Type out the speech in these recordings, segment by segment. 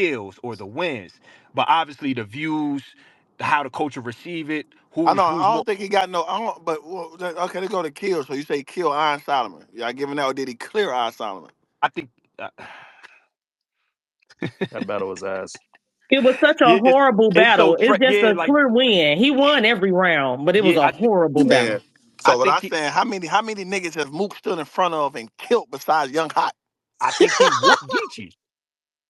kills or the wins, but obviously the views, how the culture receive it, I know. who's I more. don't think he got no. I don't. But okay, let's go to kill. So you say kill Iron Solomon? Yeah, giving that, or did he clear Iron Solomon? I think, That battle was ass. It was such a yeah, horrible it's so battle. It's just yeah, a like clear win. He won every round, but it was yeah, a horrible Yeah. battle. I So what think I'm he, saying, how many niggas has Mook stood in front of and killed besides Young Hot? I think he whooped Geechee.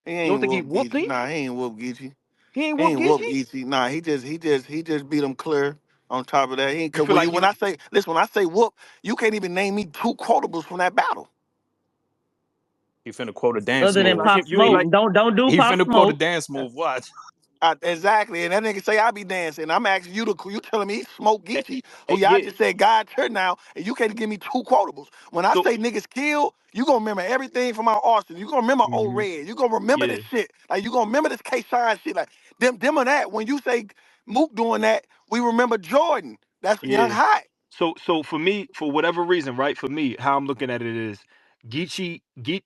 He You don't ain't think he whooped whooped Geechee. him? Nah, he ain't whooped Geechee. He ain't He whooped ain't whooped Geechee. Geechee. Nah, he just beat him clear. On top of that, he ain't, You cause feel like when you I say listen, when I say whoop, you can't even name me two quotables from that battle. He finna quote a dance Other you ain't than move. like Pop him. You ain't Smoke, like. don't do He Pop finna quote a Smoke. dance move. Watch. Exactly, and that nigga say I be dancing. I'm asking you you telling me he smoke Geechee, who y'all Yeah. just said God turn now, and you can't give me two quotables. When I So. say niggas kill, you gonna remember everything from our Austin. You gonna remember old Hmm. Red. You gonna remember Yeah. this shit. Like you gonna remember this K Shine shit. Like them or that. When you say Mook doing that, we remember Jordan. That's Young Yeah. Hot. So for me, for whatever reason, right? For me, how I'm looking at it is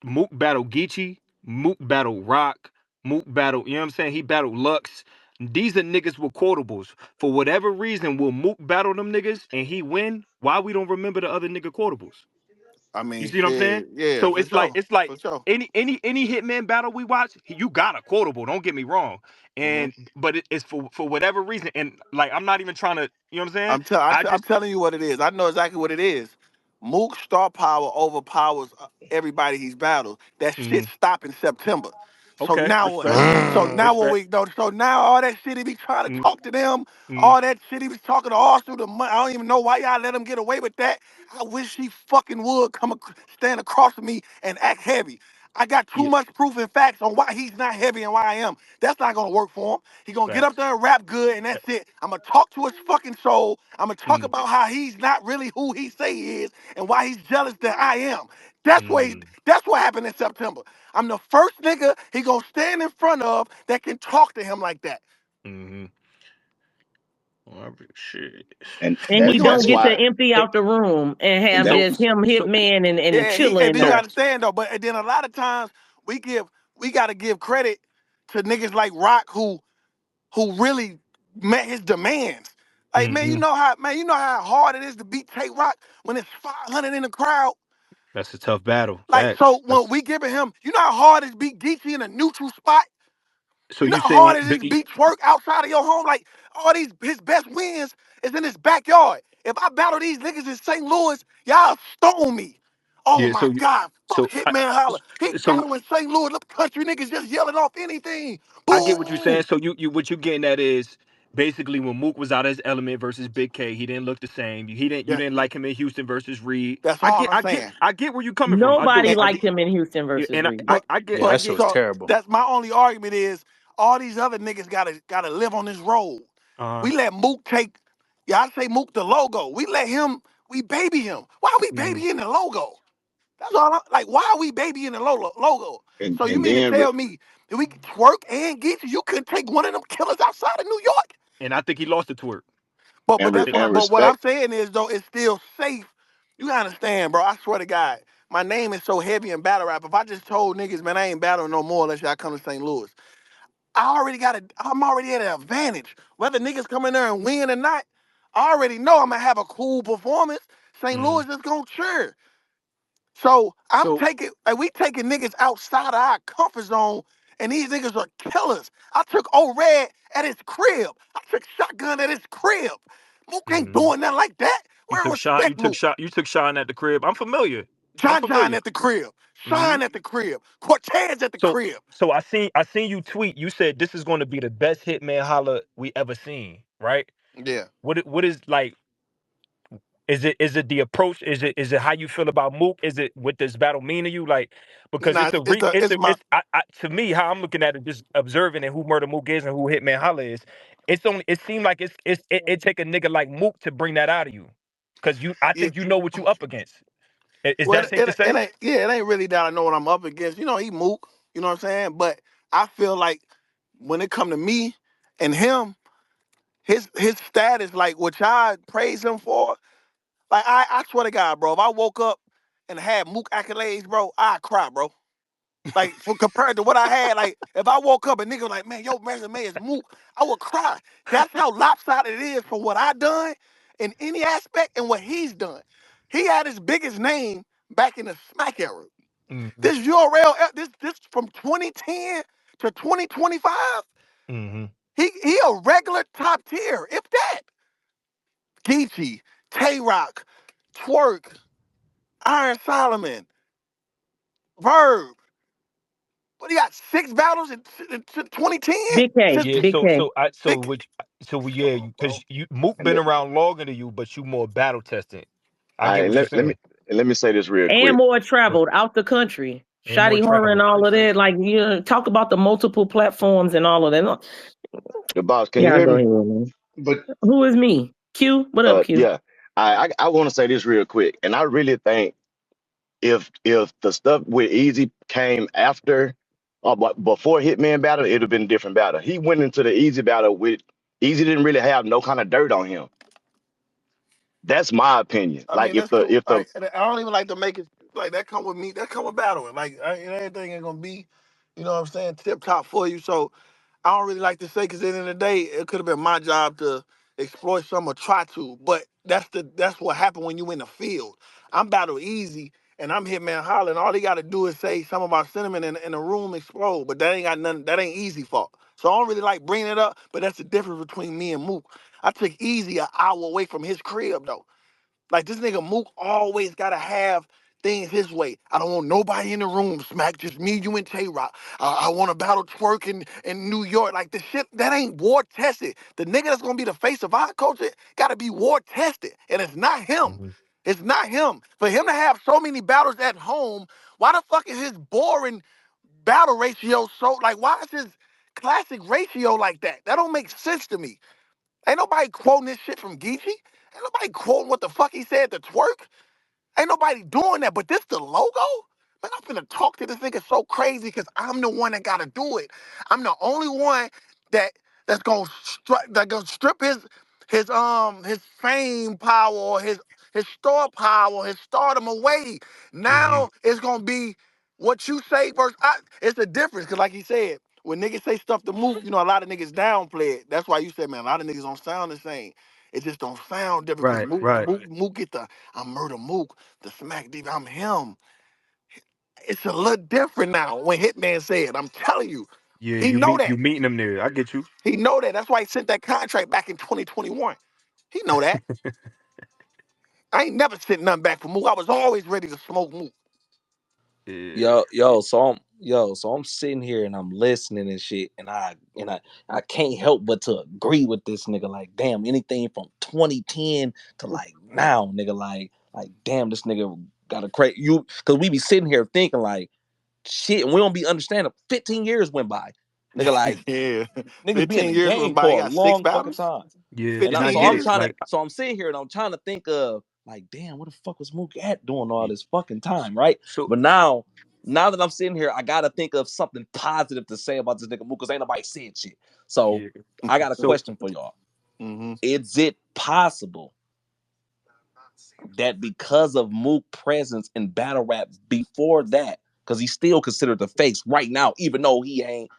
Mook battle Geechee, Mook battle Rock, Mook battle, you know what I'm saying? He battled Lux. These are niggas with quotables. For whatever reason, will Mook battle them niggas and he win? Why we don't remember the other nigga quotables? I You mean, see what I'm saying? shit. Yeah, So for sure, it's like for sure. any hitman battle we watch, you got a quotable. Don't get me wrong, hmm and but it's for whatever reason, and like I'm not even trying to, you know what I'm saying? I I'm just telling you what it is. I know exactly what it is. Mook's star power overpowers everybody he's battled. That shit mhm. stopped in September. So Okay, now what? respect, So now what respect. we know? So now all that shit he be trying to Mm, talk to them, mm, all that shit he was talking to Arsenal. I don't even know why y'all let him get away with that. I wish he fucking would stand across from me and act heavy. I got too yeah, much proof and facts on why he's not heavy and why I am. That's not gonna work for him. He gonna get up facts. there and rap good, and that's it. I'm gonna talk to his fucking soul. I'm gonna talk Mm, about how he's not really who he say he is, and why he's jealous that I am. That's what mm, that's what happened in September. I'm the first nigga he gonna stand in front of that can talk to him like that. mm. Well, shit. and And We he that's gonna don't that's get to why, empty Hey, out the room and and have that so just him so Hitman and yeah. chilling in Do you so there. understand though? But then a lot of times we gotta give credit to niggas like Rock who really met his demands. Like hmm you know how hard it is to beat Tay Rock when it's 500 in the crowd. that's a tough battle. Like so Facts. when That's we giving him, you know how hard it is to beat Geechee in a neutral spot. so You know you how hard saying it is to beat Twerk outside of your home. Like all these his best wins is in his backyard. If I battle these niggas in St. Louis, y'all stone me. Oh yeah. my God, fuck So Hitman Holla. He so battling St. Louis, look country niggas just yelling off anything. I get what you're saying. Boo! So you what you getting at is basically when Mook was out of his element versus Big K, he didn't look the same. You Yeah, didn't like him in Houston versus Reed. that's all I'm saying. I get where you coming from. I Nobody do. And, I get, liked him in Houston yeah, versus and Reed. Yeah, but that I shit get. was so terrible. that's my only argument is all these other niggas gotta live on this road. Uh, We let Mook take, yeah, I say Mook the logo. We baby him. Why are we mm, babying the logo? That's all. Like, why are we babying the logo? So you and mean to then tell me that we can twerk and get you? You couldn't take one of them killers outside of New York? and I think he lost the twerk. But I that's think. why. and But what I'm respect. saying is though, it's still safe. You gotta understand, bro. I swear to God, my name is so heavy in battle rap. If I just told niggas, man, I ain't battling no more unless y'all come to St. Louis. I'm already at an advantage. Whether niggas come in there and win or not, I already know I'm gonna have a cool performance. St. Louis Mm. is gonna cheer. So So we taking niggas outside of our comfort zone, and these niggas are killers. I took O-Red at his crib. I took Shotgun at his crib. Mook ain't mm, doing nothing like that. you Where took shot. respect Mook? You took Sean at the crib. I'm familiar. I'm John familiar. at the crib. Hmm. Shine at the crib. Cortez at the So crib. I seen you tweet. You said this is going to be the best Hitman Holla we ever seen. Right? Yeah. What is like? Is it the approach? Is it how you feel about Mook? Is it what this battle mean to you? Like because Nah, it's my it's to me how I'm looking at it, just observing and who Murder Mook is and who Hitman Holla is. It's only it seemed like it take a nigga like Mook to bring that out of you, because I yeah. think you know what you up against. Is Well, that safe to it say? ain't yeah, it ain't really that I know what I'm up against. You know, he Mook. You know what I'm saying? But I feel like when it come to me and him, his status, like what y'all praise him for, like I swear to God, bro, if I woke up and had Mook accolades, bro, I'd cry, bro. Like for compared to what I had, like if I woke up and nigga was like, man, your resume is Mook, I would cry. That's how lopsided it is for what I done in any aspect and what he's done. He had his biggest name back in the smack era. Mm-hmm. This URL, this from 2010 to 2025, Mm-hmm. he a regular top tier, if that. Geechee, Tay Rock, Twerk, Iron Solomon, Verb. What he got? 6 battles in 2010 Big K, since Yeah, Big K. so Big. which so Come yeah, on, bro. because you Mook And been let, around longer than you, but you more battle tested. I I get and what you're let me saying. let me say this real And quick. more traveled out the country. And more Shotty Horror and travel. all of Appreciate that. you. Like, you know, talk about the multiple platforms and all of that. The boss, can you Yeah, hear go me? ahead, man. But Who is me? Q? What up, Q? Yeah. I want to say this real quick, and I really think if the stuff with Easy came after but before Hitman battle, it'd have been a different battle. He went into the Easy battle with Easy didn't really have no kind of dirt on him. That's my opinion. I Like mean, if that's the cool. if the I don't even like to make it like that come with me. That come with battling. Like everything ain't gonna be, you know what I'm saying, tip top for you. So I don't really like to say because at the end of the day, it could have been my job to exploit some or try to. But that's what happened when you in the field. I'm battle easy and I'm Hitman Holla, and all they gotta do is say some of our sentiment in the room explode. But that ain't got nothing. That ain't easy fault. So I don't really like bringing it up. But that's the difference between me and Mook. I took easy an hour away from his crib though. Like this nigga Mook always gotta have things his way. I don't want nobody in the room, smack, just me, you, and Tay Rock. I want to battle twerk in New York. Like the shit that ain't war tested. The nigga that's gonna be the face of our culture gotta be war tested. And it's not him. Mm-hmm. It's not him. For him to have so many battles at home, why the fuck is his boring battle ratio so like why is his classic ratio like that? That don't make sense to me. Ain't nobody quoting this shit from Geechee. Ain't nobody quoting what the fuck he said to twerk. Ain't nobody doing that. But this the logo? Man, I'm finna talk to this nigga so crazy because I'm the one that gotta do it. I'm the only one that that gonna strip his fame power or his star power, his stardom away. Mm-hmm. Now it's gonna be what you say versus it's a difference because like he said, when niggas say stuff to move, you know, a lot of niggas downplay it. That's why you said, man, a lot of niggas don't sound the same. It just don't sound different because Right, right. Mook get the I'm murder Mook, the smack deep, I'm him. It's a little different now when Hitman said, I'm telling you. Yeah, He know you that. meeting them there. I get you. He know that. That's why he sent that contract back in 2021. He know that. I ain't never sent nothing back for Mook. I was always ready to smoke Mook. Yeah. So I'm sitting here and I'm listening and shit, and I can't help but to agree with this nigga. Like, damn, anything from 2010 to like now, nigga, like damn, this nigga got a crazy you because we be sitting here thinking like shit, and we don't be understanding. 15 years went by, nigga, like Yeah. niggas be in 15 the years went game by. He for a got 6 long fucking battles. time. Yeah, and I 15 So get I'm it. years. trying to, Like, so I'm sitting here and I'm trying to think of like, damn, what the fuck was Mook at doing all this fucking time, right? so But now that I'm sitting here, I gotta think of something positive to say about this nigga Mook because ain't nobody saying shit. So yeah. I got a So question for y'all. Mm-hmm. Is it possible that because of Mook presence in battle rap before that, because he's still considered the face right now, even though he ain't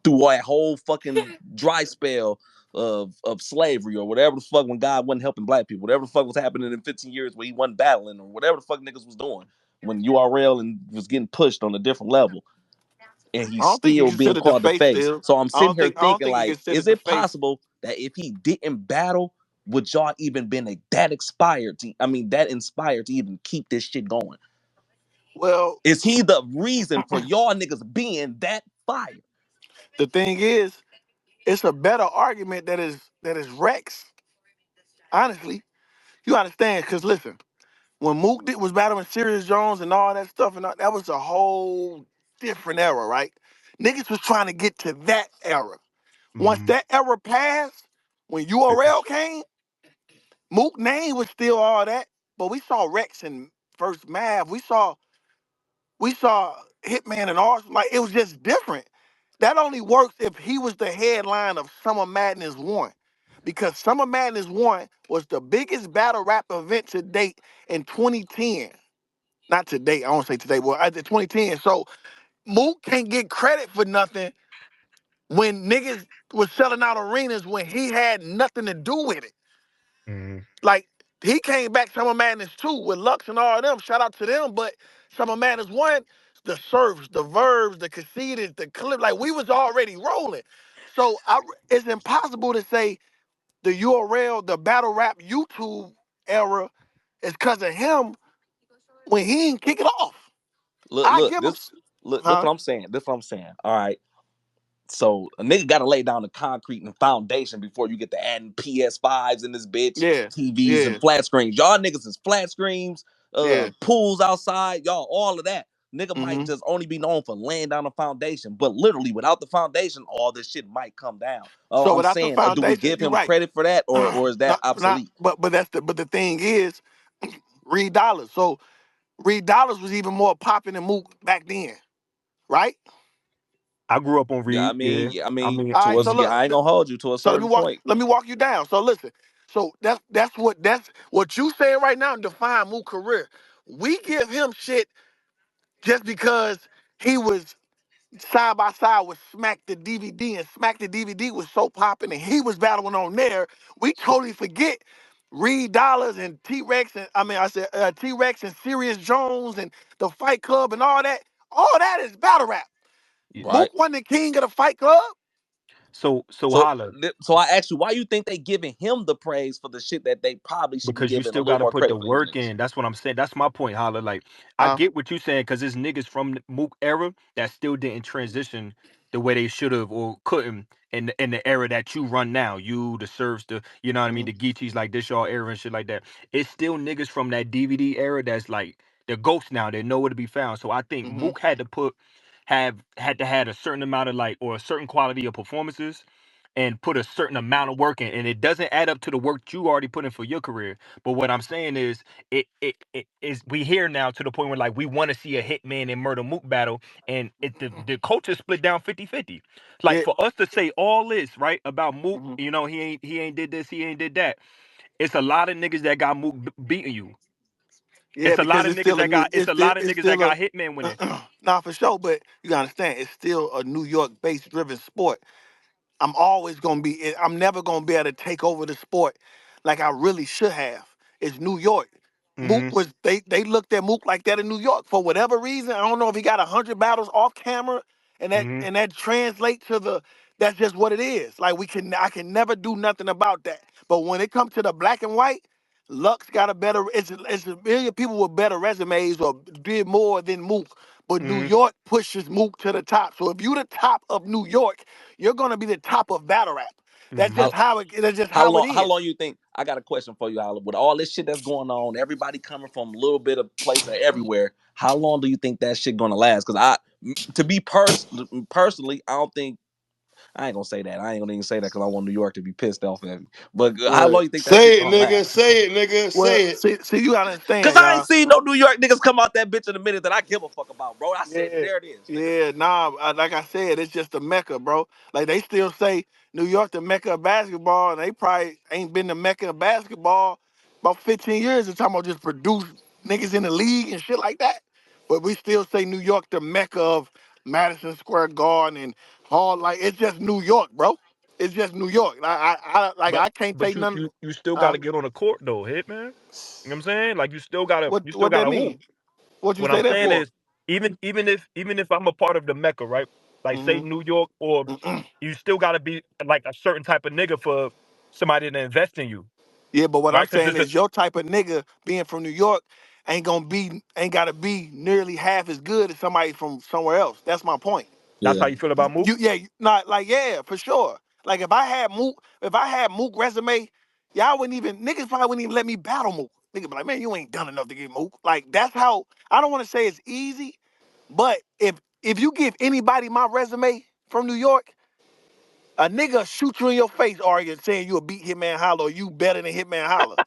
through that whole fucking dry spell of slavery or whatever the fuck when God wasn't helping black people, whatever the fuck was happening in 15 years where he wasn't battling or whatever the fuck niggas was doing when URL and was getting pushed on a different level and I he's don't think he still being considered the called the face face. still. So I'm I sitting don't here think I don't thinking think he like, is considered the it face. possible that if he didn't battle, would y'all even been that inspired to that inspired to even keep this shit going? Well, Is he the reason for y'all niggas being that fire? the thing is, it's a better argument that is Rex. Honestly, you understand? Because listen, when was battling Sirius Jones and all that stuff, and that was a whole different era, right? Niggas was trying to get to that era. Once mhm. that era passed, when URL came, Mook name was still all that, but we saw Rex and First Mav. We saw Hitman and Arsenal. Like it was just different. That only works if he was the headline of Summer Madness 1. Because Summer Madness 1 was the biggest battle rap event to date in 2010. Not to date, I don't say today, but at the 2010. So Mook can't get credit for nothing when niggas was selling out arenas when he had nothing to do with it. Mm-hmm. Like, he came back Summer Madness 2 with Lux and all of them. Shout out to them. But Summer Madness 1, the surfs, the verbs, the conceited, the clip, like, we was already rolling. So it's impossible to say the URL, the battle rap YouTube era is because of him when he ain't kick it off. Look, I look, give him, this look, this huh? what I'm saying. This what I'm saying. All right. So a nigga gotta lay down the concrete and foundation before you get to adding PS5s in this bitch, Yeah, TVs and yeah, flat screens. Y'all niggas is flat screens, yeah. pools outside, y'all, all of that. Nigga might Mm-hmm. just only be known for laying down the foundation, but literally without the foundation, all this shit might come down. So I'm without the saying, do we foundation, give you're him right. credit for that, or is that Not, obsolete? but the thing is, Reed Dollars. So Reed Dollars was even more popping than Mook back then, right? I grew up on Yeah, I Reed. mean, Yeah, yeah, I I mean, mean, All right. So towards look, I ain't gonna hold you to a so certain point. let me walk you down. So listen. So that's what you saying right now define Mook career. We give him shit just because he was side by side with Smack the DVD, and Smack the DVD was so popping, and he was battling on there. We totally forget Reed Dollars and T Rex, and I said T Rex and Serious Jones and the Fight Club and all that. All that is battle rap. yeah. Mook Right. won the king of the Fight Club. So So, holla, so I asked you, why you think they giving him the praise for the shit that they probably should be because you giving a still little got to more put the credit for these work niggas? in. That's what I'm saying. That's my point, holla. Like, I Huh? get what you saying because there's niggas from the Mook era that still didn't transition the way they should have or couldn't in the era that you run now. You, the Surfs, the you know what I mean, Mm-hmm. the Geechees, like this y'all era and shit like that. It's still niggas from that DVD era that's like they're ghosts now. They're nowhere to be found. So I think Mm-hmm. Mook had to had a certain amount of like or a certain quality of performances and put a certain amount of work in, and it doesn't add up to the work you already put in for your career. But what I'm saying is, it is we here now to the point where like we want to see a Hitman and Murder Mook battle, and the culture split down 50-50. Like Yeah. for us to say all this right about Mook, Mm-hmm. you know, he ain't did this, he ain't did that. It's a lot of niggas that got Mook beating you. Yeah, because it's still a new. It's a lot of It's niggas that still a. got Hitman winning. Not for sure, but you gotta understand, it's still a New York based driven sport. I'm always gonna be. I'm never gonna be able to take over the sport like I really should have. It's New York. Mook Mm-hmm. was they looked at Mook like that in New York for whatever reason. I don't know if he got 100 battles off camera, Mm-hmm. and that translates to the. That's just what it is. Like I can never do nothing about that. But when it comes to the black and white, Lux got a better. It's a million people with better resumes or did more than Mook. But New Mm-hmm. York pushes Mook to the top. So if you the top of New York, you're gonna be the top of battle rap. That's Mm-hmm. just how it. That's just how it How is. long you think? I got a question for you, Holla. With all this shit that's going on, everybody coming from a little bit of place of everywhere. How long do you think that shit gonna last? Because to be personally, I don't think I ain't gonna say that. I ain't gonna even say that because I want New York to be pissed off at me. But how Well, long you think that shit Say it, gonna nigga. last? Say it, nigga. well, Say it. see, you gotta Cause understand, I ain't y'all. seen no New York niggas come out that bitch in a minute that I give a fuck about, bro. I said, Yeah, there it is, nigga. yeah, nah. Like I said, it's just a mecca, bro. Like they still say New York the mecca of basketball, and they probably ain't been the mecca of basketball about 15 years. They're talking about just produce niggas in the league and shit like that. But we still say New York the mecca of Madison Square Garden and Hall. Like it's just New York, bro. It's just New York. But I can't but take you none. you you still got Huh? to get on the court though, Hitman. You know what I'm saying? Like you still What that gotta hoop. mean? What you What say I'm that saying for? is even if I'm a part of the Mecca, right? Like say Mm-hmm. New York, or you still gotta be like a certain type of nigga for somebody to invest in you, Yeah, but what I'm right? Because saying is your type of nigga being from New York ain't gotta be nearly half as good as somebody from somewhere else. That's my point. that's Yeah, how you feel about Mook. Not like yeah, for sure. Like if I had Mook resume, y'all wouldn't even niggas probably wouldn't even let me battle Mook. Niggas be like, man, you ain't done enough to get Mook. Like that's how I don't want to say it's easy, but if you give anybody my resume from New York, a nigga shoot you in your face arguing saying you'll beat Hitman Holla or you better than Hitman Holla.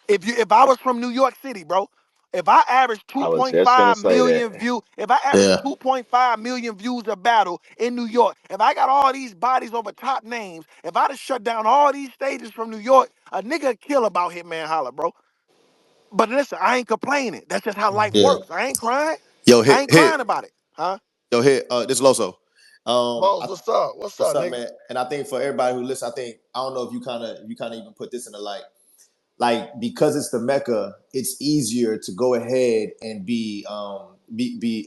If I was from New York City, bro, if I averaged I was just finna 2.5 say that. million views, if I averaged yeah, 2.5 million views a battle in New York, if I got all these bodies over top names, if I'd have shut down all these stages from New York, a nigga kill about Hitman Holla, bro. But listen, I ain't complaining. That's just how life Mhm. yeah. works. I ain't crying. Yo, I hit ain't hit crying about it. Huh? Yo, here, this is Loso. Boss, what's up? What's up, nigga? Man? And I think for everybody who listens, I don't know if you kind of even put this in the light. Like, because it's the Mecca, it's easier to go ahead and be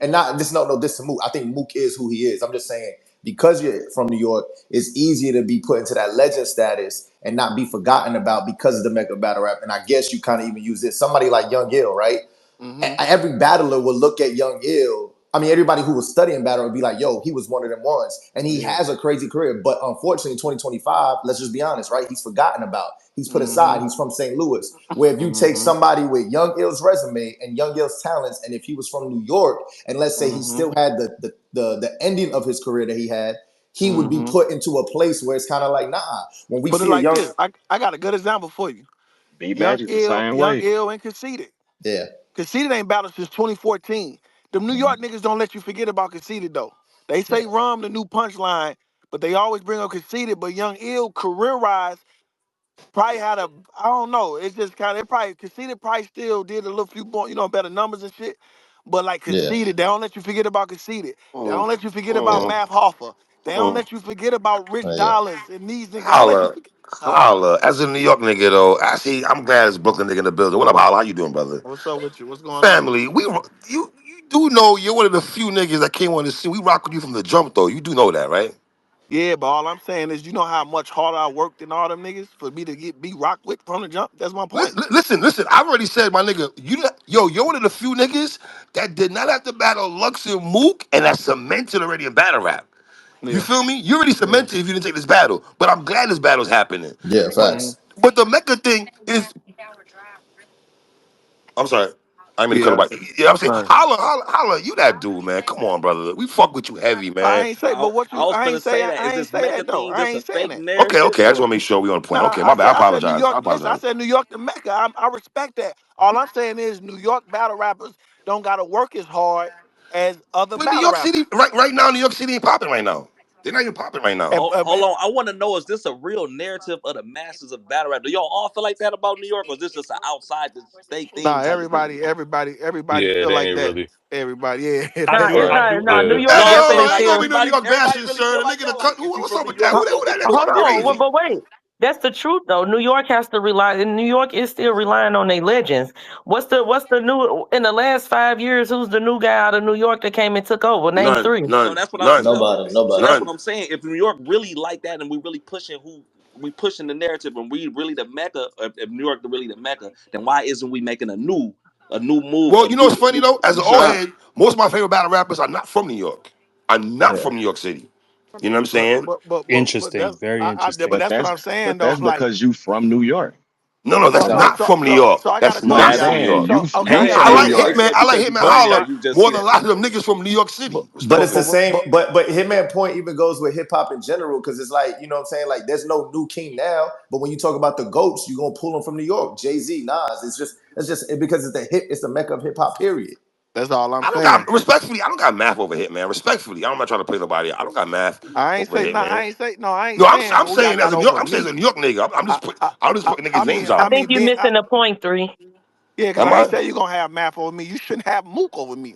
and not this no this to Mook. I think Mook is who he is. I'm just saying because you're from New York, it's easier to be put into that legend status and not be forgotten about because of the Mecca battle rap. And I guess you kind of even use this. Somebody like Young Ill, right? Mm-hmm. Every battler will look at Young Ill. I mean, everybody who was studying battle would be like, yo, he was one of them ones. And he has a crazy career. But unfortunately, in 2025, let's just be honest, right? He's forgotten about. He's put aside. He's from St. Louis. Where if you take somebody with Young Ill's resume and Young Ill's talents, and if he was from New York, and let's say he still had the ending of his career that he had, he would be put into a place where it's kind of like, nah. When we Put it see a like young, this. I got a good example for you. B Magic's the same Young way. Ill and Conceited. yeah, Conceited ain't battled since 2014. Them New York niggas don't let you forget about Conceited though. They say Rum the new punchline, but they always bring up Conceited. But Young Ill career rise probably had a I don't know. It's just kind of it probably Conceited probably still did a little few more, better numbers and shit. But like yeah, Conceited, they don't let you forget about Conceited. They Mm, don't let you forget about mm, Math Hoffa. They don't mm. let you forget about Rich yeah. Dollars and these niggas. They don't let you Holla, forget. Huh? holla. As a New York nigga though, actually, I'm glad it's Brooklyn nigga in the building. What up, Holla? How you doing, brother? What's up with you? What's going on? Family, you do know you're one of the few niggas that came on the scene. We rock with you from the jump though. You do know that, right? Yeah, but all I'm saying is, you know how much harder I worked than all them niggas for me to be rocked with from the jump. That's my point. Listen. I've already said, my nigga. You're one of the few niggas that did not have to battle Lux and Mook, and that cemented already in battle rap. You Yeah. feel me? You already Yeah. cemented if you didn't take this battle. But I'm glad this battle's happening. Yeah, But hmm facts. but the Mecca thing is, I'm sorry. I mean to cut Yeah. about. Yeah, I'm saying, Right. holla, you that dude, man. Come on, brother. We fuck with you heavy, I man. ain't say, but I was I ain't finna say say that. Is I ain't this say Mecca that though. thing I just a ain't saying fake that. narrative Okay, I just want or to make sure we on point. Nah, Okay, my bad. I I said New apologize. York. Listen, I said New York to Mecca. I respect that. All I'm saying is New York battle rappers don't gotta work as hard as other But New battle York City, rappers. right now, New York City ain't popping right now. They're not even popping right now. And, hold on? I want to know: is this a real narrative of the masses of battle rap? Do y'all all feel like that about New York, or is this just an outside the state thing nah, type of thing? everybody Yeah, feel they like ain't that. really. Everybody, yeah, I Nah, that's do. it's right. I not. do. Nah, New Yeah. York Hell, No, I'm saying definitely I ain't like gonna still. be no New York everybody bashing, really sir. feel The like nigga, that. Like if you what's from up New with that? York, Who you that think nigga New talking York Hold on, different. crazy? but wait. That's the truth though. New York has to rely, and New York is still relying on their legends. What's the new in the last 5 years? Who's the new guy out of New York that came and took over? Name None, three. No, none, that's what I. none, So Nobody. that's what none. I'm saying. If New York really like that, and we really pushing we pushing the narrative, and we really the mecca. If New York really the mecca, then why isn't we making a new move, Well, you know what's funny though? a As an new old Nah, sound? head, most of my favorite battle rappers are not from New York. I'm not Yeah. from New York City. You know what I'm but saying? Interesting. that's Very but interesting. But that's what that's I'm saying but though. that's Like, because you from New York. No, that's okay, Dog. not from New York. so I got a That's No, I'm not question. from New saying York. you Okay, you yeah, I from I New like ain't say York. Hitman. that. I like Because you Hitman just Holla said you just more than said a that. lot of them niggas from New York But, City, but it's the respectfully. same. But Hitman point even goes with hip hop in general because it's like you know what I'm saying. Like there's no new king now, but when you talk about the goats, you are gonna pull them from New York. Jay-Z, Nas. It's just because it's the mecca of hip hop. Period. That's all I'm I don't got saying. respectfully. I don't got math over Hitman. Respectfully, I'm not trying to play nobody. I don't got math I ain't over say no. Hitman. I ain't No, saying I'm who y'all saying as got a New York. over I'm saying as me. a New York nigga. I I'm just putting niggas names I out. think you're being missing the point, 3. yeah, because Am I ain't I? say you gonna have math over me. You shouldn't have Mook over me.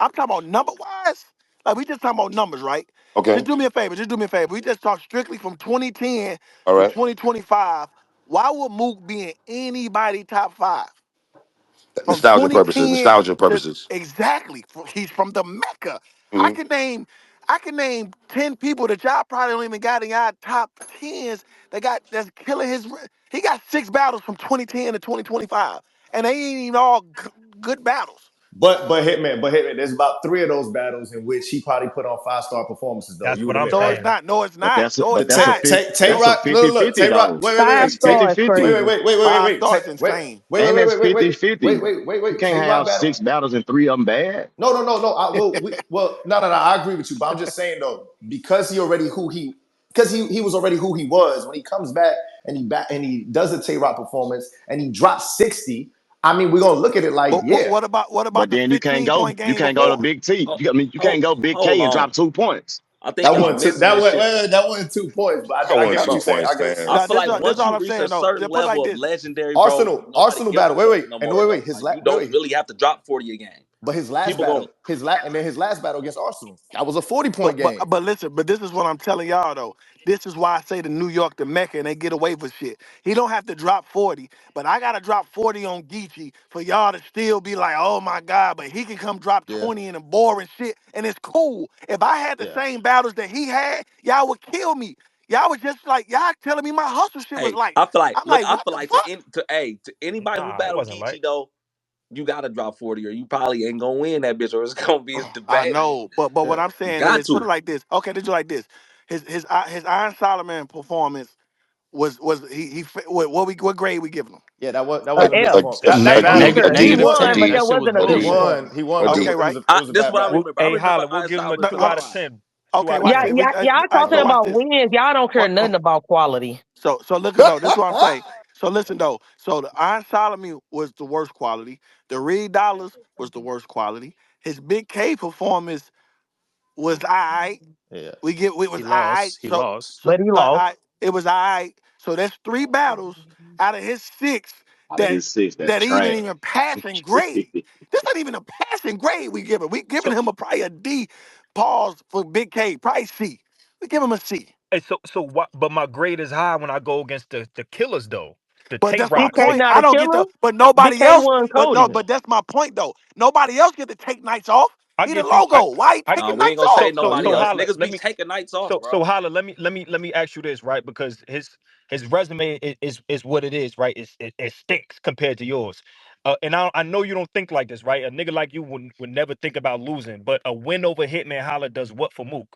I'm talking about number wise. Like we just talking about numbers, right? Just Okay. do me a favor. Just do me a favor. We just talk strictly from 2010 All to right. 2025. Why would Mook be in anybody top five? From Nostalgia purposes. 2010 Nostalgia to purposes. exactly. He's from the Mecca. I Hmm. can name I can name 10 people that y'all probably don't even got in y'all top tens that's killing his he got 6 battles from 2010 to 2025. And they ain't even all good battles. But Hitman, there's about 3 of those battles in which he probably put on 5-star performances. Though That's you what would I'm admit, No, right? it's saying. not. No, it's But not. No, it's that's a not. fit Tay that's a Rock, look, 50-50 Tay Rock, though. wait, wait, wait, Five That's wait, Tay, stars, 50-50. wait, crazy. wait, wait, wait, wait, wait, Five wait, Tay, stars wait, insane. wait, wait, And wait, that's wait, wait, wait, 50-50. You wait, can't Tay Rock have battle. 6 battles and 3 of them bad. No. No. I agree with you, but I'm just saying though, because he was already who he was. When he comes back and he does the Tay Rock performance and he drops 60. I mean, we're gonna look at it like, But yeah, what But about the then 15-point you game can't go to before? Big T. Ho- I mean you Hold, can't go Big hold K and on. drop 2 points. I think that y'all wasn't two, missing this shit. that wasn't 2 points, but I I won get what two you're saying. points, I get what you're fam. saying. I Now, feel this, like this once all you I'm reach saying a though. certain Just put it level like of this. legendary, bro, Arsenal nobody gives battle. a fuck Wait, no and more, wait, bro. wait. Like you don't really have to drop 40 a game. But his last People going battle, and then his last battle against Arsenal, that was a 40-point But but game. but listen, but this is what I'm telling y'all though. This is why I say the New York the Mecca and they get away with shit. He don't have to drop 40, but I gotta drop 40 on Geechee for y'all to still be like, oh my God, but he can come drop Yeah, 20 in the boring shit and it's cool. If I had the yeah. same battles that he had, y'all would kill me. Y'all was just like, y'all telling me my hustle shit was hey, light. I feel like I'm look, like, I what feel the like fuck? to anybody who Nah, it battle wasn't Geechee like. though, you gotta drop 40 or you probably ain't gonna win that bitch or it's gonna be I debatable. know, but what Yeah. I'm You saying got is, put to. it like this. Okay, did you like this? His Iron Solomon performance was what grade we giving him? That A wasn't a good L. performance. A That A battle B. was a He negative B won, plus. but 10. that That shit was wasn't a He B. bullshit. won. He won, A but Okay, D. right. it was a This is bad what I battle. We'll, remember. I hey, remember Holla, we'll give him a Solomon No, took 2 hold out on. of loss. 10. 2 Okay, out of watch Yeah, this. 10. yeah, y'all All right, talking so watch about this. wins. Y'all don't care What? nothing about quality. So look at though. This is what I'm saying. So listen though. So the Iron Solomon was the worst quality. The Reed Dollars was the worst quality. His Big K performance was alright. Yeah. It was He alright. lost. He lost. But he lost. It was alright. So that's 3 battles out of his 6 Out of that his six, that's that even trash. even passing grade. This not even a passing grade we giving. We giving So, him probably a D pause for Big K, probably C. We give him a C. hey, so what? But my grade is high when I go against the killers though, the But Tay that's my Rocks. BK point. not I a don't get killer. the but nobody BK else, won but no, Cody. but that's my point though. Nobody else get to take nights off. I He the get you. logo. Why he I No, taking we ain't nights gonna off? say so nobody else. Holla, Niggas let be me taking nights off, bro. Holla, let me ask you this, right? Because his resume is what it is, right? It stinks compared to yours. And I know you don't think like this, right? A nigga like you would never think about losing, but a win over Hitman Holla does what for Mook?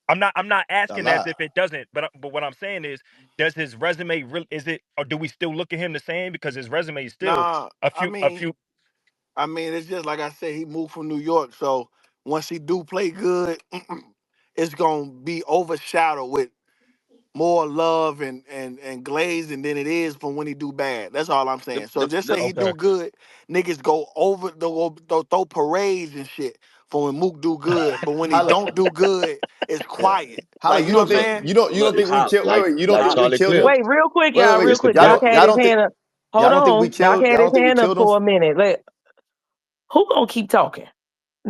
I'm not A asking as lot. if it doesn't, but what I'm saying is, does his resume really is it, or do we still look at him the same because his resume is still Nah, a I few. mean, it's just like I said, he moved from New York, so once he do play good, it's gonna be overshadowed with more love and glazing than it is from when he do bad. That's all I'm saying. So just say he Okay. do good, niggas go over they'll throw parades and shit for when Mook do good, but when he Holla, don't do good, it's yeah. quiet. Holla, Like you know what I'm Look, saying? you don't look, think we It's killed, like you don't like think we Charlie killed him? Clip. Wait, real quick, Wait, y'all. Real It's the quick. y'all Doc goat. don't had y'all his don't think hand up. y'all Hold don't think we on. Doc killed had y'all his don't think we hand up killed him? for a minute. Who gonna keep talking?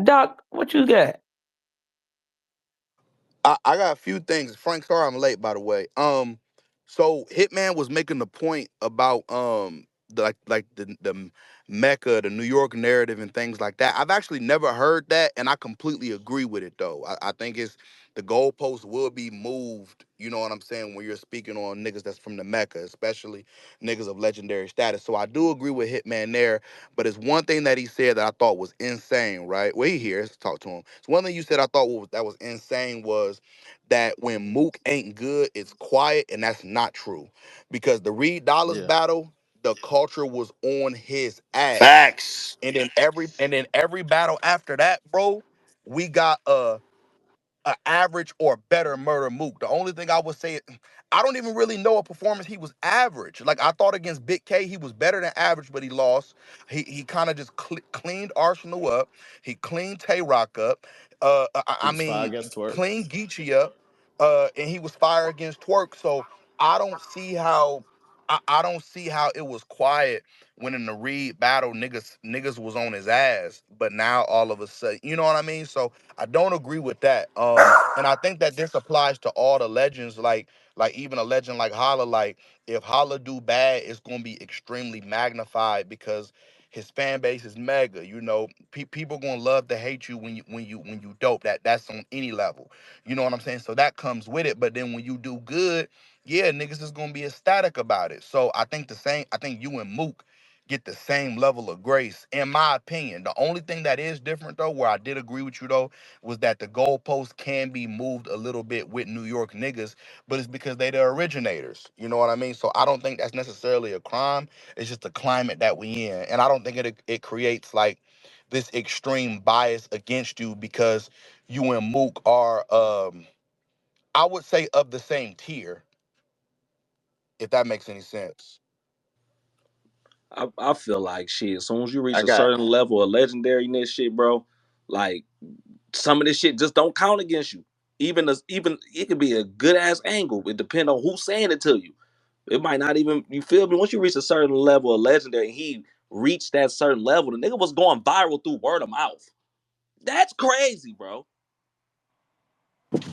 Doc, what you got? I got a few things. Frank, sorry I'm late, by the way. So Hitman was making the point about the Mecca, the New York narrative, and things like that. I've actually never heard that, and I completely agree with it though. I think it's the goalpost will be moved. You know what I'm saying when you're speaking on niggas that's from the Mecca, especially niggas of legendary status. So I do agree with Hitman there. But it's one thing that he said that I thought was insane, right? Well, he here. Let's talk to him. It's one thing you said I thought that was insane was that when Mook ain't good, it's quiet, and that's not true. Because the Reed Dollars Yeah. battle, the culture was on his ass. Facts. And then every battle after that, bro, we got a average or better murder Mook. The only thing I would say, I don't even really know a performance he was average. Like I thought against Big K, he was better than average, but he lost. He kind of just cleaned Arsenal up. He cleaned Tay Rock up. He I was fire mean, against Twerk. cleaned Geechee up. And he was fire against Twerk. So I don't see how. I don't see how it was quiet when in the Reed battle niggas was on his ass, but now all of a sudden, you know what I mean? So I don't agree with that. And I think that this applies to all the legends, like even a legend like Holla. Like if Holla do bad, it's gonna be extremely magnified because his fan base is mega. You know, people gonna love to hate you when you dope. That's on any level. You know what I'm saying? So that comes with it. But then when you do good, yeah, niggas is gonna be ecstatic about it. So I think the same. I think you and Mook get the same level of grace, in my opinion. The only thing that is different though, where I did agree with you though, was that the goalpost can be moved a little bit with New York niggas, but it's because they the originators. You know what I mean? So I don't think that's necessarily a crime. It's just the climate that we in, and I don't think it creates like this extreme bias against you because you and Mook are, I would say, of the same tier, if that makes any sense. I feel like shit. As soon as you reach I a got certain level of legendariness, shit, bro, like some of this shit just don't count against you. Even it could be a good ass angle. It depends on who's saying it to you. It might not even, you feel me? Once you reach a certain level of legendary, he reached that certain level, the nigga was going viral through word of mouth. That's crazy, bro.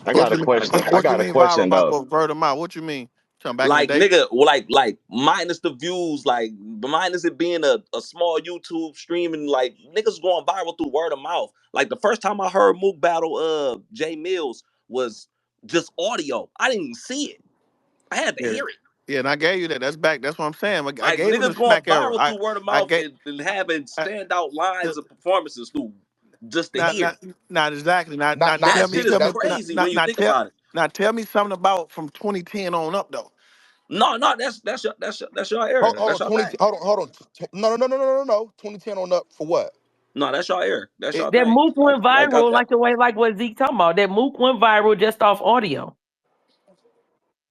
I What got a you mean? question. I What you got a mean viral question about though. for word of mouth? What you mean? Something back in the Like day? nigga, like minus the views, like minus it being a small YouTube streaming, like niggas going viral through word of mouth. Like the first time I heard Mook battle Jay Mills was just audio. I didn't even see it. I had to Yeah. hear it. Yeah, and I gave you that. That's back. That's what I'm saying. I Like gave him the niggas going smack era. viral through word of I mouth gave. and having I, standout lines the, of performances through just to not hear. not not exactly. Not not That that shit because is Tell me that crazy when you think tell about it. now tell me something about from 2010 on up though. No, that's your error. hold That's on your 20 thing. hold on no 2010 on up for what? No, that's your error. That's It, your That thing. Mook went Like viral, like the way, like what Zeke talking about. That Mook went viral just off audio.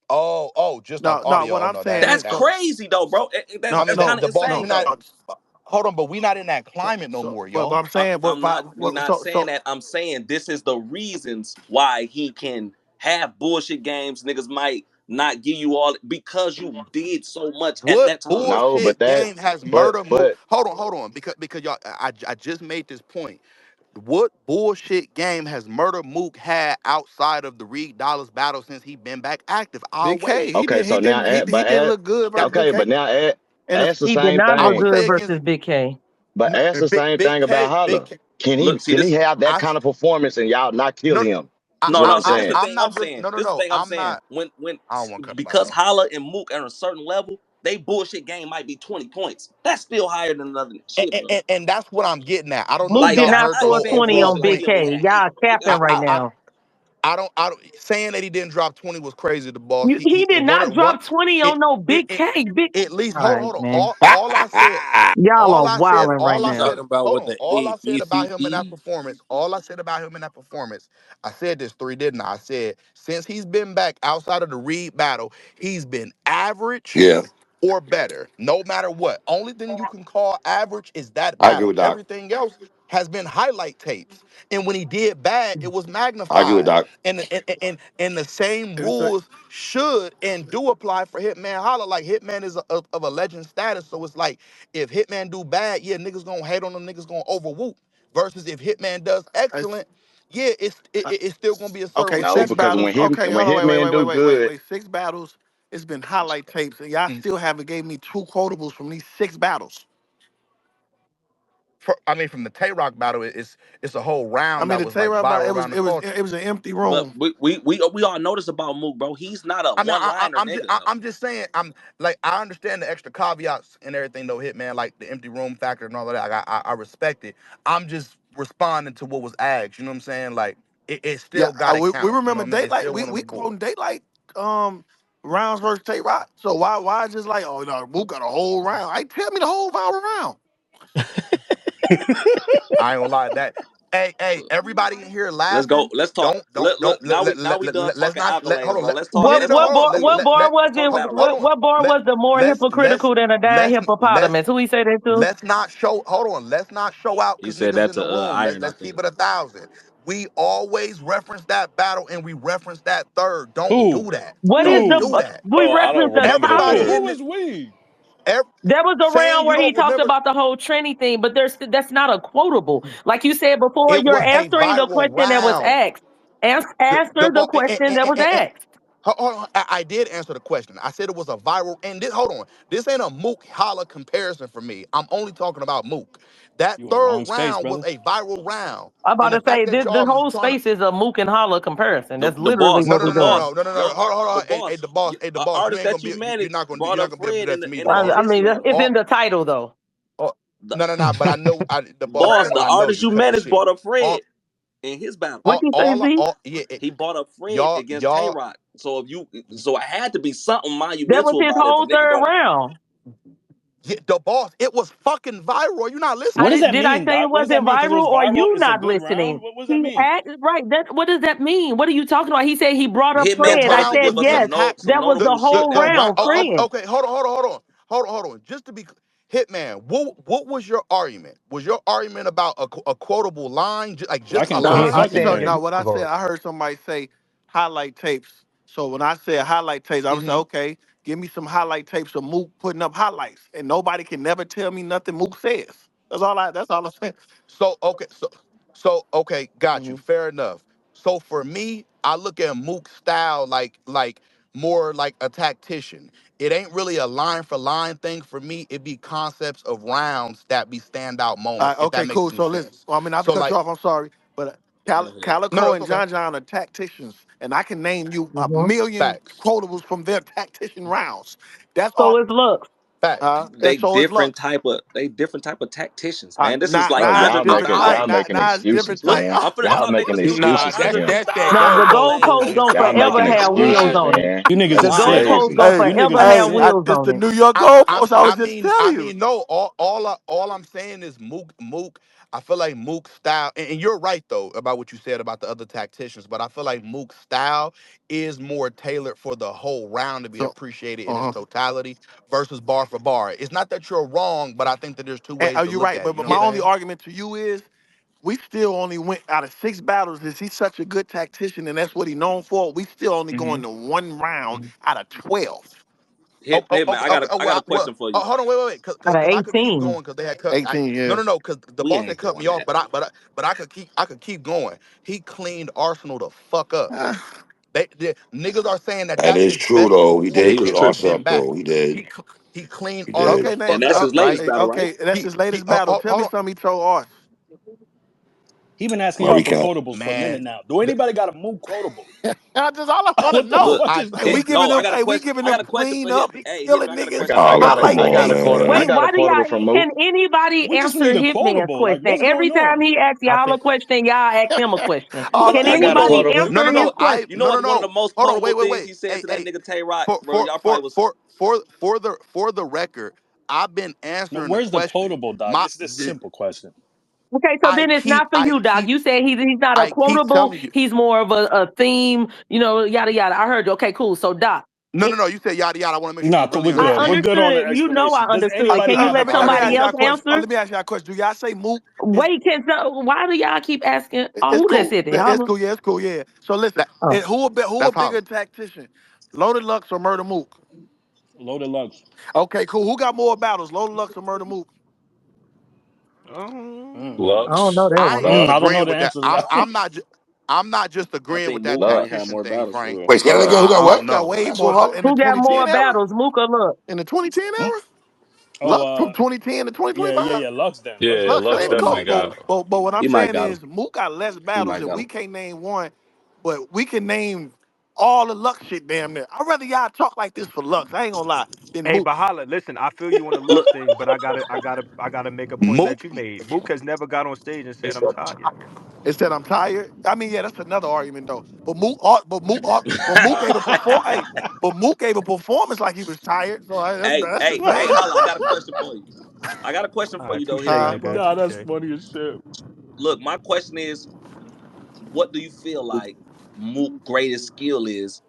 Oh, just off no, audio. what Oh I'm no, saying that's is that crazy though, bro. no I That's mean no kind of the boss no we insane not though. no. hold on, but we not in that climate no So more, but yo. I'm saying I'm not. We not saying so that. I'm saying this is the reasons why he can have bullshit games. Niggas might not give you all because you did so much at What that time. No, but bullshit that game has but murder Mook? but Hold on, because y'all, I just made this point. What bullshit game has Murder Mook had outside of the Reed Dollars battle since he been back active? I'll Big K, wait. okay, so now he but didn't add look good That versus Big okay, K. but now And ask the He did same not I look would thing. good say against versus Big K. But ask the same Big thing about K, Big Holla. K. Look, see Can he this. have that I kind of performance and y'all not kill no him? Is No, what no. I'm See, this the saying. I'm thing I'm not just saying. no no This the no. thing I'm I'm saying. not. When I don't want to cut him because out. Holla and Mook at a certain level, they bullshit game might be 20 points. That's still higher than another shit, bro. And that's what I'm getting at. I don't know if Mook Like did y'all that's not heard I the ain't score whole saying 20 overall on bullshit like Big point. him with K. that hate. Y'all Nigga, I capping that's right I I, now. I don't saying that he didn't drop 20 was crazy. The boss. He He did not one drop 20 it, on no it, Big it K. Big. at least All right, hold on. man. Y'all are wilding right All I You now. talking said, about hold what on. the All I said about him in that ACC? performance, I said this three, didn't I? I said, since he's been back outside of the Reed battle, he's been average Yeah, or better, no matter what. Only thing you can call average is that I agree battle. with Doc. Everything else has been highlight tapes. And when he did bad, it was I agree with magnified. Doc. And the same it's like, rules should and do apply for Hitman Holla. Like Hitman is of a legend status. So it's like if Hitman do bad, yeah, niggas gonna hate on them, niggas gonna overwhoop. Versus if Hitman does it's, excellent, yeah, it's still gonna be a certain okay, No, six respect because for battles. it. Okay, when hold on, Hitman do good, wait. Six battles. It's been highlight tapes, and y'all still haven't gave me two quotables from these six battles. I mean, from the Tay Rock battle, it's a whole I round mean, that the was Tay like Rock battle, viral around the culture. it was an empty but room. we all notice about Mook, bro. He's not a I mean, one liner nigga though. I'm just saying, I'm like, I understand the extra caveats and everything, though, Hitman, like the empty room factor and all of that. I respect it. I'm just responding to what was asked. You know what I'm saying? Like, it Yeah, still got to we count. You know remember what I mean? It Daylight. still went on We the board. quoting Daylight rounds versus Tay Rock. So why just like, oh no, Mook got a whole round? I tell me the whole viral round. I ain't gonna lie. Everybody in here Let's go. laughing. Let's talk. Now we done Let's talking not accolades, hold on. bro. Let's talk Yeah, What no, history. what bar what bar was Talk it? battle hold rap. on. What bar Let was the more let's let's hypocritical than a dying let's hippopotamus? Who he say that to? let's not show. Hold on. Let's not show out He because said niggas that in to the room. Iron, I Let's think. keep it 1,000. We always reference that battle and we reference that third. Don't Who? do that. What is Don't the Who? do that. we Oh, I don't reference the remember this Everybody shit. how in Who the, is we? ev- there was a round saying you where he don't talked remember. about the whole Trinity thing, but that's not a quotable. Like you said before, It you're was a answering the viral question that was round. asked. The Answer the ball. question that was asked. Hold on. I did answer the question. I said it was a viral. And this, hold on. This ain't a Mook Holla comparison for me. I'm only talking about Mook. That You in the third wrong space, round was brother. a viral round. I'm about And the to say fact that the y'all whole trying to space is a Mook and Holla comparison. That's The literally boss, no what no we're the no no doing. boss, no no no no yo, hold on. the The boss, hey the boss, artist that you managed you're brought not up gonna be able to do Fred that to me, the in the boss. I mean, history of it's Oh, in the title though. oh the no but I know the boss, boss. come on, The I know artist you you cut the managed shit. brought up All Fred in his battle. What you say, Z? yeah, He brought up Fred y'all against Tay y'all Rock. So so it had to be something That was monumental his about it. If a whole nigga third gonna round. yeah, the boss, it was fucking viral. You not What does listening? that Did I mean, say it Doc? What does that wasn't mean? Because it viral was or viral. you It's a not good listening? round. What does that He mean? asked right. What does that mean? What are you talking about? He said he brought up The Hitman Fred. I tried to round said give was us yes. intact. some That was the notable shit whole that round, Fred. Okay, hold on. Just to be Hitman, what was your argument? Was your argument about a quotable line, like I just a can No, tell you line? fucking so thing. no. What I said, I heard somebody say highlight tapes. So when I said highlight tapes, I was like, Mm-hmm. okay, give me some highlight tapes of Mook putting up highlights, and nobody can never tell me nothing Mook says. That's all I. That's all I'm saying. So okay, okay, got you. Mhm. Fair enough. So for me, I look at Mook's style like more like a tactician. It ain't really a line for line thing for me. It be concepts of rounds that be standout moments, if that Okay, makes cool. any So listen, sense. well, I mean, not to So cut you like, off. I'm sorry, but Go ahead. no, Calico it's and okay. John John are tacticians, and I can name you a Mhm. million Facts, quotables from their tactician rounds. That's So all. it's looks. facts. And They so it's different Lux. type of tacticians, man. This is like Bro, Now it's y'all hundred different making different type. y'all levels. making Now it's different excuses, Look, type. man. I'm Y'all finna make making this You stupid. nah, excuses for that's him. that's that Now the goalpost goalposts moving. go Y'all making forever have wheels excuses, on it. man. You niggas The is That's sick. goalposts crazy. go Hey, You forever niggas is have sick. wheels it's on the it. New York I goalpost. I was I just mean telling I you. mean no. All I'm saying is Mook. I feel like Mook's style, and you're right though about what you said about the other tacticians, but I feel like Mook's style is more tailored for the whole round to be So, appreciated in its uh-huh. totality versus bar for bar. It's not that you're wrong, but I think that there's two And, ways to you're look right, at it. but, You know my what I'm only saying? argument to you is we still only went out of 6 battles. Is he such a good tactician and that's what he's known for? We still only Mm-hmm. going to one round Mm-hmm. out of 12. Hey man, Okay, okay. Oh, I got a well, question for you. hold on, wait, Out of because I could keep 18. going because they had cut. 18, No, yeah. no, no, because the We boss had ain't cut me doing off, that. but I could keep going. He cleaned Arsenal the fuck up. They niggas are saying that That that's is his true best though. He Yeah, did he performance was clean since he's us tripping. been up back. though. He did. He cleaned He Arsenal did. the Okay, fuck And name. that's up, his right? latest battle, right? Okay, that's He his latest battle. hold, Tell hold me on, something he told us. He been asking My y'all for recap. quotables for a minute man. now. Do The, anybody got a Mook quotable? I just all I want to What the know. Look, fuck I is And we this? giving no, I them, got a hey, we question. giving I got them a question for clean hit. up, he Hey, killing Hitman, I got a niggas question for Oh, you. come highlight I on, got a tapes. quote. I Wait, man. got a why do quotable from y'all, Mook. can anybody We just answer need a Hitman's quotable. Like, question? what's Every going time on? he asks I y'all a think. question, y'all ask him a question. Oh, Can I thank got you, a anybody thank you. quotable. no, answer no, his no. question? You know what's one of the most Hold on, quotable wait. things he said Hey, to that hey. nigga Tay Rock, For bro? for Y'all for probably was for for for the record, I've been No, answering the where's the question. quotable, Doc? My It's this simple question. Okay, so then it's not for you, Doc. You said he's not a I keep quotable. telling you. He's more of a theme, yada yada. I heard you. Okay, cool. So Doc, No, no, no. You said yada yada. I want to make sure Nah, you cool, really we're I good. We're understand. good on the understood. I explanation. Does understood. anybody Can you have a let Let me somebody ask quotable? y'all a else question. answer? Let me ask y'all a question. Do y'all say Mook is Wait, why do y'all keep asking? Oh, it's who that cool. said that? It's Holla. cool, yeah, it's cool, yeah. So listen, That Oh, who a that's bigger hollow. tactician? Loaded Lux or Murder Mook? Loaded Lux. Okay, cool. Who got more battles? Loaded Lux or Murder Mook? Mm. I don't know Lux. that I one. ain't just I don't Lux. know agreeing the with that. answer to that one. I'm not just I agreeing with think that Mook might have Lux. tactician more thing, battles for Frank. real. Wait, say that again. Who got I Mook what? don't got know. way That's more what Hollow. in the Who got 2010 more era? battles, Mook or Lux? In the 2010 Hmm? era? Oh, Lux from 2010 to yeah, 2025? yeah. Lux then. Lux Yeah, got Lux more Lux ain't the battles. definitely cold. got him. But what I'm He might saying got him. is Mook got less He battles might and got we him. can't name one, but we can name all the Lux shit damn near. I'd rather y'all talk like this for Lux. I ain't gonna lie. Than Hey, Mook. Bahala, listen, I feel you on the Look, Lux thing, but I gotta make a point that Mook, you made. Mook has never got on stage and said It's I'm tired. It said I'm tired. I mean, yeah, that's another argument though. But Mook gave a perform. Hey, but Mook gave a performance like he was tired. So that's just hey, facts. Holla, I got a question for you. I got a question All for right, you though, touche, Huh? Hitman, nigga, bro. Nah, touche. that's funny as shit. Look, my question is, what do you feel like Mook greatest skill is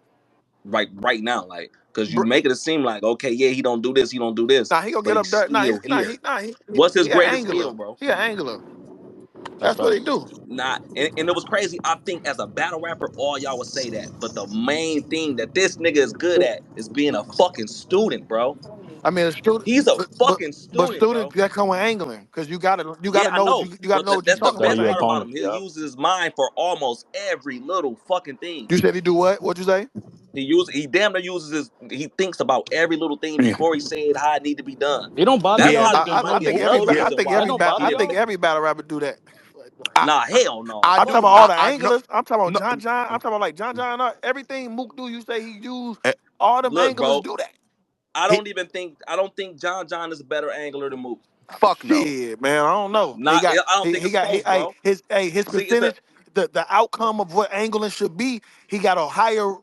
right now? Like, cause you Br- make it seem like, okay, yeah, he don't do this, he don't do this, Nah, he gonna but get he's up there. Nah, still here. What's his he an greatest angler. skill, bro? He an angler. That's That's what he facts. do. Not and it was crazy. I think as a battle rapper, all y'all would say that. But the main thing that this nigga is good at is being a fucking student, bro. I mean, a student, He's a fucking but student, students bro. that come with angling because you Yeah, gotta I know know. you gotta But know what you're that's the talking Study about best to your part angle. about opponent. him. He Yep. uses his mind for almost every little fucking thing. You said he do what? What'd you say? He damn near uses he thinks about every little thing yeah, before he said how it need to be done. It don't bother That's y'all yeah. probably that there's I no think Mook another quotable? reason why That don't bother I he think y'all? every battle rapper do that. I, nah hell no. I I'm talking Fuck about do. all no. the No, anglers. I'm talking about no. John John. I'm talking about like John John. Everything Mook do, you say he use eh, all them Look, anglers bro, do that. He, I don't think John is a better angler than Mook. fuck no. Shit, man, I don't know. Not I don't think He it's got close, bro. his See, it's a percentage, the outcome of what angling should be. He got a higher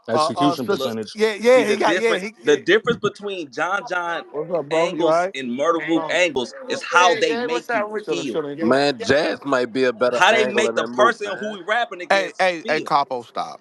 Execution look. percentage. yeah See he got the difference between John What's up, bro? You all angles right? and Murder Mook No. angles is how they make you feel. Chilling. Man, Jazz might be a better How they angler make the than Mook, person who man. we rapping against Hey, feel. Capo, stop.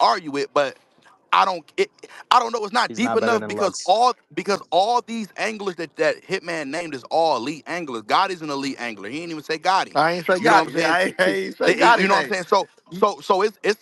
argue it, but I don't know. It's not He's deep not better enough than because Lux. all these anglers that Hitman named is all elite anglers. Gotti's an elite angler. He ain't even say Gotti. I ain't say You know what I'm Gotti. saying? I ain't say Gotti You know what I'm name. saying? So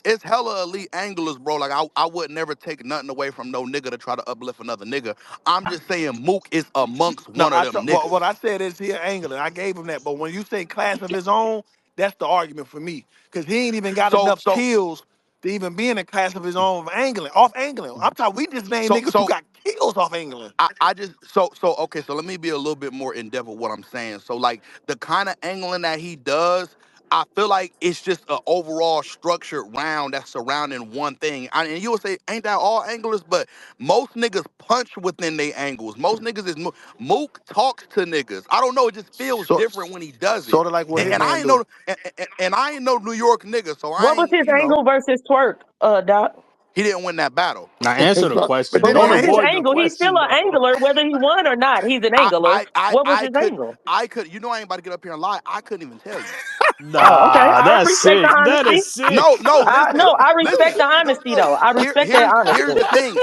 it's hella elite anglers, bro. Like I would never take nothing away from no nigga to try to uplift another nigga. I'm just saying Mook is amongst No, one of them what niggas. I said is he an angler. I gave him that. But when you say class of his own, that's the argument for me. Because he ain't even got So enough so kills. to even be in a class of his own of angling, off angling. I'm talking. We just named So niggas who so got kills off angling. I just so okay, so let me be a little bit more in depth with what I'm saying. So like the kind of angling that he does, I feel like it's just an overall structured round that's surrounding one thing. And you would say, ain't that all anglers? But most niggas punch within their angles. Most niggas is Mook talks to niggas. I don't know, it just feels So, different when he does it. sort of like what And I Hitman ain't do. know and I ain't no New York nigga, so I What was ain't, his you know, angle versus twerk, Doc? he didn't win that battle. Now answer the But question. then What Don't was his again, avoid the angle? He's still question an though. angler, whether he won or not. He's an I angler. I I What was I his could angle? I could you know I ain't about to get up here and lie. I couldn't even tell you. Oh, okay. Nah, I that's respect the sick. That honesty. is sick. No, I listen, no, I respect listen. the No, honesty no. though. I Here, respect that here's honesty. the thing.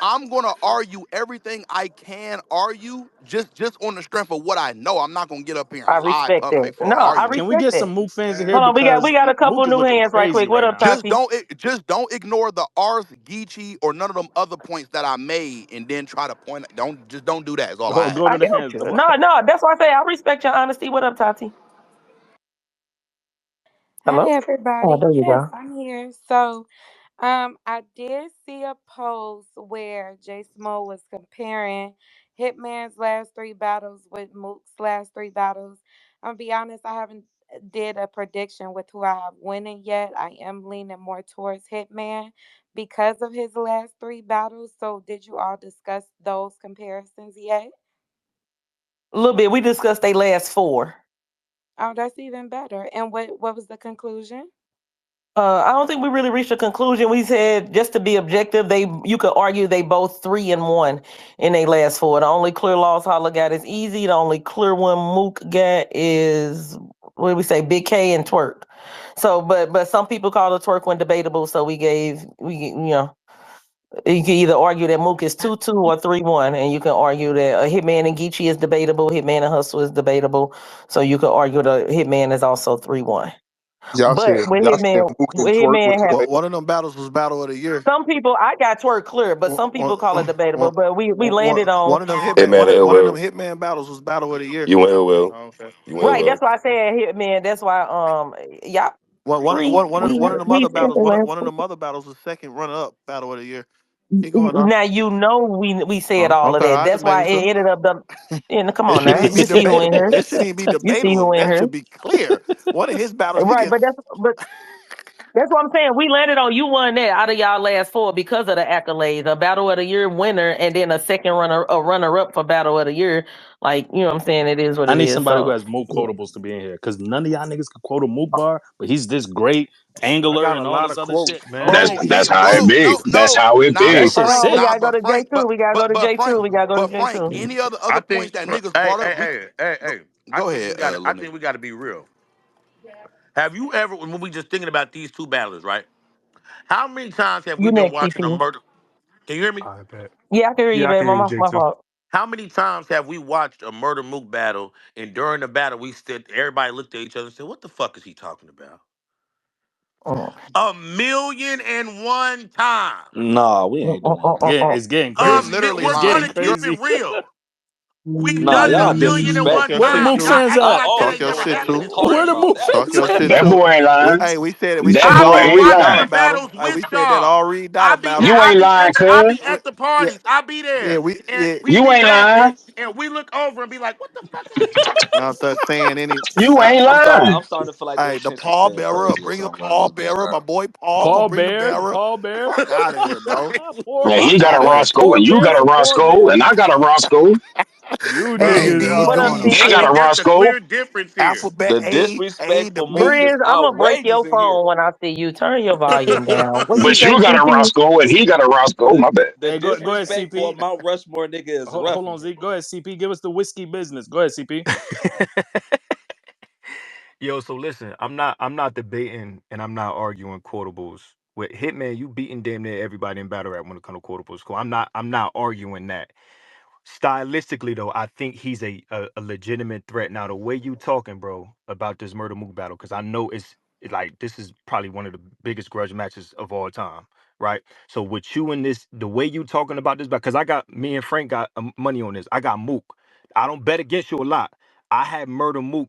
I'm gonna argue everything I can argue just on the strength of what I know. I'm not gonna get up here I and lie, respect pump that. fake for No, an I Can argument. we respect get that. some Mook fans in here Hold on, we because got a couple Mook is new looking hands right crazy quick. What right up, now. Tati? Just don't ignore the R's, Geechee, or none of them other points that I made, and then try to point. Don't do that. Is all Go I go ask. to I the got hands. you. No, that's why I say I respect your honesty. What up, Tati? Hi Hello? Oh, everybody. there you Yes, go. I'm here. I did see a post where Jay Smo was comparing Hitman's last three battles with Mook's last three battles. I'll be honest, I haven't did a prediction with who I have winning yet. I am leaning more towards Hitman because of his last three battles. So, did you all discuss those comparisons yet? A little bit. We discussed they last four. Oh, that's even better. And what was the conclusion? I don't think we really reached a conclusion. We said just to be objective, you could argue they both 3-1 in their last four. The only clear loss Holla got is easy. The only clear one Mook got is what do we say, Big K and Twerk. So, but some people call the Twerk one debatable. So you can either argue that Mook is 2-2 or 3-1, and you can argue that Hitman and Geechee is debatable. Hitman and Hustle is debatable. So you could argue the Hitman is also 3-1. But Mook and with Twerk was Hitman Well, debate. one of them battles was Battle of the Year. some people, I got twerk clear, but some One, people call it debatable. one, But we one, landed on one of them Hey Hitman man, one of, ill one of them will. Hitman battles was Battle of the Year. You went ill will. Oh, okay. You went ill right. will. That's why I said Hitman. That's why y'all One of them we other said battles. the One last. of them other battles was second runner up Battle of the Year. Keep going on. Now we said all of Okay, that. I just That's why making it sure. ended up the. And come It on shouldn't now, even be you see who in debatable. here. It shouldn't even be You see debatable. who in That here. should be clear. One of his battles, he Right, gets. but that's what I'm saying. We landed on you won that out of y'all last four because of the accolades, a battle of the year winner, and then a runner up for battle of the year. Like you know what I'm saying. It is what I it need is. somebody who So has Mook quotables to be in here because none of y'all niggas can quote a Mook bar, but he's this great angler I got and a all lot this of other shit, quotes. man. That's Bro, Like, that's see, how it bro, be. That's how it nah, that but be. shit's Frank, hold on, we sick. nah, gotta go but to J Frank, two. We gotta go to but J two. Frank, We gotta go to but J Frank, two. any other I points think, that niggas hey, brought up, hey, we hey, hey, hey. go ahead, I little think nigga. we got to be real. Have you ever, when we just thinking about these two battles, right? How many times have we You been next, watching a CP. murder? Can you hear me? I bet. Yeah, I can hear you, Yeah, I baby. can hear you, My J2. fault. How many times have we watched a murder mook battle, and during the battle, everybody looked at each other and said, "What the fuck is he talking about?" Mm, 1,000,001 times. Nah, we mm, ain't mm, doing mm, that. mm, mm. It's getting You're A crazy. literally we're It's getting gonna lying. keep it crazy. real. We've Nah, done it a y'all million and Talk one disrespectful. your Where the shit, times. Mook too. Y'all fans acting at? like that Talk ain't your never Fuck shit, is happened you too. in talking Where the history. about? Mook That fans ain't Talk your at? shit, That too. boy ain't lying. Hey, we said That that boy I all ain't Reed watch Dollar the lying. battle. battles Hey, we with said that y'all. all Reed Dollar battle. You ain't lying, I be cuz. at the Yeah, parties. I be yeah, there, and yeah. we You be ain't lying. rapping, and we look over and be like, "What the fuck is he talking I'm about?" just saying any. You Uh, ain't I'm starting. lying. I'm starting to feel like the hey, the attention Paul span bearer, crazy or bring the something right Paul about this, bearer. bro. My boy Paul gonna Paul bring the Bear. bearer. Paul Bear. Fuck out of here, bro. Poor, Man, he Fuck got a out of here. Roscoe poor and you Bear got a for poor Roscoe Bear. and I got a Roscoe. You A niggas B are What up, on a C I I got CP? a think roll. that's a Roscoe. clear difference here. alphabet The A disrespect to for Mook B. is Breeze, I'm gonna break outrageous your in here. phone when I see you. Turn your volume down. What you But say, you got a CP? Roscoe and he got a Roscoe. The My bad. the Hey, go ahead, disrespect for a CP. Mount Rushmore nigga is rough Hold in on, here. Zeke. Go ahead, CP. Give us the whiskey business. Go ahead, CP. Yo, so listen, I'm not debating and I'm not arguing quotables. With Hitman, you beating damn near everybody in battle rap when it comes to quotables. Cool. I'm not arguing that. Stylistically though, I think he's a legitimate threat. Now the way you talking, bro, about this Murder Mook battle, because I know like this is probably one of the biggest grudge matches of all time, right? So with you and this, the way you talking about this, because I got me and Frank got money on this. I got Mook. I don't bet against you a lot. I had Murder Mook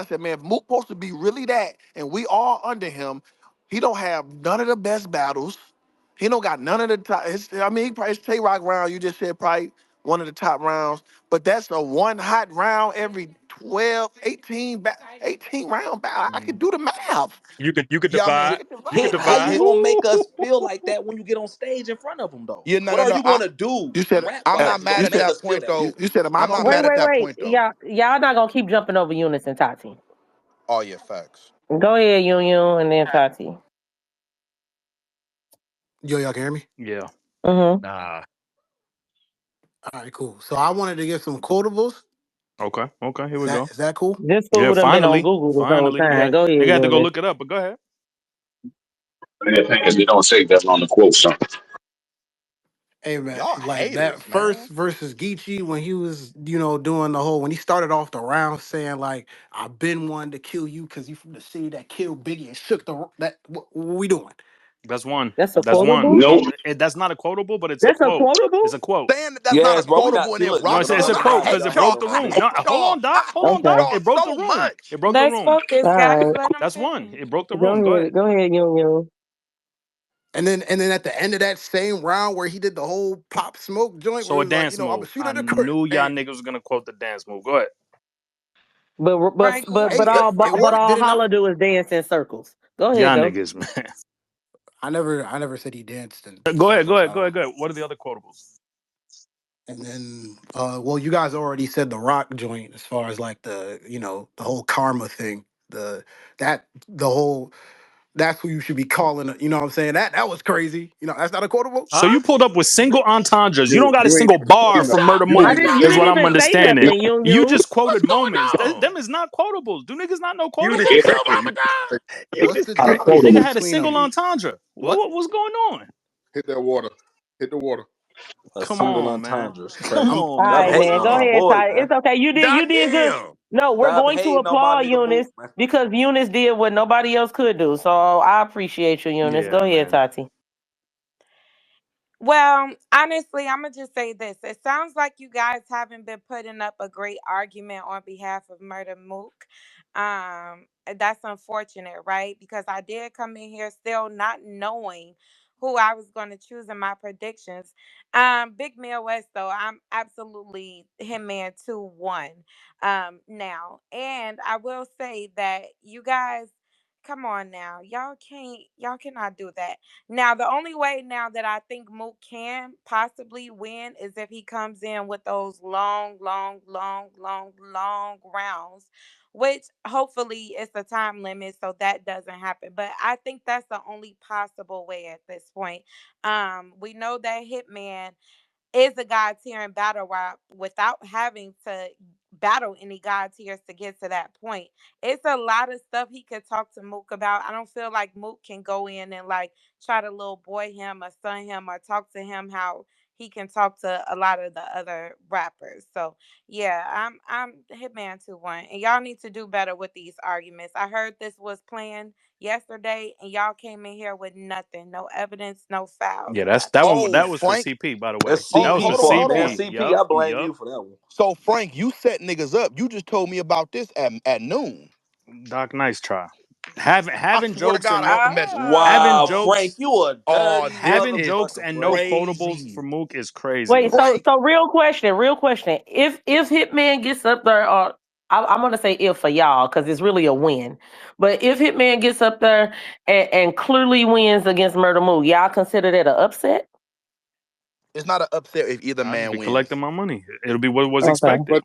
I said, man, if Mook supposed to be really that, and we all under him, He don't have none of the best battles. He don't got none of the top. I mean, he probably his Tay Rock round. You just said probably one of the top rounds, but that's a one hot round every 12, 18 round battle. I Mm. could do the math. You could Yeah, I mean, divide. I could You could divide. How divide. you hit. gonna make us feel like that when you get on stage in front of them though? Yeah, no, What no, are no. you gonna do You said rap I'm uh, not wise mad you to at make said that us feel point that way? you, though. you said am I I'm not not mad Wait, at wait, that wait. point though. Y'all not gonna keep jumping over Eunice and Tati. Oh yeah, facts. Go ahead, Yun and then Tati. Yo, y'all can hear me? Yeah. Mm-hmm. Nah. All right, cool. So I wanted to give some quotables. Okay. Okay. Here Is we that go. is that cool? This Yeah. fool done been on Finally. Google this whole Finally. time. Go ahead, Nigga had to go Eunice. look it up, but go ahead. The thing is, they don't say that on the quote something. Hey man, Y'all like that haters, first man. versus Geechee when he was, doing the whole when he started off the round saying like I've been one to kill you because you from the city that killed Biggie and shook that. What we doing? That's one. That's a That's one. quotable? Nope. No, that's not a quotable, but it's a That's a quote. quotable? It's a quote. Saying that that's not a Yes, bro. We quotable not and see. then Look, No, we rock it's don't a star. even I quote have because the it hate broke y'all. the Battle I Rap room. quote. No, hate hold y'all. on, Doc. I Hold on, hate Doc. Okay. y'all It broke the so room. much. It broke the Let's room. focus, All guys. right. Let them That's one. finish. It broke the room. Go ahead. Go ahead, Yun. And then at the end of that same round where he did the whole pop smoke joint where So he a was like, dance I'm a move. shooter I at the crib. knew y'all Bam. niggas was gonna quote the dance move. Go ahead. But but Frank, who but was but Hey, all this? it but worked, all did it not? Holla do is dance in circles. Go ahead, Y'all though. niggas, man. I never said he danced in Go ahead. Go circles. ahead. Go ahead. Go ahead. What are the other quotables? And then, well, you guys already said the rock joint as far as like the whole karma thing. The whole that's who you should be calling. You know what I'm saying? That was crazy. That's not a quotable. So you pulled up with single entendres. You don't got a You ain't single bar even, from Murder you ain't I Mook, even didn't. You is didn't what finished. I'm even say understanding. You, nothing, You Yun. just quoted What's going moments. on? Them is not quotables. Do niggas not know you didn't quotables? What get you out oh there. my god. What's the Out of difference Nigga quotable. had a between single them? entendre. What? What's going on? Hit that water. Hit the water. A Come single on, man. entendre is Come crazy. I'm on, All Stop right, man. hating man. on Go my ahead, boy, Ty. man. It's okay. You did good. Goddamn. No, we're Stop going to hating on my applaud nigga Mook, Eunice man. because Eunice did what nobody else could do. So I appreciate you, Eunice. Go Yeah, ahead, man. Tati. Well, honestly, I'm gonna just say this. It sounds like you guys haven't been putting up a great argument on behalf of Murder Mook. That's unfortunate, right? Because I did come in here still not knowing who I was going to choose in my predictions. Big Mill West, though, I'm absolutely Hitman 2-1. Now, and I will say that you guys, come on now, y'all cannot do that. Now, the only way now that I think Mook can possibly win is if he comes in with those long, long, long, long, long rounds, which hopefully it's a time limit so that doesn't happen. But I think that's the only possible way at this point. We know that Hitman is a god tier in battle rap without having to battle any god tiers to get to that point. It's a lot of stuff he could talk to Mook about. I don't feel like Mook can go in and like try to little boy him or son him or talk to him how he can talk to a lot of the other rappers. So yeah, I'm Hitman 2-1. And y'all need to do better with these arguments. I heard this was planned yesterday and y'all came in here with nothing. No evidence, no files, Yeah, that's that nothing. one. Oh, That was for Frank. CP, by the way. That's That Oh, was for CP hold on, fault, hold man. on. CP. CP, Yup. I blame Yup. you for that one. So Frank, you set niggas up. You just told me about this at noon. Doc, nice try. Having I having swear to jokes God, and I no got the message. having Wow, Oh. Frank, jokes you a Oh, dirty this having is jokes motherfucker, and no bro. quotables crazy. for Mook is crazy. Wait, so Frank, so real question. If Hitman gets up there, or I'm gonna say if for y'all because it's really a win. But if Hitman gets up there and clearly wins against Murder Mook, y'all consider that an upset? it's not an upset if either I'd man be wins. collecting my money. It'll be what was Okay. expected. But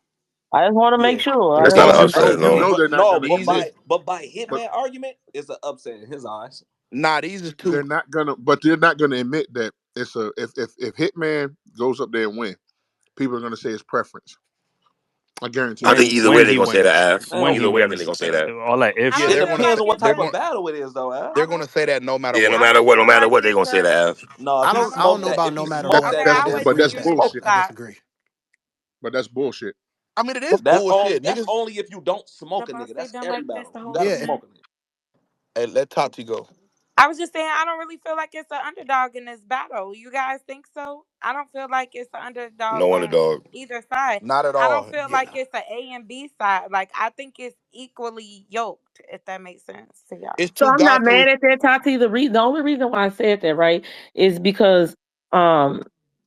I just want to make Yeah. sure. I It's just not want an to make hey, upset, sure. you no. know they're not gonna These is But by but Hitman argument, it's an upset in his eyes. nah, these is two. they're not gonna admit that it's a if Hitman goes up there and win, people are gonna say it's preference. I guarantee I you. think When either way when they're he gonna say wins. that. Av. Man, When he Either way, I think they're wins. gonna say that. All that I ifs. don't it They're feel gonna depends like on what it's they're type of going battle it is, though, Al. they're I don't gonna say that no matter Yeah, no what. I matter don't what, no feel matter like what, they're it's gonna say a that. Av. No, I if he don't I don't smoked know that, about if no he matter That smoked what. okay, that that's I'll battle, wait but till that's you it's speak, bullshit. Doc. upset. I disagree. But that's bullshit. I mean it is bullshit. That's Niggas. only if you don't smoke The a boss nigga. stay That's done every like this battle. the You whole gotta Yeah. time. smoke a nigga. Hey, let Tati go. I was just saying I don't really feel like it's an underdog in this battle. You guys think so? I don't feel like it's an underdog No on underdog. either side. Not at I don't all. feel Yeah. like it's an A and B side. Like I think it's equally yoked, if that makes sense to It's y'all. So two I'm not guys who mad at that, Tati. The only reason why I said that, right, is because um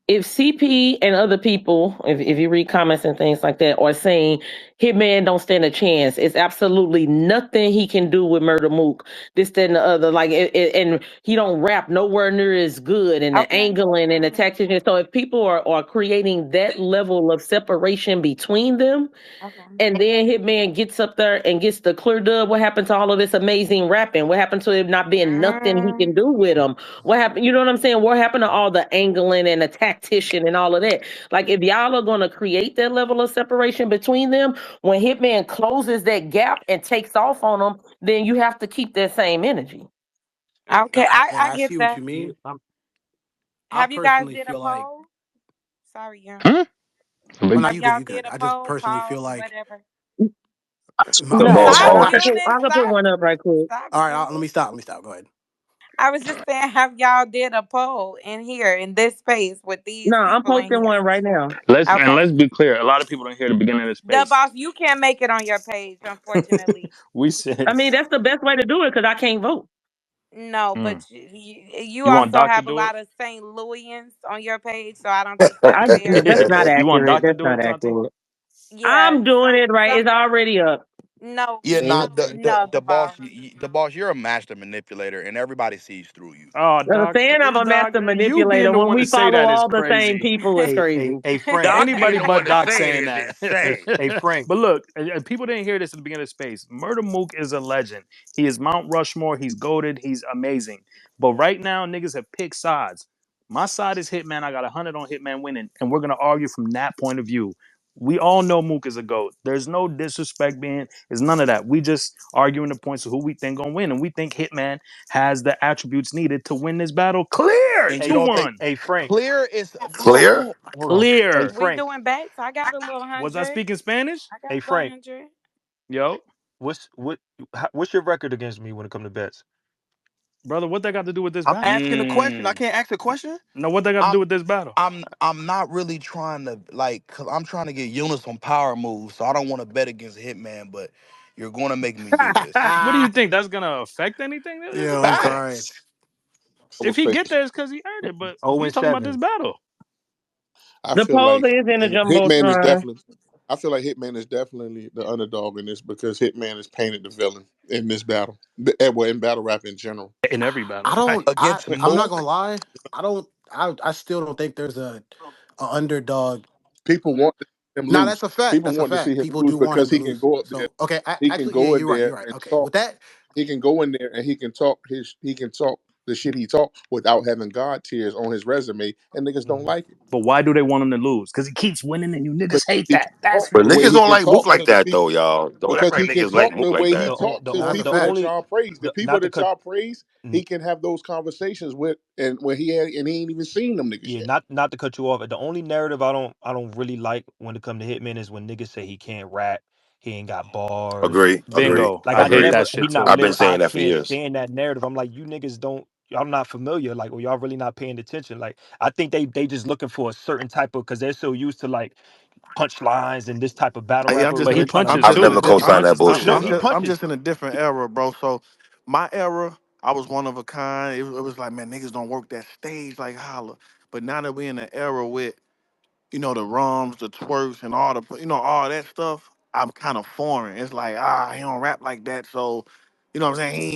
if CP and other people, if you read comments and things like that, are saying Hitman don't stand a chance, it's absolutely nothing he can do with Murder Mook, this, that, and the other. Like, and he don't rap nowhere near as good, and the Okay. angling and the Okay. tactics. So if people are creating that level of separation between them, Okay. and then Hitman gets up there and gets the clear dub. What happened to all of this amazing rapping? What happened to him not being nothing he Mm, can do with him? What happened? You know what I'm saying? What happened to all the angling and the tactician and all of that? Like, if y'all are going to create that level of separation between them, when Hitman closes that gap and takes off on them, then you have to keep that same energy. okay. I I get see what that. you mean. I Have you guys personally did a feel like, poll? Sorry, young. Hmm? oh no, Have you good, y'all you did good. a I just poll, personally feel pause, like, whatever? The Yeah, boss Stop, I hog. Eunice. I could put Stop. one up right quick. Stop all right, doing let it. me stop. Let me stop. Go ahead. I was just saying, have y'all did a poll in here in this space with these No, I'm people in posting here? one right now. Okay. Let's be clear. A lot of people don't hear the beginning of the The space. boss, you can't make it on your page, unfortunately. We I said, mean, that's the best way to do it because I can't vote. No, mm. but you You want also Doc to have a do it? lot of St. Louisans on your page, so I don't think that's fair. That's not You want accurate. Doc to That's do not it, Tati? accurate. Yeah, I'm doing it right. some It's already up. no, Yeah, Ain't nah, it? no, the the boss. boss, the boss, you're a master manipulator, and everybody sees through you. Oh, The Doc, saying I'm a Doc, master you being manipulator the when one to we say follow that is all the same crazy. people is crazy. Hey, Frank. Doc being Anybody the one but to Doc say it saying is that. insane. Hey, Frank. But look, people didn't hear this at the beginning of space. Murder Mook is a legend. He is Mount Rushmore. He's goaded. He's amazing. But right now, niggas have picked sides. My side is Hitman. I got 100 on Hitman winning, and we're gonna argue from that point of view. We all know Mook is a goat. There's no disrespect being. There's none of that. We just arguing the points of who we think gonna win, and we think Hitman has the attributes needed to win this battle. Clear And you Hey, don't hey, think 2-1. hey, Frank. clear is Clear? Hold on. Hey, Clear. We Frank. doing bets. I got a little Was I 100. speaking Spanish? I Hey, got Frank. 100. Yo, What's your record against me when it comes to bets? brother, what that got to do with this I'm battle? asking a question. I Mm. can't ask a question. No, what that got to do with this battle? I'm not really trying to like, cause I'm trying to get Eunice on power moves, so I don't want to bet against Hitman, but you're going to make me do this. What do you think? That's gonna affect anything? Yeah, I'm crying. Facts. I If would he say get there, it's because he earned it. But 0 we and talking about this 7. battle. I The feel poll like is in the Hitman is jumbotron. definitely. I feel like Hitman is definitely the underdog in this because Hitman is painted the villain in this battle. Well, in battle rap in general. In every I battle, right? don't. Against I'm not Mook, gonna lie. I don't. I still don't think there's a underdog. People want to see him Now lose. that's a fact. People That's a want to see fact. him People lose do want because him to he can lose. go up there. So okay, He can actually, yeah, go in you're right. there You're right. and Okay, talk. with that, He can go in there and he can talk his. He can talk the shit he talk without having God tears on his resume, and niggas don't Mhm. like it. But why do they want him to lose? Because he keeps winning, and you Because niggas hate he can that. That's talk But the way niggas he don't can like Mook talk like to the that people. though, y'all. Don't act Because like he can niggas like talk Mook the like way he that. The talked to that's a the people that fact. only y'all praise. The people not to that cut y'all praise, he can have those conversations with, and when he had, and he ain't even seen them niggas yeah, yet. not to cut you off. The only narrative I don't really like when it come to Hitman is when niggas say he can't rap, he ain't got bars. Agree, agree, bingo. Like I I've hate agree. never that he shit not too. I've been lit. I saying that for can't years. stand that narrative. I'm like, you niggas don't. Y'all not familiar. Like, or y'all really not paying attention. Like, I think they just looking for a certain type of because they're so used to like punchlines and this type of battle Hey, I'm rapper. just But in he They're a, trying to I'm punches I've just in mirror. a, never too. He co-signed that punches too. No, bullshit. he I'm punches. just in a different era, bro. So my era, I was one of a kind. It was like, man, niggas don't work that stage like holla. But now that we in the era with the rums, the twerks, and all all that stuff, I'm kind of foreign. It's like, he don't rap like that. So, what I'm saying? He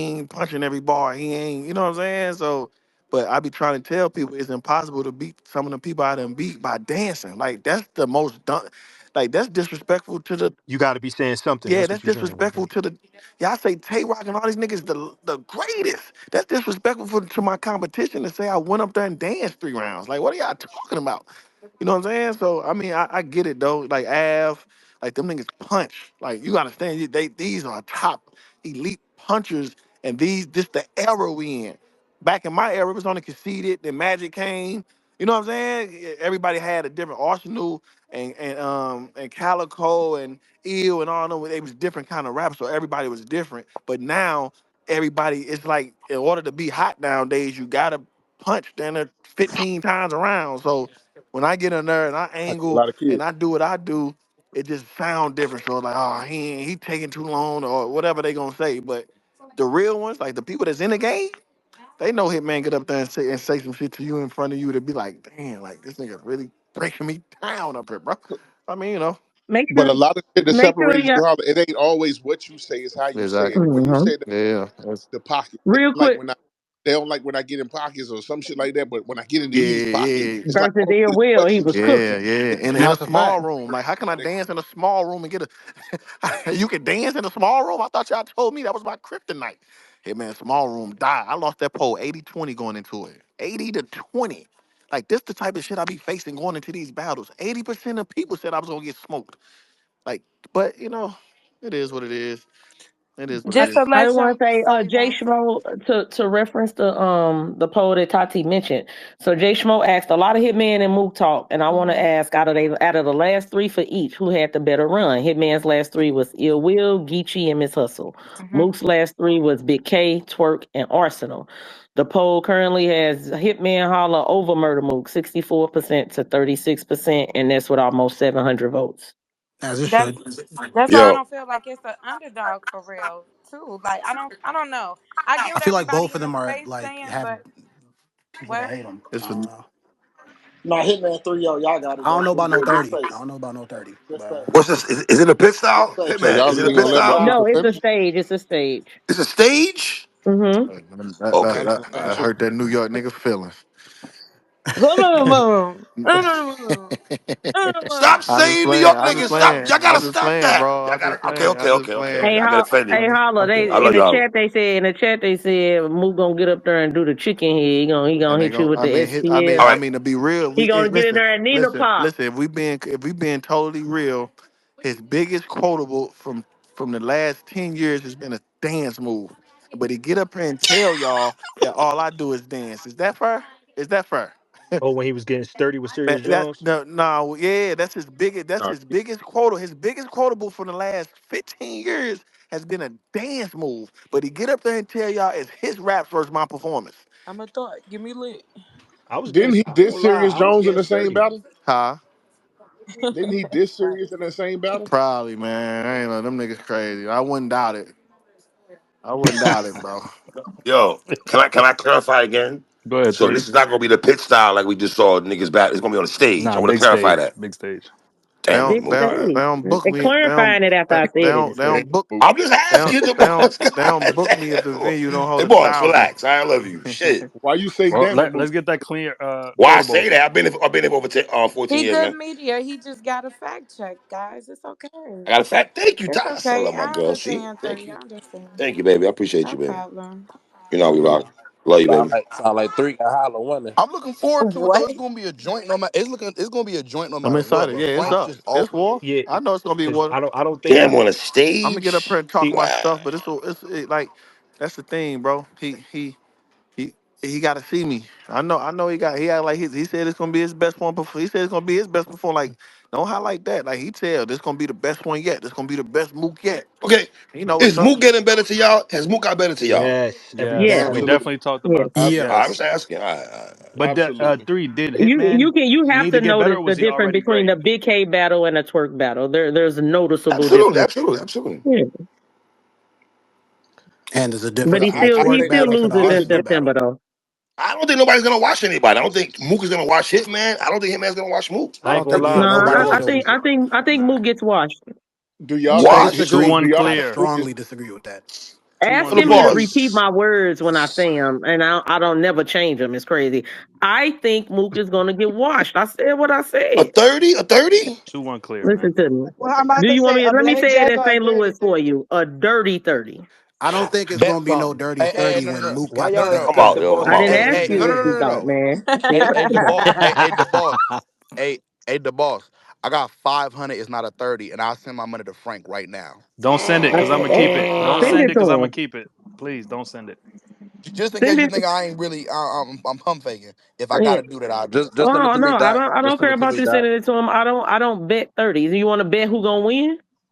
ain't punching every bar. He ain't, you know what I'm saying? So, but I be trying to tell people it's impossible to beat some of the people I done beat by dancing. Like, that's the most done. Like, that's disrespectful to the, You got to be saying something. yeah, That's that's what you're saying. disrespectful to the, yeah, I say Tay Rock and all these niggas the greatest. That's disrespectful to my competition to say I went up there and danced 3 rounds. Like, what are y'all talking about? You know what I'm saying? So I mean, I get it though. Like Av, like them niggas punch. Like you gotta understand, these are top elite punchers, and this the era we in. Back in my era, it was only conceded. Then Magic came. You know what I'm saying? Everybody had a different arsenal, and Calico and Eel and all them. They was different kind of rappers, so everybody was different. But now everybody, it's like in order to be hot nowadays, you gotta punch then 15 times around. So when I get in there and I I see a angle lot of and kids. I do what I do, it just sound different. So like, oh, he taking too long or whatever they gonna say. But the real ones, like the people that's in the game, they know Hitman get up there and say some shit to you in front of you to be like, damn, like this nigga really breaking me down up here, bro. I mean, you know, Make But sure a lot of shit that make sure separates you y'all, it ain't always what you say, it's how you say it. Exactly. When you hmm say that, Yeah. That's, the pocket, real quick they don't like when I get in pockets or some shit like that. But when I get in yeah, these pockets, yeah, it's like versus Ill always Will, what he you was say. yeah, cooking. yeah. in No, a that's a small fact. room. Like, how can I dance in a small room and get a? You can dance in a small room. I thought y'all told me that was my kryptonite. Hey man, small room die. I lost that pole 80-20 going into it. 80-20. Like this the type of shit I be facing going into these battles. 80% of people said I was gonna get smoked. Like, but you know, it is what it is. It is what it I, Just is. to I let want you to say, say Jay that. Schmo, to reference the poll that Tati mentioned. So Jay Schmo asked a lot of Hitman and Mook talk, and I want to Hmm. ask out of the last three for each, who had the better run? Hitman's last three was Ill Will, Geechee, and Miss Hustle. Hmm. Mook's last three was Big K, Twerk, and Arsenal. The poll currently has Hitman Holla over Murder Mook, 64% to 36%, and that's with almost 700 votes. as it That's should. that's why I Yo, don't feel like it's an underdog for real too. Like I don't know. I get I what feel like everybody both in of the them are space like saying, have but people that what? hate them. it's I for don't know. Nah, Hitman 3, yo, y'all got it I don't though. know about Just, no just 30. I space. don't know about no 30. Just But space. What's this? Is it a pit Just style? space. So Hitman, y'all is it a really pit gonna let that be style? No, it's a contentious? stage. It's a stage. It's a stage? Mm-hmm. Y'all Okay. niggas ain't shit. hurt that New York nigga feelings. Stop saying New York I'm just niggas. Stop. playing. Y'all gotta I'm just stop playing, that. bro. Y'all I'm just gotta. Okay, playing. okay, I'm just okay, okay. playing. Hey, Y'all get offended. hey, holla! I'm They just I love in the y'all. chat. They said Mook gonna get up there and do the chicken head. He and gonna they hit you go. with I the mean, STL. All right. To be real, He gonna get in listen, there and Nina pop. listen. If we being totally real, his biggest quotable from the last 10 years has been a dance move. But he get up here and tell y'all that all I do is dance. Is that fair? Is that fair? Oh, when he was getting sturdy with Man, Serious that Jones. no, yeah, that's Nah, his biggest quote. His biggest quotable from the last 15 years has been a dance move. But he get up there and tell y'all it's his rap versus my performance. I'm a thought. Give me lit. I was getting. didn't he I ain't diss gonna lie. Serious I was Jones in getting the same sturdy. battle? Huh? Didn't he diss Serious in that same battle? Probably, man. I ain't know them niggas crazy. I wouldn't doubt it. I wouldn't doubt it, bro. Yo, can I clarify again? Go ahead, So three. this is not gonna be the pit style like we just saw niggas back. It's gonna be on the stage. I Nah, want to big clarify stage. that. Big stage. They Damn, don't, Big they Mook. don't, they stage. don't book And me. clarifying it after I They said it don't, is they Damn, don't crazy. book. Mook. I'm just They don't, asking the they don't, boss. they don't book me if the venue don't Hey, hold a boss, thousand. relax. I love you. Shit. Why you say Well, damn it, Mook? let's get that clear. Why I Quotable. say that? I've been here for over 14 He years, good man. media. He just got a fact check, guys. It's okay. I got a fact. Thank you, It's Toss. I okay. love my I girl. See, understand, thank three. you, I understand. thank you, baby. I appreciate you, No baby. problem. You know how we rock. Love you, baby. Sound like three got holler one. I'm looking forward to it though. What? It's gonna be a joint no matter. It's gonna be a joint no I'm matter what, excited. bro. Yeah, it's Frank up. just It's off. war. Yeah, I know it's gonna be because war. I don't think Damn, he on a I'm gonna get up here stage. and talk he. my Wow. stuff, but like that's the thing, bro. He he got to see me. I know he had like he said it's gonna be his best one before. He said it's gonna be his best before. Like don't highlight that. Like he tell this gonna be the best one yet. This gonna be the best Mook yet. Okay, You know what's is up. Mook gety better to y'all? Has Mook got better to y'all? Yes, every Yes, Yes, battle. we Absolutely. definitely talked yes. about that. Yeah. I'm Yes, just asking. All right, all right. but Absolutely. three, did You Hitman have need to to get better, notice or the was he difference already between great? the big K battle and a twerk battle. There's a noticeable Absolutely, difference. absolutely, absolutely. Yeah. And there's a But difference But he between a still I he twerk think still that battle to the loses it's in a Arsenal good September battle. though. I don't think nobody's gonna watch anybody. I don't think Mook is gonna watch Hitman. I don't think Hitman's gonna watch Mook. I I ain't don't gonna think lie. No, nobody Nobody I watching should. Mook. I think Nah. Mook gets washed. Do y'all think I do Watch. disagree. do y'all I think clear. Mook is strongly disagree with that. Ask Two For the him to unclear. repeat boss. my words when I say them, and I don't never change them. It's crazy. I think Mook is gonna get washed. I said what I A said. 30? A 30? Two unclear, man. Listen to me. Well, I'm about Do to you want say me? a Let me better say it judge in or a St. dirty Louis for 30. you. A dirty 30. I don't think it's bet gonna be no. no dirty Hey, 30 no, no, when no, Mook Why got the no, y'all? no, no. Come Cause belt. on, the yo. boss. Come I on, didn't Hey, man. ask hey, you no, what no, you no, no, thought, no. man. Hey, the boss. Hey, the boss. Hey, the boss. I got 500. It's not a 30, and I'll send my money to Frank right now. Don't send it, cause I'm gonna keep it. Don't Send send it it, to cause I'm gonna him. keep it. Please don't send it. Just in Send case you it. think I ain't really, I'm pump faking. If I Yeah. gotta do that, I'll do it. Just send it Oh to no, me, Doc. I Just don't send care it to about me, you Doc. sending it to him. I don't bet 30s. You want to bet who gonna win?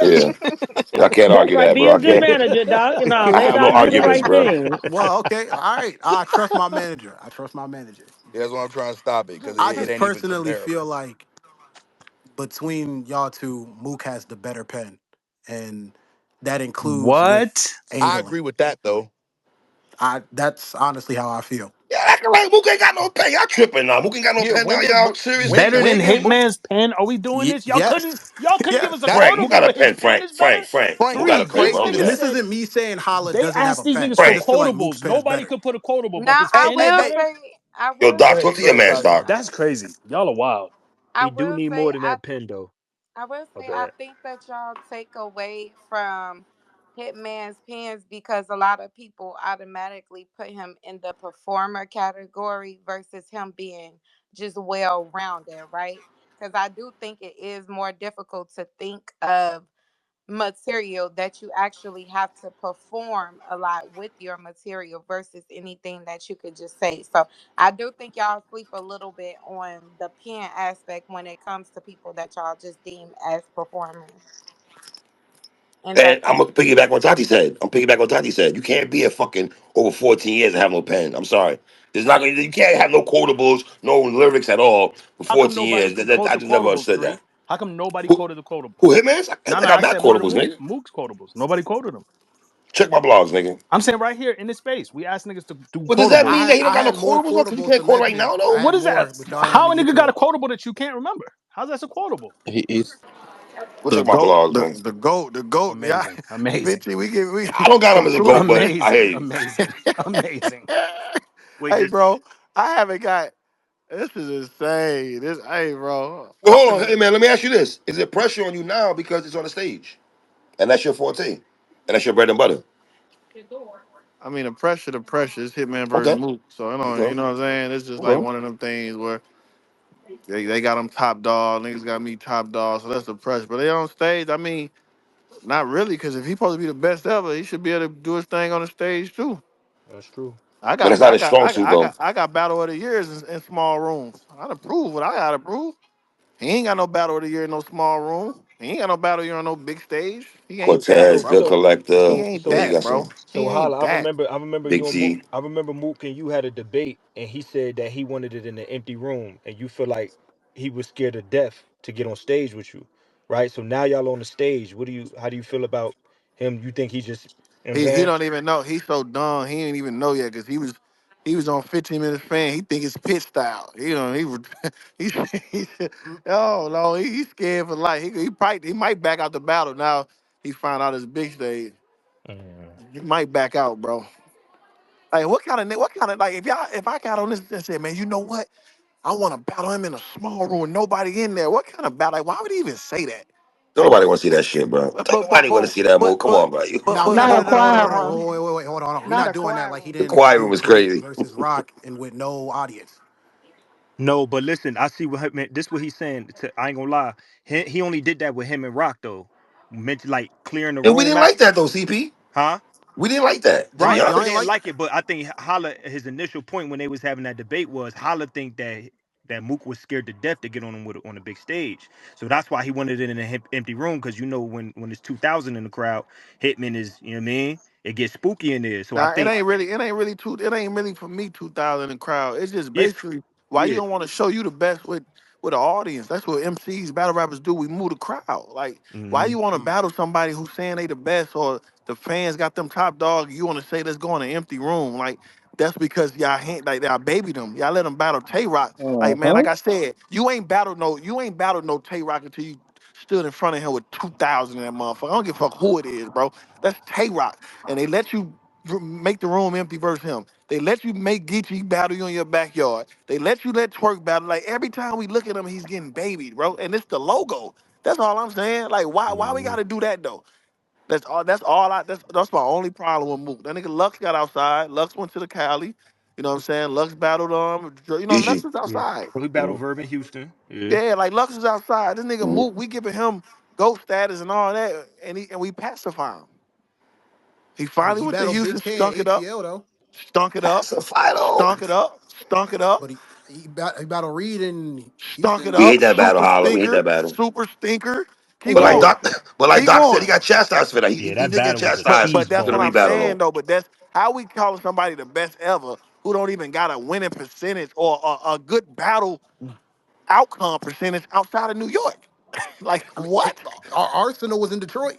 Yeah, I can't That's argue right. that, Be bro. a I good can't. manager, Doc. You know, I let have no Doc do the arguments, right bro. thing. Well, okay, all right. I trust my manager. I trust my manager. That's why I'm trying to stop it because I it just ain't even personally feel comparable. like between y'all two, Mook has the better pen, and that includes with What? I angling. agree with that though. That's honestly how I feel. acting like Mook ain't got no pen. Y'all tripping now. Mook ain't got no Yeah, pen now, when did y'all. Serious when Better niggas. than did Mook? Hitman's pen? Are we doing this? Yes, Y'all couldn't give yes. us a That's Frank, Mook got quotable a where his pen. pen Frank, is better? Frank, Frank. Frank, Mook got a Three. pen, These bro. Frank. Don't do niggas that. This said isn't me saying Holla they doesn't have asked a these pen. niggas I for Frank. just feel like Mook's quotables. pen is Nobody better. could put a quotable, but Now his I pen is will Hey, better. say, I yo, will Doc, say, talk to Go your ahead, man, Tati. Doc. That's crazy. Y'all are wild. I He do will need say, more than that pen though. I will My say, I bad. think that y'all take away from Hitman's pens because a lot of people automatically put him in the performer category versus him being just well rounded, right? Because I do think it is more difficult to think of material that you actually have to perform a lot with your material versus anything that you could just say. So I do think y'all sleep a little bit on the pen aspect when it comes to people that y'all just deem as performers. And And that's I'm gonna piggyback on Tati said. I'm piggyback on Tati said. You can't be a fucking over 14 years and have no pen. I'm sorry. There's not gonna. You can't have no quotables, no lyrics at all for How come 14 nobody years. quote I the just never quotables, understood three? that. How come nobody Who, quoted the quotables? who Hitman's? No, I no, got I mad said Murder quotables, Mook. nigga. Mook's quotables. Nobody quoted them. Check my blogs, nigga. I'm saying right here in this space, we asked niggas to do Well, does that quotables. mean that he don't I got no had more quotables though? Because he quotables can't to quote right mention. now I though. had What is that? more, but y'all ain't let How me a get nigga to got a them. quotable that you can't remember? How's that a quotable? He's Go the check my goat, blogs, the man. the goat, the goat? Yeah, Amazing. Amazing. 50. We get we I don't got him the as a truth. goat, but I Amazing. hear you. Amazing. Amazing. Wait, Hey, this bro, I haven't got. This is insane. This, hey, bro, Well, I'm hold on, finna. hey man. Let me ask you this: is it pressure on you now because it's on the stage, and that's your forte, and that's your bread and butter? I mean, the pressure is Hitman versus Okay, Mook. So I don't, you okay, know what I'm saying? It's just like okay. one of them things where they got them top dog, niggas got me top dog. So that's the pressure. But they on stage. I mean, not really, because if he supposed to be the best ever, he should be able to do his thing on the stage too. that's true. But it's not his strong suit though. I got battle of the years in small rooms. I done prove what I gotta prove. He ain't got no battle of the year in no small room. He ain't got no battle of the year on no big stage. He ain't that, Cortez, So bro. the so He collector. ain't Yeah, you so that, got bro. some He so ain't Holla, that. I remember Big you and Mook. T. I remember Mook and you had a debate, and he said that he wanted it in an empty room, and you feel like he was scared to death to get on stage with you, right? So now y'all on the stage. How do you feel about him? You think he just, you know what I'm He saying? don't even know. He's so dumb. He ain't even know yet because he was on 15 minutes fan. He think it's pit style. You know he he oh no he's scared for life. He might back out the battle now. He found out it's big stage. Mm. He might back out, bro. Like what kind of like if I got on this and said, man, you know what? I want to battle him in a small room with nobody in there. What kind of battle? Like, why would he even say that? Don't nobody want to see that shit, bro. But Don't but but nobody want to but see that but move. Come but on, bro. but No, but, no, not no, a no, no, no, no, quiet no. room. Wait, hold on. We're Not not a doing that quiet like he room. The didn't quiet room do is Drake crazy. versus Rock and with no audience. No, but listen, I see what man. This what he's saying. I ain't gonna lie. He only did that with him and Rock though. Meant to like clearing the And we room didn't out, like that though, CP. huh? We didn't like that, to be Right. Y'all We ain't honest. didn't like like that? it, but I think Holla, his initial point when they was having that debate was Holla think that Mook was scared to death to get on him on a big stage. So that's why he wanted it in an empty room, because you know when it's 2,000 in the crowd, Hitman is, you know what I mean? It gets spooky in there. So I nah, think it ain't really for me 2,000 in crowd. It's just yeah, basically why you yeah. don't want to show you the best with the audience. That's what MCs, battle rappers do. We move the crowd. Like, why Mm-hmm. you want to battle somebody who's saying they the best or the fans got them top dog? You want to say let's go in an empty room? Like, that's because y'all baby them. Y'all let them battle Tay Rock. Like, man, like I said, you ain't battled no Tay Rock until you stood in front of him with 2,000 in that motherfucker. I don't give a fuck who it is, bro. That's Tay Rock, and they let you make the room empty versus him. They let you make Geechee battle you in your backyard. They let you let Twerk battle. Like every time we look at him, he's getting babied, bro. And it's the logo. That's all I'm saying. Like why we Mm-hmm. gotta do that though? That's my only problem with Mook. That nigga Lux got outside. Lux went to the Cali. You know what I'm saying? Lux battled Lux Easy. was Yeah. outside. He battled Verb in Houston. Yeah. Yeah, like Lux is outside. This nigga Mhm. Mook, we giving him GOAT status and all that, and we pacify him. He finally He went to battled Houston, Big K stunk in it up. ATL though, Stunk it up, Pacify though. stunk it up, stunk it up, but he battled Reed in stunk it Houston. We hate up. that battle, Super Holla. We hate that stinker, battle. super stinker. Who Keep But like won? going, Doc, but like keep Doc said, he going. got chastised for that. Yeah, He that did get battle was a But chastised cheese but that's for the what ball. I'm rebattle saying though. though. But that's how we calling somebody the best ever who don't even got a winning percentage or a good battle outcome percentage outside of New York. Like I mean, what? Arsenal was in Detroit.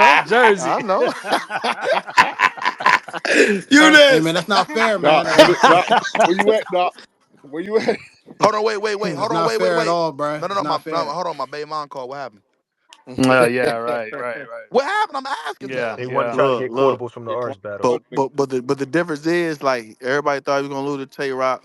know. Jersey. I know. You Hey this? man, that's not fair, Doc, man. That's but not Doc, where you at, Doc? Where you at? Hold on, wait. Hold that's on, not wait. fair at Wait. all, bruh. No, It's my not no, fair. hold on, my baby mom called. What happened? Yeah, right. What happened? I'm asking Yeah, them. He wasn't yeah. trying to Look, get look. quotables from the Get arts caught battle. up, nigga. But the difference is like everybody thought he was gonna lose to Tay Rock.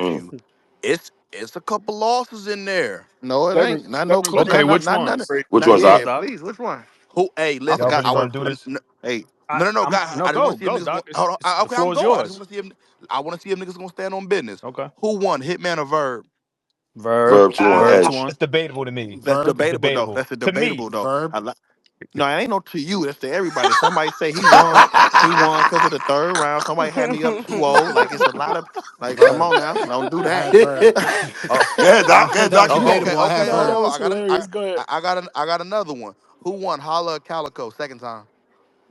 got Mm. you. It's a couple losses in there. No, it Seven ain't. Not no seven Okay, not games. not which not not, ones? Great. Which not one's Which ones, yeah, that? Doc? please, which one? Who hey, I'm listen, Y'all God, really I want want to do this? hey, I, no, I'm God, no I just want go to see if go niggas Doc. gonna hold on. The Okay, I'm floor is go. I just yours. want to see if I want to see if niggas gonna stand on business. Okay. Who won, Hitman or Verb? Verb. Verb 2 on Verb Ah, Edge. 2-1. it's debatable to me. That's Verb, It's debatable though. debatable That's a to me. debatable though. Verb. No, it ain't no to you. That's to everybody. Somebody say he won because of the third round. Somebody had me up 2-0. Like it's a lot of like, come Verb. on now, don't do I that. had Verb. Oh, Yeah, When I Doc. Yeah, said that Doc, was keep Oh, going. okay, debatable, I had okay. Hold Verb. That on. was hilarious. Go ahead. I got another one. Who won? Holla or Calico? Second time.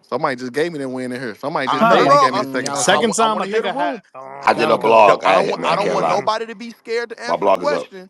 Somebody just gave me that win in here. Somebody just no, said no. they Calico. gave me the second time. Second I time, want I to hear think the I had. room. I did a Calico. blog. I I don't hit want man. I I don't can't want lie. nobody to be scared to My answer the blog is up. question.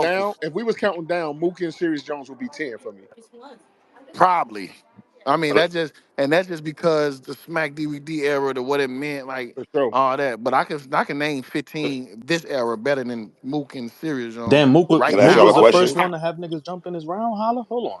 down, focus. if we was counting down, Mookie and Serious Jones would be 10 for me. Probably. I mean, Uh, that's just because the Smack DVD era, to what it meant, like For sure. all that. But I can name 15 this era better than Mook and Serious Jones Damn, right Can I ask Mook now. y'all a was the Off the first question? one to top. have niggas jump in his round. Holla, hold on.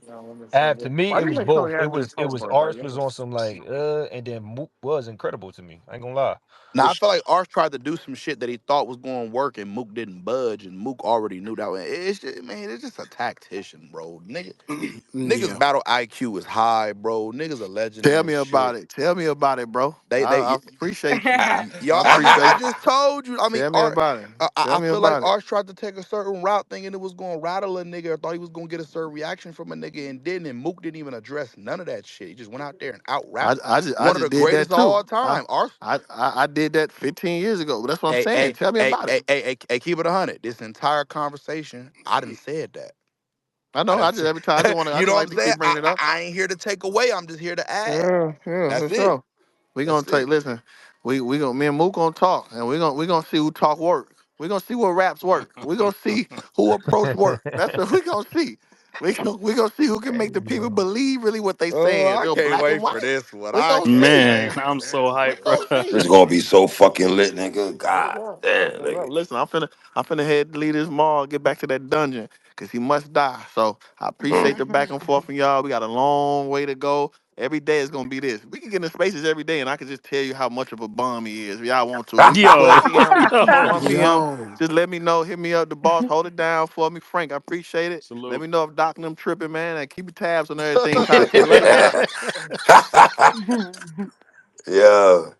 To me, Why it do you was make so both. many ass niggas It talk was for, bro? Ars was on some like and then Mook was incredible to me. I ain't gonna lie. Now I feel like Arch tried to do some shit that he thought was going to work, and Mook didn't budge, and Mook already knew that. It's just, man, it's just a tactician, bro. Niggas Yeah. battle IQ is high, bro. Niggas are legends Tell in me this about shit. it. Tell me about it, bro. I They appreciate you. I y'all. I appreciate you. just told you. I mean, Tell me Art. about it. Tell I me feel like about it. Arch tried to take a certain route, thinking it was going to rattle a nigga, or thought he was going to get a certain reaction from a nigga, and didn't. And Mook didn't even address none of that shit. He just went out there and out rapped I one of just the did that greatest of too. all time. Arch. I did that 15 years ago. That's what I'm Hey, saying. hey, Tell me hey, about it. hey, hey, hey, hey, keep it 100. This entire conversation, I didn't said that. I I know. I didn't just say, every time I you just know what like I'm to saying? keep bringing it up. I ain't here to take away. I'm just here to add. Yeah, for That's it. sure. We gonna That's take. it. Listen, we gonna me and Mook gonna talk, and we gonna see who talk work. We gonna see what raps work. We gonna see who approach work. That's what we gonna see. We gonna see who can make the people believe really what they Oh, saying. I They're can't black and wait for white. this one. We I gonna can't see. wait Man, for I'm so this We hyped, one. bro. gonna see. It's gonna be so fucking lit, nigga. What's God up? damn, What's up? nigga. Listen, I'm finna head leave this mall, get back to that dungeon, cause he must die. So I appreciate Mm. the back and forth from y'all. We got a long way to go. Every day is gonna be this. We can get in spaces every day, and I can just tell you how much of a bum he is. If y'all want to, it's Yo, 1 p.m. yo. 1 p.m. Yo. Just let me know. Hit me up, the boss. Hold it down for me, Frank. I appreciate it. Let Salute. me know if Doc and them tripping, man, and keep your tabs on everything. Try to stay laid back. Yeah.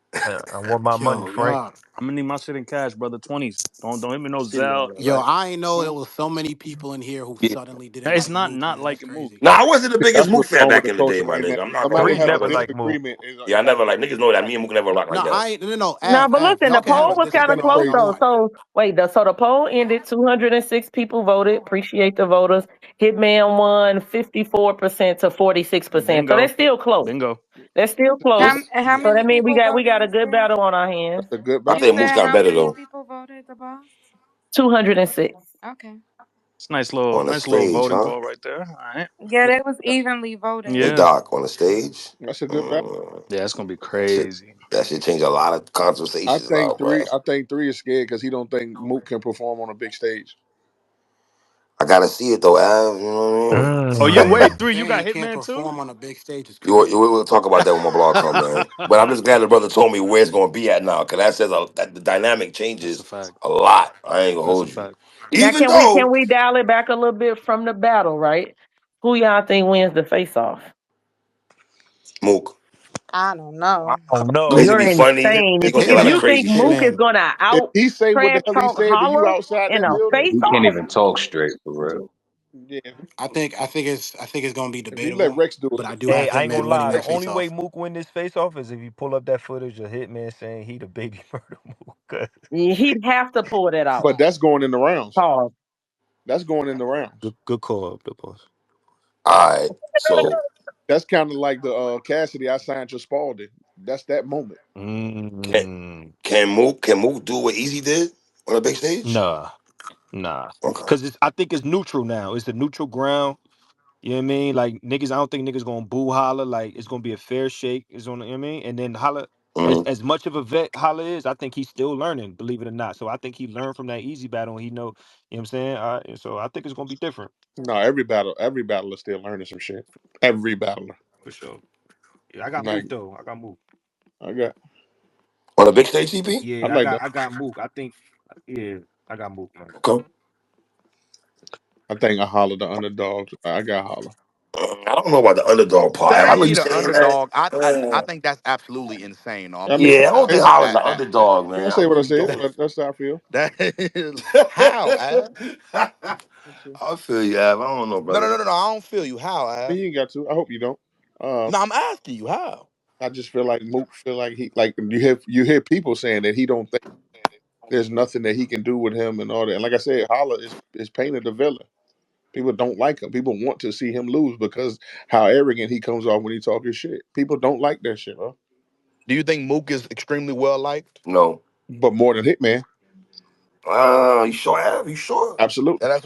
I want my money, Yo, Frank. y'all. I'm gonna need my shit in cash, brother. 20s. Don't hit me no See Zelle. y'all Yo, tonight. I ain't know there was so many people in here who Yeah, suddenly didn't It's like not Mook, not man. That's liking Mook. crazy. Now I wasn't the biggest that's Mook what's fan wrong with back the in the day, culture, my man. nigga. I'm not No gonna matter Three hold you. I have never wasn't. like Mook. disagreement, is Yeah, I never like niggas know that me and Mook never rock like No, that. I ain't no No, but Av. listen, the Y'all can have poll a was kind of depending disagreement on close all how. you though. want. So wait, so the poll ended. 206 people voted. Appreciate the voters. Hitman won 54% to 46%. So Bingo. that's still close. Bingo. That's still close. It's How So that many means we people got we voted, got a Miss good Branch? battle on our hands. that's a good I You battle. think Mook's said got how better many though. people voted the boss? 206. Okay. It's nice On the little stage, voting huh? poll right there. All right. Yeah, they was evenly voted. Hey Yeah. Doc, on the stage. That's a good battle. Mm, Yeah, it's gonna be that shit. crazy. That shit change a lot of conversations, now, boy. I think three is scared because he don't think Mook can perform on a big stage. I gotta see it though, Av. You know what I mean? Oh, you Saying Mm. wait, three. You saying he got can't Hitman too? perform on a big stage is You crazy. we'll talk about that when my blog come, man. But I'm just glad the brother told me where it's gonna be at now, cause that says that the dynamic That's a changes fact. a lot. I ain't gonna That's a hold you. fact. Now Even can though we dial it back a little bit from the battle, right? Who y'all think wins the face off? Mook, I don't I know. don't because know. it'd You're be funny. insane. He gonna say a If lot of you Hitman. think crazy Mook shit. is Hitman. gonna If out he say what trash the hell he talk said to you Holla outside in that a building, face He can't off, even talk straight for real. yeah. I think it's gonna be If he let debatable, Rex do but it, I do Hey, have I ain't Hitman gonna winning lie. The that Rex. face only way off. Mook win this face off is if you pull up that footage of Hitman saying he the baby murder Mook. 'Cause- he'd have to pull that out. But that's going in the rounds. Pause. That's going in the rounds. Good call, the boss. All right. So That's kind of like the Cassidy I signed to Spalding. That's that moment. can Mm, can Mook do what Easy did on a big stage? nah, nah. Okay. Cause I think it's neutral now. It's a neutral ground. You know what I mean? Like niggas, I don't think niggas gonna boo Holla. Like it's gonna be a fair shake. It's on. You know what I mean? And then Holla, as Mm. as much of a vet Holla is, I think he's still learning. Believe it or not. So I think he learned from that easy battle. And he know. You know what I'm saying? So I think it's gonna be different No, every battle is still learning some shit. Every battler. for sure. Yeah, I got Like Mook though. I got Mook. I got, On a big stage, CP? I Yeah, I like got the, I got Mook. I think. Yeah, I got Mook, man. Okay. I think I holler the underdog. I got holler. I don't know about the underdog part. I Saying know he you the saying that. underdog, I think that's absolutely insane. I mean, Yeah, I don't think it's, Howard's the underdog, I man. I say what I really said. don't. That's how I feel. That is how, Av? I feel you, Av. I don't know, No, no, brother. no, no, no. I don't feel you. How, I Av? mean, you ain't got to. I hope you don't. No, I'm asking you how. I just feel like Mook feel like he like you hear people saying that he don't think there's nothing that he can do with him and all that. And like I said, Holla is painted the villain. People don't like him. People want to see him lose because how arrogant he comes off when he talk his shit. People don't like that shit, bro. Do you think Mook is extremely well liked? No. But more than Hitman, You sure, Av? You sure? absolutely, And I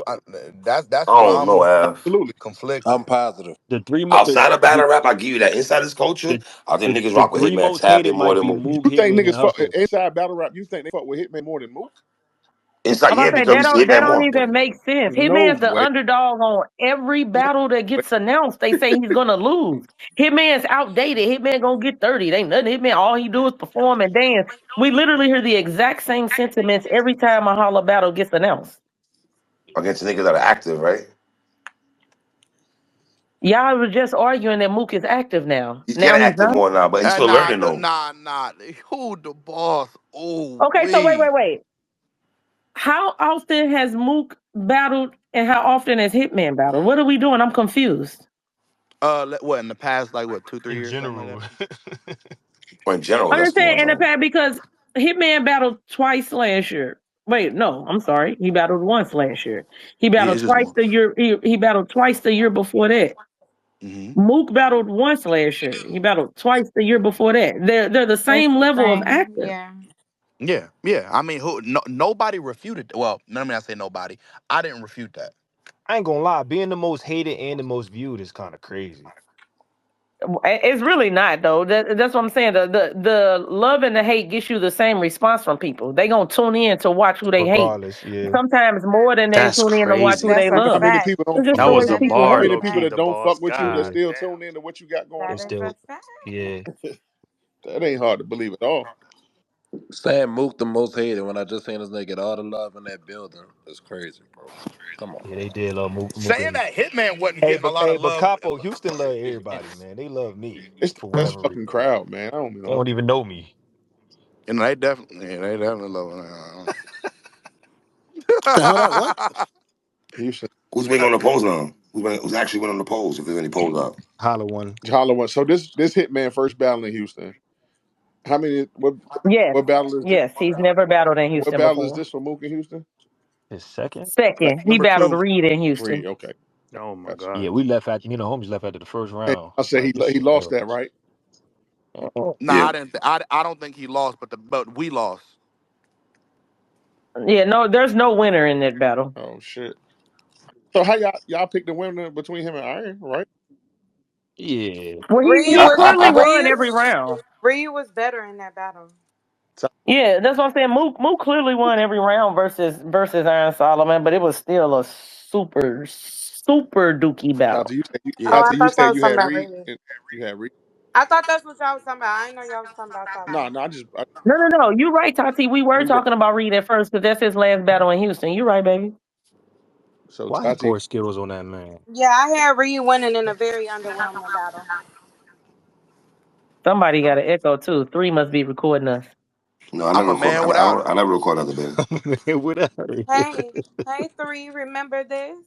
that's why don't know, I'm Av. absolutely. conflicted. I'm positive. The three mo The, Outside of the battle rap, I give you that. Inside this culture, the I think the, niggas the rock with three Hitman most tapping hated more might than be Mook. Mook, you think Hitman, and niggas fuck Hustle. inside battle rap? You think they fuck with Hitman more than Mook? Inside, I'm yeah, about to say because we see that Hitman don't more. even make sense. No Hitman's the way. underdog on every No battle that way. gets announced. They say he's gonna lose. Hitman's outdated. Hitman gonna get 30. They ain't nothing. Hitman, all he do is perform and dance. We literally hear the exact same sentiments every time a Holla battle gets announced. Against the niggas that are active, right? Y'all were just arguing that Mook is active now. He's Now getting he's active not. more now, but he's still learning though. Nah. Who the boss? Oh, Okay, so we. wait. How often has Mook battled and how often has Hitman battled? What are we doing? I'm confused. What in the past, like what, 2, 3 In years, something like general. that? Or in general, I'm that's just more saying in the time. past because Hitman battled twice last year. Wait, no, I'm sorry. He battled once last year. He Yeah, battled it's just twice one. the year. He battled twice the year before that. Hmm. Mook battled once last year. He battled twice the year before that. They're the It's same the level of same. actor. Yeah. Yeah. I mean, who? No, nobody refuted. Well, let me not say nobody. I didn't refute that. I ain't gonna lie, being the most hated and the most viewed is kind of crazy. It's really not though. That's what I'm saying. The love and the hate gets you the same response from people. They gonna tune in to watch who they hate. Regardless, yeah. Sometimes more than they That's tune in to watch who crazy. they That's a You know how love. many fact. people It's don't just That the fuck way was with the a you? people You know how bar, many hate. low people key. that The don't fuck boss. with you that God still damn. tune in to what you got going That It's is on? a still, fact. yeah. That ain't hard to believe at all. Saying Mook the most hated when I just seen this nigga get all the love in that building is crazy, bro. Come on, Yeah, they bro. did love Mook. Saying that Hitman wasn't Hey, getting a but lot hey, of but love. Capo, Houston love everybody, man. They love me It's for the best whatever fucking reason. crowd, man. I don't you They know. don't even know me. And they definitely love The hell that what? it. Houston, Who's winning on the polls now? Who's actually winning on the polls? If there's any polls out, Holla one. Holla one. So this Hitman first battle in Houston. How many? Yes, What battle is this? yes. He's never battled in What Houston battle is before. this for Mook in Houston? His second. Second, he Number battled two. Reed in Three. Houston. Okay, Oh my gotcha. Yeah, god. we left after homies left after the first And round. I said Like he this he shit lost hell. that, right? Nah, yeah. I didn't. I don't think he lost, but we lost. Yeah, no, there's no winner in that battle. Oh shit. So how y'all picked the winner between him and Iron, right? Yeah. Well, Ree he was clearly won Ree every round. Ree was better in that battle. Yeah, that's what I'm saying. Mook clearly won every round versus Iron Solomon, but it was still a super dookie battle. Oh, Yeah. I Tati, you thought y'all said was you talking had about Reed Ree. and you had Reed. I thought that's what y'all was talking about. I didn't know y'all was talking about No, Solomon. no, I No. You're right, Tati. We were we were talking about Reed at first because that's his last battle in Houston. You're right, baby. so Why he Tati. pour Skittles on that man? Yeah, I had Ree winning in a very underwhelming battle. Somebody got an echo too. Three must be recording us. No, I I'm never a record. man without I her. never record other baby. Man, whatever. Hey, hey, three. Remember this?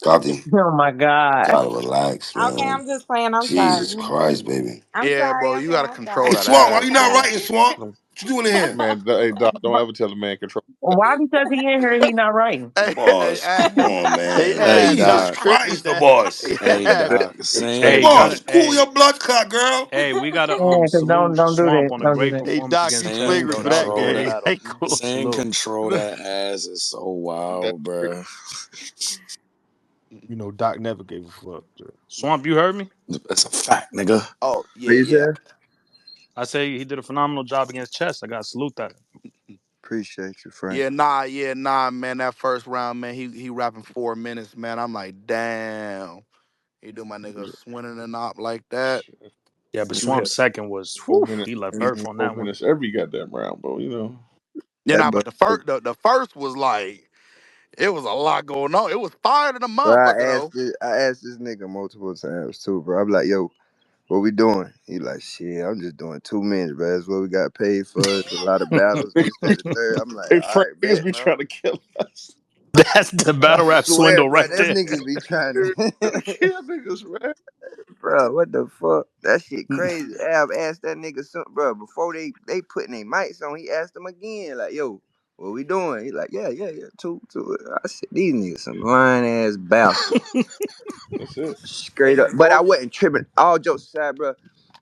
Tati, Oh my God. gotta relax, Okay, man. I'm just playing. I'm Jesus sorry. Christ, baby. I'm Yeah, sorry. bro, you Okay, gotta I'm control Hey, sorry. that Swamp, why ass, you not bro. writing, Swamp? What you doing in here? Man, hey Doc, don't ever tell a man control. Why because he in here, he not writing. Hey, hey, Boss, come ass, on, hey, man. Hey, ass is Jesus Doc. tripping. Christ, the boss. Hey, Hey, ass is Doc. The Hey, Same, you gotta boss, cool hey, your blood clot, girl. hey, we gotta Yeah, because salute don't do Swamp that. on a Don't do great that. Hey, performance Doc, you against Chess same flagrant though. for That was that a control great game. that. Hey, battle. cool. Same Salute. control that ass is so That's wild, crazy. bro. Doc never gave a fuck. Swamp, you heard me? That's a fact, nigga. Oh, What yeah, you yeah. say? I say he did a phenomenal job against Chess. I gotta salute that. Appreciate you, Frank. Yeah, nah, man. That first round, man, he rapping 4 minutes, man. I'm like, damn. He do my nigga swinging and up like that. Yeah, but You had Swamp's second was four whew, minutes, he left Earth Mhm. on that one. 4 minutes every goddamn round, bro. You know. Yeah, That nah, but but the first was like, it was a lot going on. It was fire than a bro, motherfucker though. I asked this nigga multiple times too, bro. I'm like, yo, what we doing? He like, shit, I'm just doing 2 minutes, bro. That's what we got paid for. It's a lot of battles, this, that, the third. I'm like, Hey all Frank, right, niggas bet, be bro. trying to kill us. That's the I battle rap swear, swindle bro, right them there. niggas be trying Trying to to kill niggas, man. bro, what the fuck? That shit crazy. I've asked that nigga something, bro, before they putting their mics on, he asked them again, like, yo, what we doing? He like, yeah, two. I said, these niggas some lying ass bastards. That's it. Straight Hey, up. But I before wasn't tripping. All jokes aside, bro.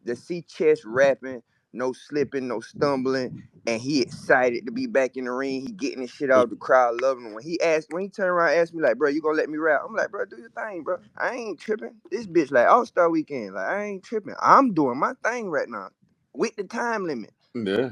To see Chess rapping, no slipping, no stumbling, and he excited to be back in the ring. He getting his shit out. The crowd loving him. When he turned around and asked me, like, bro, you gonna let me rap? I'm like, bro, do your thing, bro. I ain't tripping. This bitch like All-Star Weekend. Like, I ain't tripping. I'm doing my thing right now. With the time limit. Yeah.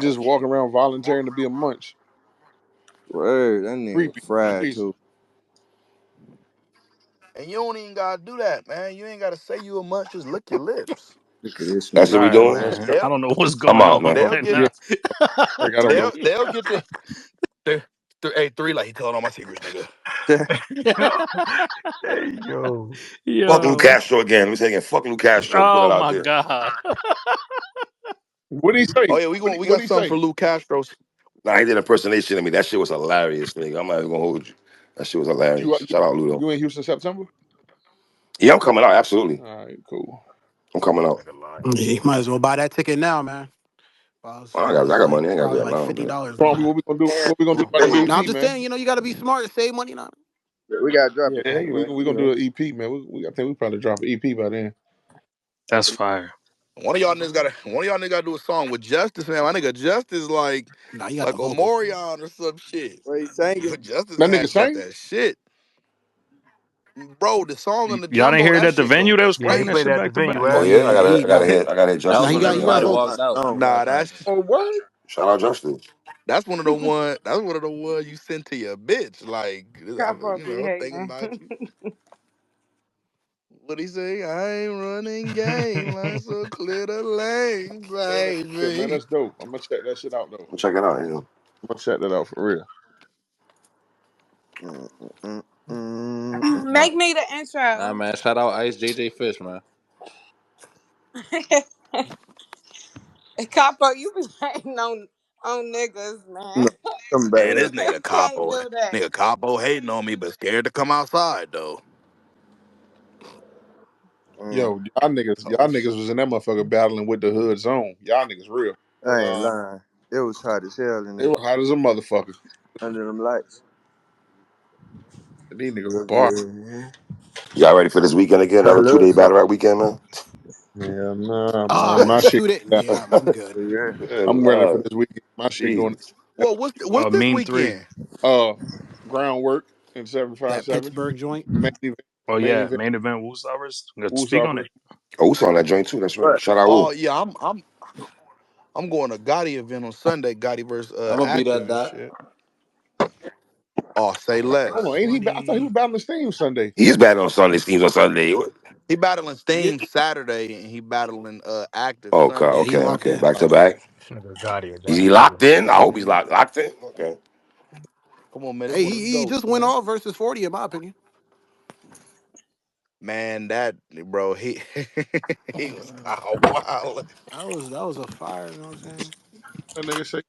he just walking around volunteering to be a munch. Word, that nigga Creepy. fried Crazy. too. And you don't even gotta do that, man. You ain't gotta say you a munch. Just lick your lips. Look at this That's All what we nigga. right, doing. man. I They'll don't know what's I'm going out, on man. Oh, right yeah. now. I gotta they'll go. they'll get the Hey, three, like he telling all my secrets, nigga. Hey yo. Fuck Lou Yo. Castro again. Let me say again. Fuck Lou Castro. Put it Oh out my there. God. What did he say? Oh yeah, we What going we what got did he something say? for Lou Castro's. Nah, he did an impersonation of me. That shit was hilarious, nigga. I'm not even gonna hold you. That shit was You hilarious. you, Shout out Ludo. you in Houston September? Yeah, I'm coming out. Absolutely, All right, cool. I'm coming out. Nigga lying. Yeah, you might as well buy that ticket now, man. Oh, I Probably got like money. I ain't gotta do probably that like now, $50 man. now. Crawford, what we gonna do? What we gonna do about this Hey, Now I'm EP, just man? saying, you gotta be smart and save money now. We gotta drop Yeah, it we anyway. we gonna do an EP, man. I think we probably drop an EP by then. That's fire. one of y'all niggas gotta do a song with Justice, man. My nigga Justice Now you got like the vocals. Omarion or some shit. What he singing? Justice That nigga got sing? that shit. Bro, the song on the Y'all didn't jumbo, hear it that at the shit go venue? They was Yeah, he playing that played crazy. shit at the back to venue, back. Oh huh? yeah, Yeah, I gotta now, hit. I gotta hit That was now Justice you when with got it. you got everybody Man. vocals walked now. out. Nah, Oh what? that's Shout out Justice. that's one of the one. That's one of the ones you sent to your bitch. Like, Capo be thinking hating. about you. What he say? I ain't running game. Like so clear the lane, Yeah, man, baby. that's dope. I'm gonna check that shit out though. Check it out. Yeah. I'm gonna check that out for real. Mm, mm, mm, Make me the Nah, intro. man. Shout out Ice JJ Fish, man. Capo, you be hating on niggas, no, man. come back Man, with this that. You nigga can't Capo, do that. nigga Capo hating on me, but scared to come outside though. Mm, Yo, y'all niggas was in that motherfucker battling with the hood zone. Y'all niggas real. I ain't lying. It was hot as hell in They there were hot as a motherfucker. under them lights. And these niggas Look bar. good, man. Y'all ready for this weekend again? I Another two love day battle summer. rap weekend, man. Yeah, nah, man. Ah, My shit shoot it. going Yeah, down. I'm good. Yeah. Good I'm ready for Lord. this weekend. My shit going Jesus. Well, what's this Mean three. weekend? down. Groundwork in That 757. Pittsburgh joint. Main event, Oh main yeah, event, main event Woosovers. Speak on Woosah. it. Oh, who's on that joint too? That's right. But Shout out Oh Woo. yeah, I'm going to Gotti event on Sunday. Gotti versus I'm gonna be Active that and dot. shit. Oh, say Hold on, less. ain't he? I thought he was battling Steam Sunday. He's batting on Sunday. Steams on Sunday. He battling Yeah, Sting Saturday and he battling Active Okay, yeah, Sunday. he okay, locked okay. in. Back to back. Nigga Gotti a Is damn he nigga. locked in? I hope he's locked in. Okay. Come on, man. It's Hey, one of the he just goats, went man. off versus 40 in my opinion. Man, that bro, he he was wild. That was a fire, you know what I'm saying? That nigga say,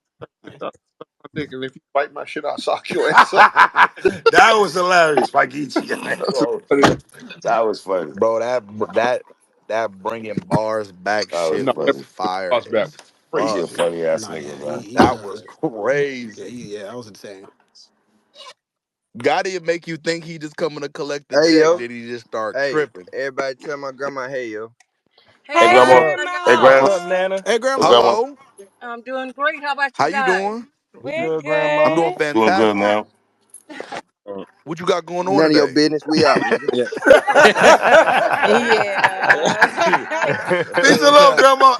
"Suck my dick, and if you bite my shit, I'll sock your ass up." That was hilarious, Mike Geechee. That's what funny. That was funny. Bro, that bringing bars back That was shit No, that was funny. fire boss back as crazy. He a fuck. funny ass Nah, nigga, yeah, man. That was yeah, crazy. that was insane. Gotti make you think he just coming to collect the hey check, yo, then he just start hey, tripping. everybody tell my grandma hey yo. Hey, Hey, Hey, grandma. grandma. Hey, grandma. What's grandma. up, Nana? Hey, Hey, grandma. grandma. Hello, I'm doing great. How about how you you guys? doing? We We're good, I'm Grandma? doing good. Doing good fantastic. now. What you got going on None of your today? business. We out, nigga. Yeah. Yeah. Peace and love, grandma.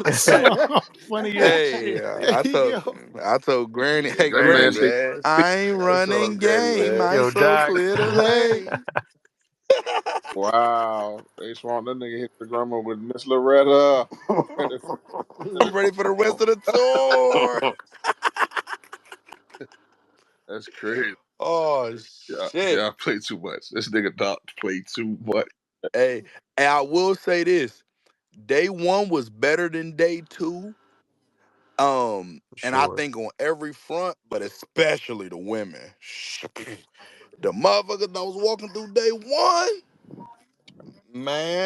Funny as Hey, shit. Yo. I told Granny, hey That Granny, man Granny, say, man. I ain't What's running up, Granny, game. man? I Yo, so Doc. clear the lane. "Wow, they swamp that nigga hit the grandma with Miss Loretta." I'm ready for the rest of the tour. That's crazy. Oh Yeah, shit. yeah, I play too much. This nigga Doc play too much. Hey, and I will say this: day one was better than day two. And I Sure. think on every front, but especially the women. The motherfuckers that was walking through day one,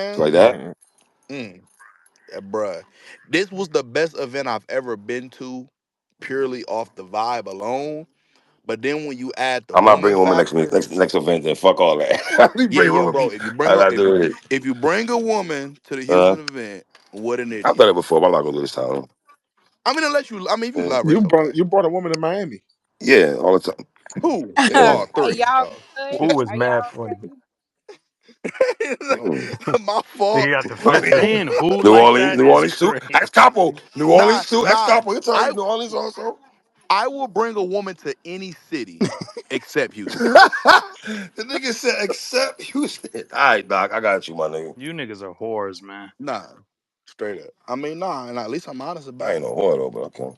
It's man. like that. Mm. Mm, bruh. This was the best event I've ever been to, purely off the vibe alone. But then when you add the I'm not woman bringing woman next week. factor, Next event. Then fuck all that. We yeah, bring yeah, woman. bro. If you I bring a gotta do it. if you bring a woman to the Uh, Houston event, what an I've idiot. done it before. But I'm not gonna do this time. I mean, if you Yeah, love her, You it's okay. brought a woman to Miami. yeah, all the time. Who? Yeah. Oh, Hey, three. y'all Oh. good? Who was Are mad y'all funny? okay? Mm. My Nigga fault. got Funny. defensive. Saying who New like Orleans, that New is Orleans too. crazy. Ex Capo, New Nah, Orleans too. Ex nah. Capo. You tell I you New Orleans also. I will bring a woman to any city except Houston. The nigga said, except Houston. All right, Doc, I got you, my nigga. You niggas are whores, man. Nah, straight up. I mean, nah, and at least I'm honest I about ain't it. no whore though, but okay.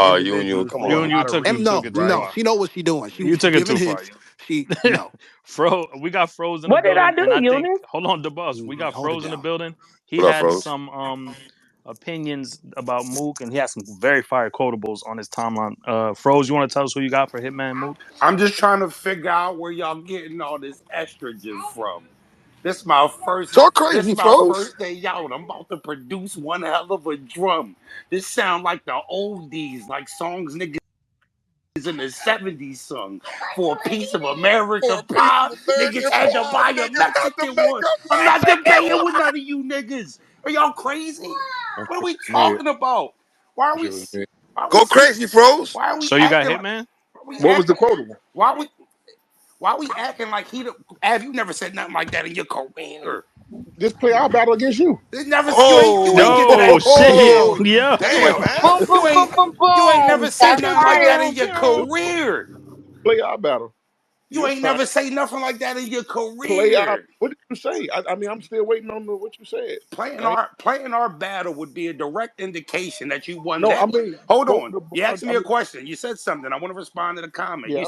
Oh, you, individuals come for You and on. you took moderation. you took it too Right? No, far. she know what she doing. You She took it giving too far. hints. She no. We got Froze in the What did I building, do, and I think Eunice? hold on, the boss. We got Hold it Froze in the down. building. He What up, had Froze? some opinions about Mook, and he has some very fire quotables on his timeline. Froze, you want to tell us who you got for Hitman Mook? I'm just trying to figure out where y'all getting all this estrogen from. This my first Talk this crazy, my Froze. first day out. I'm about to produce one hell of a drum. This sound like the oldies, like songs niggas in the 70s sung for a piece of American For a piece pie. of Niggas American had to pie, buy a niggas had to Mexican make one. I'm a not Mexican debating with one. none of you niggas. Are y'all crazy? I'm What are sure we you mid. talking about? Why are I'm we sure you mid. why are we Go sitting crazy, froze. why are we So you got acting like Hitman? we What was the acting quotable? why we why we acting like he the have you never said nothing like that in your career? Just play our battle against you. It never you ain't get to that Oh shit. Oh, Yo. you ain't damn, man. Boom, boom, boom, boom, you ain't boom. never say Shots nothing like that in fired. your career. Play our battle. You You'll ain't find. never say nothing like that in your Play our. career. What did you say? I mean, I'm still waiting on what you said. Playing I ain't, our battle would be a direct indication that you won no, I that. mean Hold both on. of the. You asked I me a mean, question. You said something. I want to respond to the comment. yeah.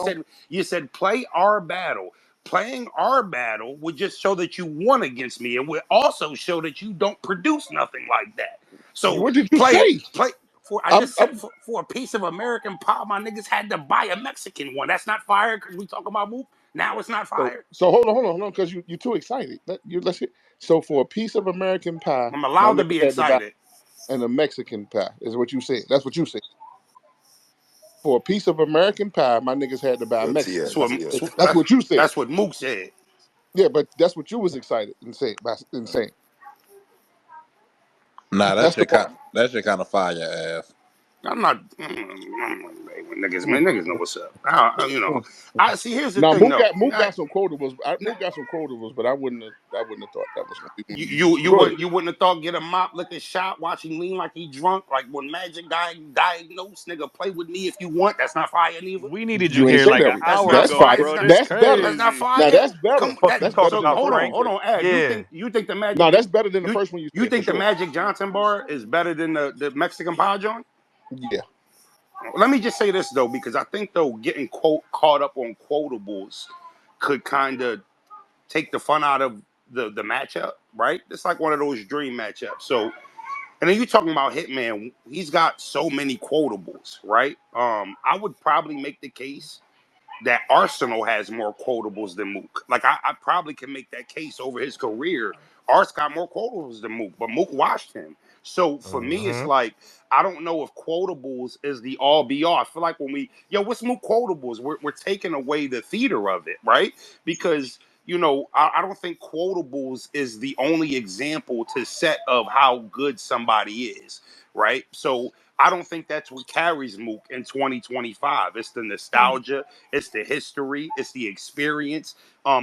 You said play our battle. Playing our battle would just show that you won against me. It would also show that you don't produce nothing like that. So What did you say? play for I just said I'm for a piece of American pie, my niggas had to buy a Mexican one. That's not fire because we talk about Mook. Now it's not fire. so hold on, because you're too excited. Let's hear. So for a piece of American pie, I'm my allowed to niggas be had to buy, excited. and a Mexican pie is what you said. That's what you said. For a piece of American pie, my niggas had to buy a Yo, Mexican That's TS, pie. what TS. That's what you said. that's what Mook said. Yeah, but that's what you was excited and said by and saying. Nah, That's the part. that shit kind of fire, ass. I'm not niggas, Mm, man. Niggas know what's up. mm. I see. Here's the Now thing, though. Mook got some quotables. Mook got some quotables, but I wouldn't have thought that was gonna be one You, of you. you you Go ahead. wouldn't you wouldn't have thought get a mop, lick a shot, watch him lean like he drunk, like when Magic diagnosed, nigga, play with me if you want. That's not fire neither. We needed you You ain't here say like that an one. That's hour not That's ago, fire. fire. That's bro. not This That's better. that's not crazy. Now fire. that's better. Come Fuck you That's that better talking so than the about, hold first one on, you Frank? hold said. on, Ag. Yeah. You think the No, Magic that's better than the you first one you you said for think the sure. Magic Johnson bar is better than the Mexican pie joint? Yeah. Let me just say this though, because I think though getting caught up on quotables could kind of take the fun out of the matchup, right? It's like one of those dream matchups. So, and then you talking about Hitman, he's got so many quotables, right? I would probably make the case that Arsenal has more quotables than Mook. Like I probably can make that case over his career. Ars got more quotables than Mook, but Mook watched him. So for me, it's Mm-hmm. like I don't know if quotables is the all be all. I feel like when what's Mook quotables? We're taking away the theater of it, right? Because I don't think quotables is the only example to set of how good somebody is, right? So I don't think that's what carries Mook in 2025. It's the nostalgia, it's the history, it's the experience,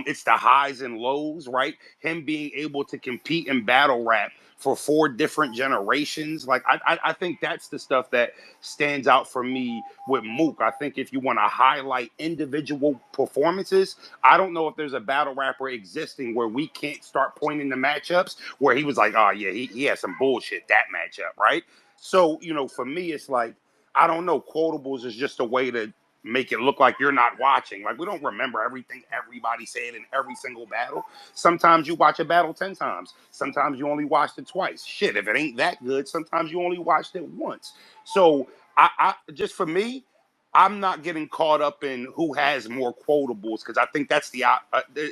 it's the highs and lows, right? Him being able to compete in battle rap for 4 different generations. Like I think that's the stuff that stands out for me with Mook. I think if you want to highlight individual performances, I don't know if there's a battle rapper existing where we can't start pointing the matchups where he was like, oh yeah, he had some bullshit that matchup, right? So, for me, it's like, I don't know, quotables is just a way to make it look like you're not watching. Like we don't remember everything everybody said in every single battle. Sometimes you watch a battle 10 times. Sometimes you only watched it twice. Shit, if it ain't that good, sometimes you only watched it once. So I just for me, I'm not getting caught up in who has more quotables because I think that's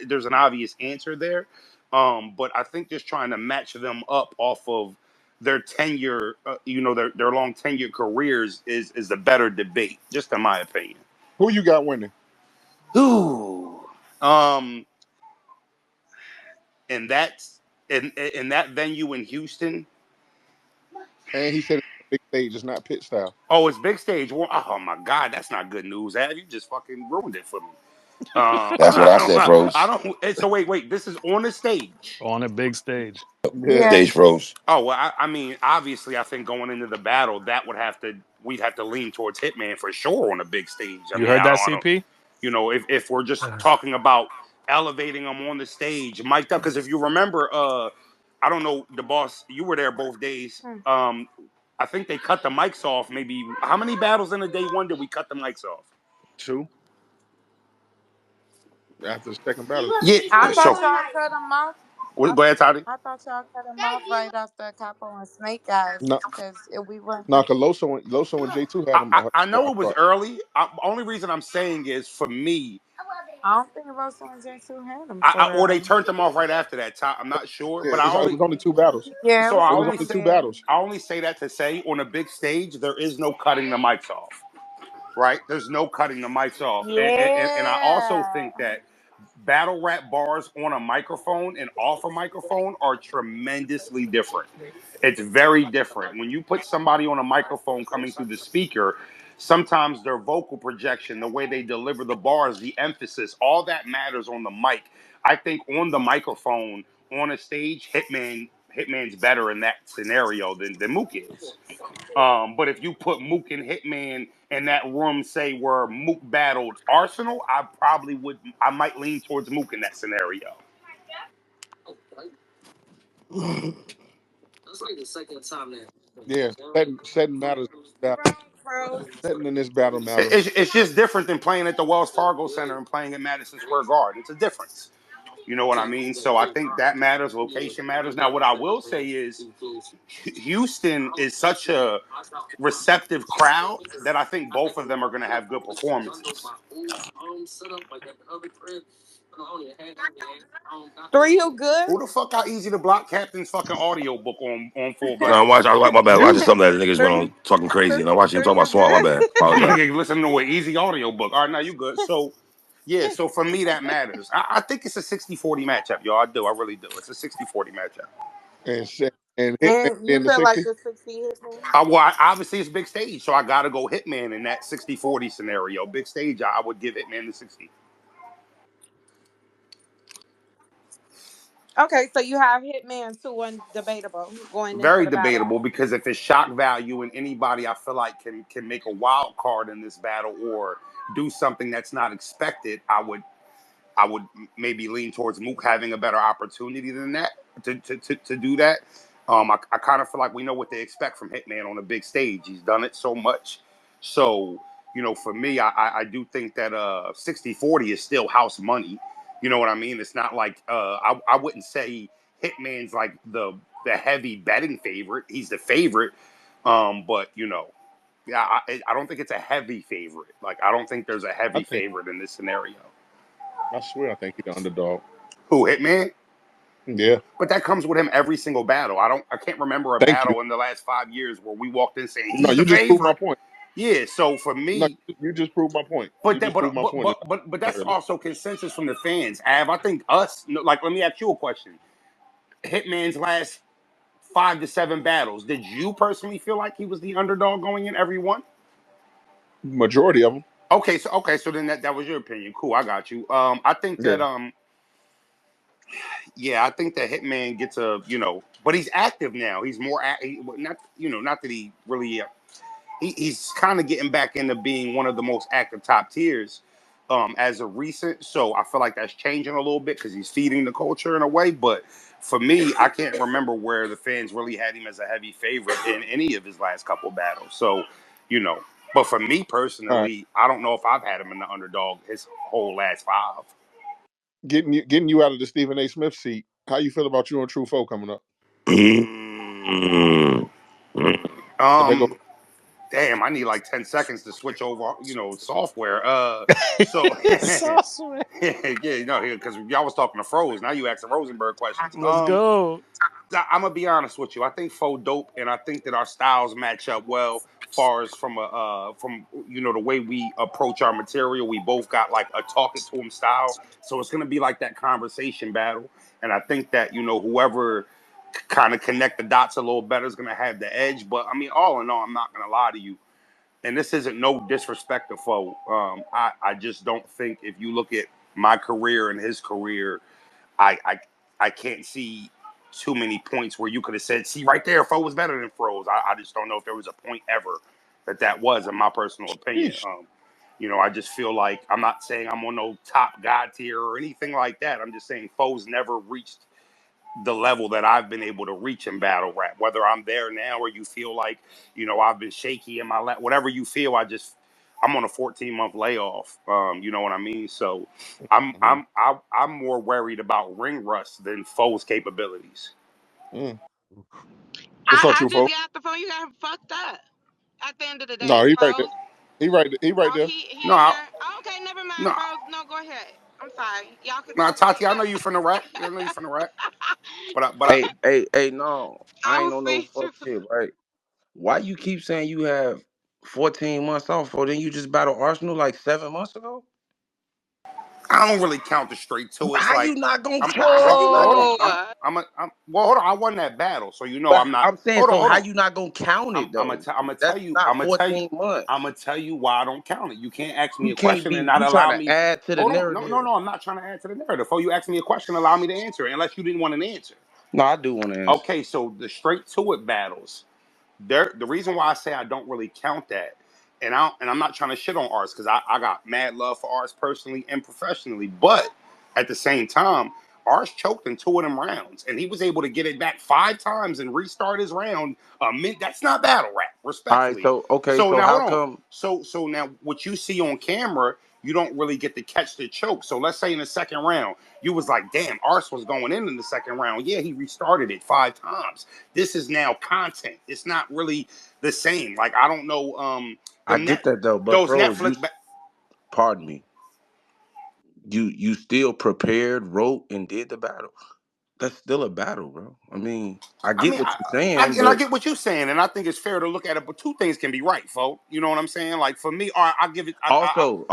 there's an obvious answer there. But I think just trying to match them up off of their tenure, their long tenure careers is the better debate, just in my opinion. Who you got winning? Ooh. Um, and that's in that venue in Houston. And he said it's a big stage, it's not pit style. Oh, it's big stage. Oh my God, that's not good news. Have you just fucking ruined it for me? That's what I said, I froze. don't. So wait. This is on the stage. On a big stage. Yeah. Yeah. Stage froze. Oh well, I mean, obviously, I think going into the battle, we'd have to lean towards Hitman for sure on a big stage. I You mean, heard that, I don't. CP? If we're just talking about elevating them on the stage, mic'd up. Because if you remember, I don't know, the boss, you were there both days. I think they cut the mics off. Maybe how many battles in a day one did we cut the mics off? Two after the second battle. Yeah. I So thought y'all cut him off. go ahead, Toddy. I thought y'all cut him off right after Capo and Snake Eyes No, because we weren't. no, cause Loso and J2 had him I know on it was guard. early. Only reason I'm saying is for me, I don't think Russell and J2 had him for or they real. turned them off right after that. I'm not sure, Yeah, but I it only was only two battles. Yeah, it so was I It was only only say two yeah. battles. I only say that to say on a big stage there is no cutting the mics off. right? There's no cutting the mics off, and I also Yeah. think that battle rap bars on a microphone and off a microphone are tremendously different. It's very different. When you put somebody on a microphone coming through the speaker, sometimes their vocal projection, the way they deliver the bars, the emphasis, all that matters on the mic. I think on the microphone, on a stage, Hitman's better in that scenario than Mook is. But if you put Mook and Hitman in that room, say where Mook battled Arsenal, I might lean towards Mook in that scenario. Yeah, setting matters. Wrong, Froze. Setting in this battle matters. It's just different than playing at the Wells Fargo Center and playing at Madison Square Garden. It's a difference. You know what I mean? So I think that matters. Location matters. Now, what I will say is Houston is such a receptive crowd that I think both of them are going to have good performances. Three, you good? Who the fuck got Easy to Block Captain's fucking audio book on full No, blast? I like my bad. Watching something that niggas went Three, on talking crazy, and I'm watching him talk three, about you swamp. My good? bad. Apologize. Nigga, listen to an Easy audio book. All right, now you good. So, yeah, so for me, that matters. I think it's a 60-40 matchup, y'all. I do. I really do. It's a 60-40 matchup. And Hitman And you in the feel like 60. the 60 hit me? Obviously, it's big stage, so I got to go Hitman in that 60-40 scenario. Big stage, I would give Hitman the 60. Okay, so you have Hitman 2 undebatable going into Very the battle. debatable because if it's shock value and anybody I feel like can make a wild card in this battle or do something that's not expected, I would maybe lean towards Mook having a better opportunity than that to do that. I kind of feel like we know what they expect from Hitman on a big stage. He's done it so much. So, for me, I do think that 60-40 is still house money. You know what I mean? It's not like I wouldn't say Hitman's like the heavy betting favorite. He's the favorite. But yeah, I don't think it's a heavy favorite. Like I don't think there's a I heavy think favorite in this scenario. I swear I think he's the underdog. Who, Hitman? Yeah. But that comes with him every single battle. I can't remember a Thank you. battle in the last 5 years where we walked in saying No, he's the you just proved my favorite. point. Yeah, so for No, me, you just proved my point. but You that, just proved but my but point. but that's Earlier. also consensus from the fans. Av, I think us like let me ask you a question. Hitman's last 5 to 7 battles, did you personally feel like he was the underdog going in every one? Majority of them. Okay, so then that was your opinion. Cool, I got you. I think Yeah. that yeah, I think that Hitman gets but he's active now. He's more not that he really he's kind of getting back into being one of the most active top tiers as of recent. So I feel like that's changing a little bit because he's feeding the culture in a way. But for me, I can't remember where the fans really had him as a heavy favorite in any of his last couple battles. So, you know, but for me All right. personally, I don't know if I've had him in the underdog his whole last 5. Getting you out of the Stephen A. Smith seat. How you feel about you and True Foe coming up? Mm. If they go, Um, Damn, I need like 10 seconds to switch over, software. So It's awesome. yeah, because y'all was talking to Froze. Now you asking Rosenberg questions. Let's go. I'm gonna be honest with you. I think Fo dope, and I think that our styles match up well. Far as from the way we approach our material, we both got like a talk it to him style. So it's gonna be like that conversation battle, and I think that whoever kind of connect the dots a little better is gonna have the edge. But I mean, all in all, I'm not gonna lie to you, and this isn't no disrespect to Fo. I just don't think if you look at my career and his career, I I I can't see too many points where you could have said, see right there, Fo was better than Froze. I just don't know if there was a point ever that was, in my personal opinion. sheesh. I just feel like I'm not saying I'm on no top god tier or anything like that. I'm just saying Fo's never reached the level that I've been able to reach in battle rap. Whether I'm there now or you feel like, I've been shaky in my lap, whatever you feel, I'm on a 14-month layoff. You know what I mean? So Mhm. I'm more worried about ring rust than Foe's capabilities. Mm. What's up, I True just Foe? got off the phone. You got him fucked up. At the end of the No, day, he right there. Froze. He right Oh, there. he No, in there. Oh, okay, never mind, no, Froze. No, go ahead. I'm sorry. Y'all could no, talk to me. Tati, I know you from the rack. I know you from the rack. Hey, no, I I ain't don't on no see fuck shit, right? Why you keep saying you have 14 months off, or then you just battled Arsenal like 7 months ago. I don't really count the straight to it. It's How like you not gonna I'm count? How well, you well not hold gonna? on. Well hold on. I won that battle, so you know But I'm not. I'm saying, Hold on, so hold how on. you not gonna count it though? I'm gonna tell That's you. not 14 I'm months. gonna tell you why I don't count it. You can't ask me You a can't question and be. not You allow trying to me. add to the Hold on. No, no, narrative. no. I'm not trying to add to the narrative. Before you ask me a question, allow me to answer it, unless you didn't want an answer. No, I do want to answer. Okay, so the straight to it battles. The reason why I say I don't really count that, and I'm not trying to shit on ours because I got mad love for ours personally and professionally, but at the same time, ours choked in 2 of them rounds, and he was able to get it back 5 times and restart his round. That's not battle rap, All right, respectfully. so okay, So so now how hold on. come? So now what you see on camera, you don't really get to catch the choke. So let's say in the second round, you was like, damn, Ars was going in the second round. Yeah, he restarted it 5 times. This is now content. It's not really the same. Like I don't know, I them get net that though, but those Froze, Netflix. pardon me, you still prepared, wrote, and did the battle. That's still a battle, bro. I mean, I I get mean, what you're saying, I but get what you're saying, and I think it's fair to look at it. But two things can be right, folks. You know what I'm saying? Like for me, all right, I give it.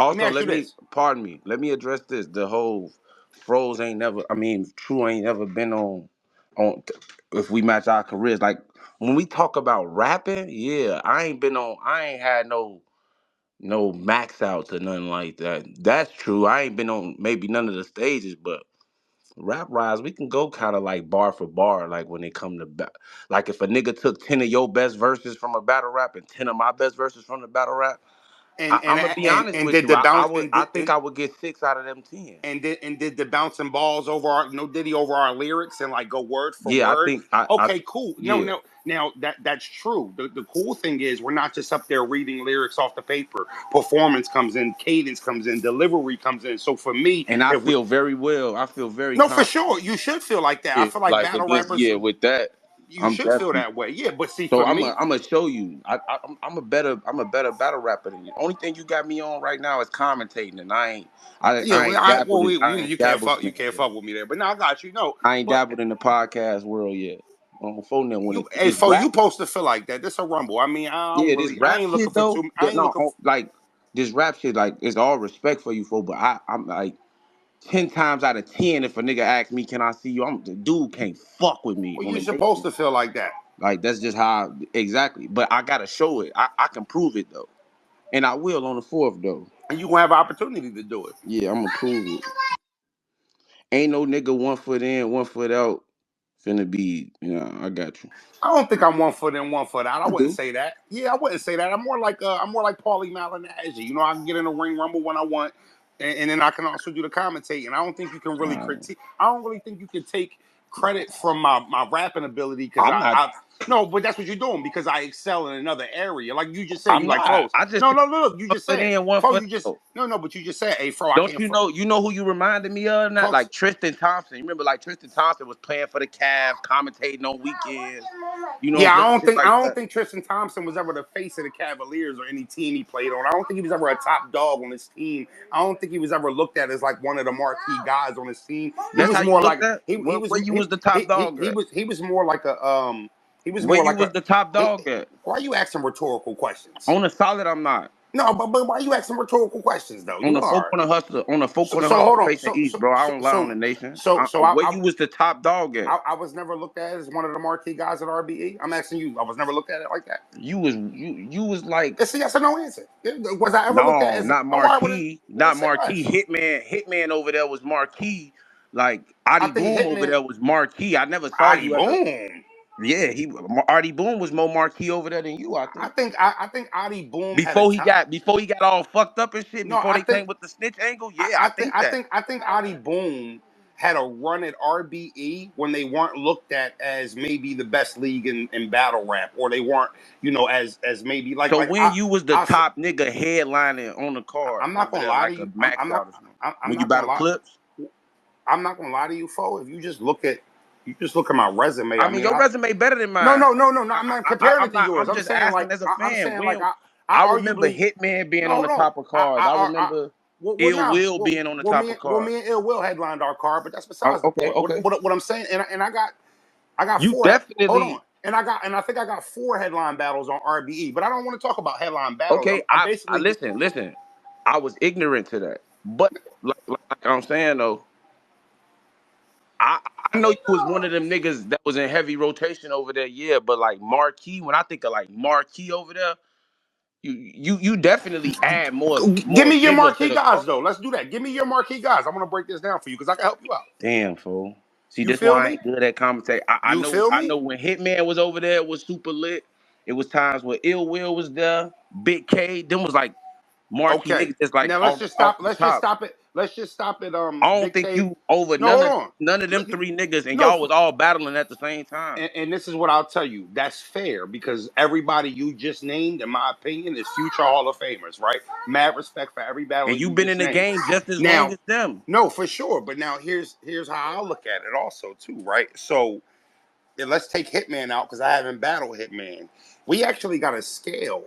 Let me also ask you let me this. pardon me. Let me address this. The whole Froze ain't never. I mean, True ain't never been on. If we match our careers, like when we talk about rapping, yeah, I ain't been on. I ain't had no max outs or nothing like that. That's true. I ain't been on maybe none of the stages, but rap rise, we can go kind of like bar for bar. Like when it come to like if a nigga took 10 of your best verses from a battle rap and 10 of my best verses from the battle rap, And I'm gonna be honest and with did you. the I bounce would. I think I would get 6 out of them 10. and did the bouncing balls over our no did he over our lyrics and like go word for Yeah, I word? think I Okay, cool. No, yeah. no. Now that's true. The cool thing is we're not just up there reading lyrics off the paper. Performance comes in, cadence comes in, delivery comes in. So for me, And I if we feel very well. I feel very no, for confident. sure, you should feel like that. I Yeah, feel like like battle against rappers, yeah, with that, you I'm should feel definitely. that way. Yeah, but see, So for me, I'm gonna show you. I'm a better battle rapper than you. Only thing you got me on right now is commentating, and yeah, I well, ain't dabbled in you know, you that can't yet. fuck with me there. But now I got you. No, I ain't but dabbled in the podcast world yet. On phone them when you, it hey, this for you rap, supposed to feel like that. This a rumble. I mean, yeah, this I rap ain't looking shit for though. too. I ain't No, looking for. like this rap shit, like it's all respect for you for, but I'm like 10 times out of 10, if a nigga asks me, can I see you? The dude can't fuck with me Well, on you the supposed nation. to feel like that, Like that's just how exactly. But I gotta show it. I can prove it though, and I will on the 4th though. and you gonna have an opportunity to do it. Yeah, I'm gonna prove it. Ain't no nigga 1 foot in, 1 foot out. Finna be, I got you. I don't think I'm 1 foot in, 1 foot out. I I wouldn't do. say that. Yeah, I wouldn't say that. I'm more like Paulie Malignaggi. You know, I can get in the ring rumble when I want, and then I can also do the commentate. And I don't think you can really critique. I don't really think you can take credit from my rapping ability because I'm not. I no, but that's what you're doing because I excel in another area. Like you just said, you I'm like not. flows. I just No, said no, look, you 1 just foot said, in, one Flo, foot you just out. no, but you just said, hey, Fro, I Don't can't. you know? You know who you reminded me of? Not Folks, like Tristan Thompson. You remember, like Tristan Thompson was playing for the Cavs, commentating on weekends. You know what yeah, I'm saying? Shit like I don't that. think Tristan Thompson was ever the face of the Cavaliers or any team he played on. I don't think he was ever a top dog on his team. I don't think he was ever looked at as like one of the marquee guys on his team. He That's was how you more like looked at. Where you was the top dog at? he was more like a Where you was the top dog at? why are you asking rhetorical questions? On the solid, I'm not. No, but why are you asking rhetorical questions though? On You the folk are. on the hustler, on the folk So, on the so hustle hold on. facing east, bro. I don't lie on the nation. Where you was the top dog at? I was never looked at as one of the marquee guys at RBE. I'm asking you. I was never looked at it like that. You was like It's a yes or no answer. Was I ever looked at no, as? not Oh, I would. marquee, Well, not say marquee. less. Hitman over there was marquee. Like I Adi think Boom over Hitman, there was marquee. I never saw Adi you as a Boom. yeah. Adi Boom was more marquee over there than you, I think. I think Adi Boom had a top. Before he got all fucked up and shit. No, Before they came with the snitch angle, yeah, I think that. I think Adi Boom had a run at RBE when they weren't looked at as maybe the best league in battle rap, or they weren't, as maybe So when you was the I top nigga headlining on the card I'm not over gonna there, lie to like a you. max out or something. I'm When you not gonna battle lie. clips. I'm not gonna lie to you, Fo. If you just look at my resume. I I mean, mean, your resume better than no, mine. no, no, no, no. I'm not comparing I'm it to not. yours. I'm I'm just saying asking like as a I'm fan. saying like I I remember arguably Hitman being no. on Hold the on. top of cards. I remember Ill Will being on the top of Me cards. and Ill Will headlined our card, but that's Oh, besides the okay, point. okay. What I'm saying, and I got You four. Hold definitely. on. and I think I got 4 headline battles on RBE, but I don't want to talk about headline battles. Okay, I'm I basically listen. I was ignorant to that, but like I'm saying though, I I know you was one of them niggas that was in heavy rotation over there, yeah. But like Marquee, when I think of like Marquee over there, you definitely add give more me your vigor to marquee the guys call. though. Let's do that. Give me your marquee guys. I'm gonna break this down for you because I can help you out. Damn, fool. See, You this feel why I me? ain't good at commentate. You feel I me? know when Hitman was over there, it was super lit. It was times when Ill Will was there, Big K. Them was like marquee Okay. niggas that's like Now off the top. let's just stop it. I don't Big think K. you over No, hold on. none of them 3 niggas, and No, y'all was all battling at the same time. and this is what I'll tell you. That's fair because everybody you just named, in my opinion, is future Hall of Famers, right? Mad respect for every battle And you you been just in the named. game just as long Now, as them. no, for sure. But now here's how I look at it also too, right? So and let's take Hitman out because I haven't battled Hitman. We actually got a scale.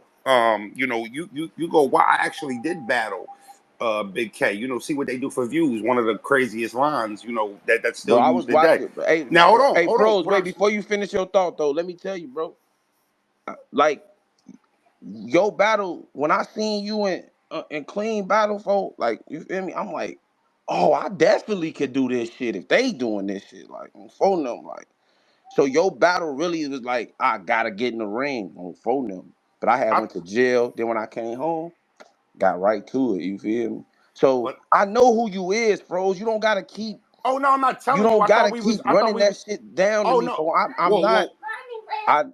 You go. Why I actually did battle Big K. See what they do for views. One of the craziest lines. That's Bro, still I was used today. watching. Hey, Now hey, hold on. Froze, wait, before you finish your thought though, let me tell you, bro. Like your battle, when I seen you in clean battle, folk, like you feel me? I'm like, oh, I definitely could do this shit if they doing this shit. Like on phone them, like so your battle really was like, I gotta get in the ring on phone them. But I had I, went to jail. Then when I came home, got right to it. You feel me? So but I know who you is, Froze. oh no, I'm not You telling you. don't I gotta thought we keep was. I thought running we that was. shit down to Oh me, no. for I'm Whoa, not. whoa.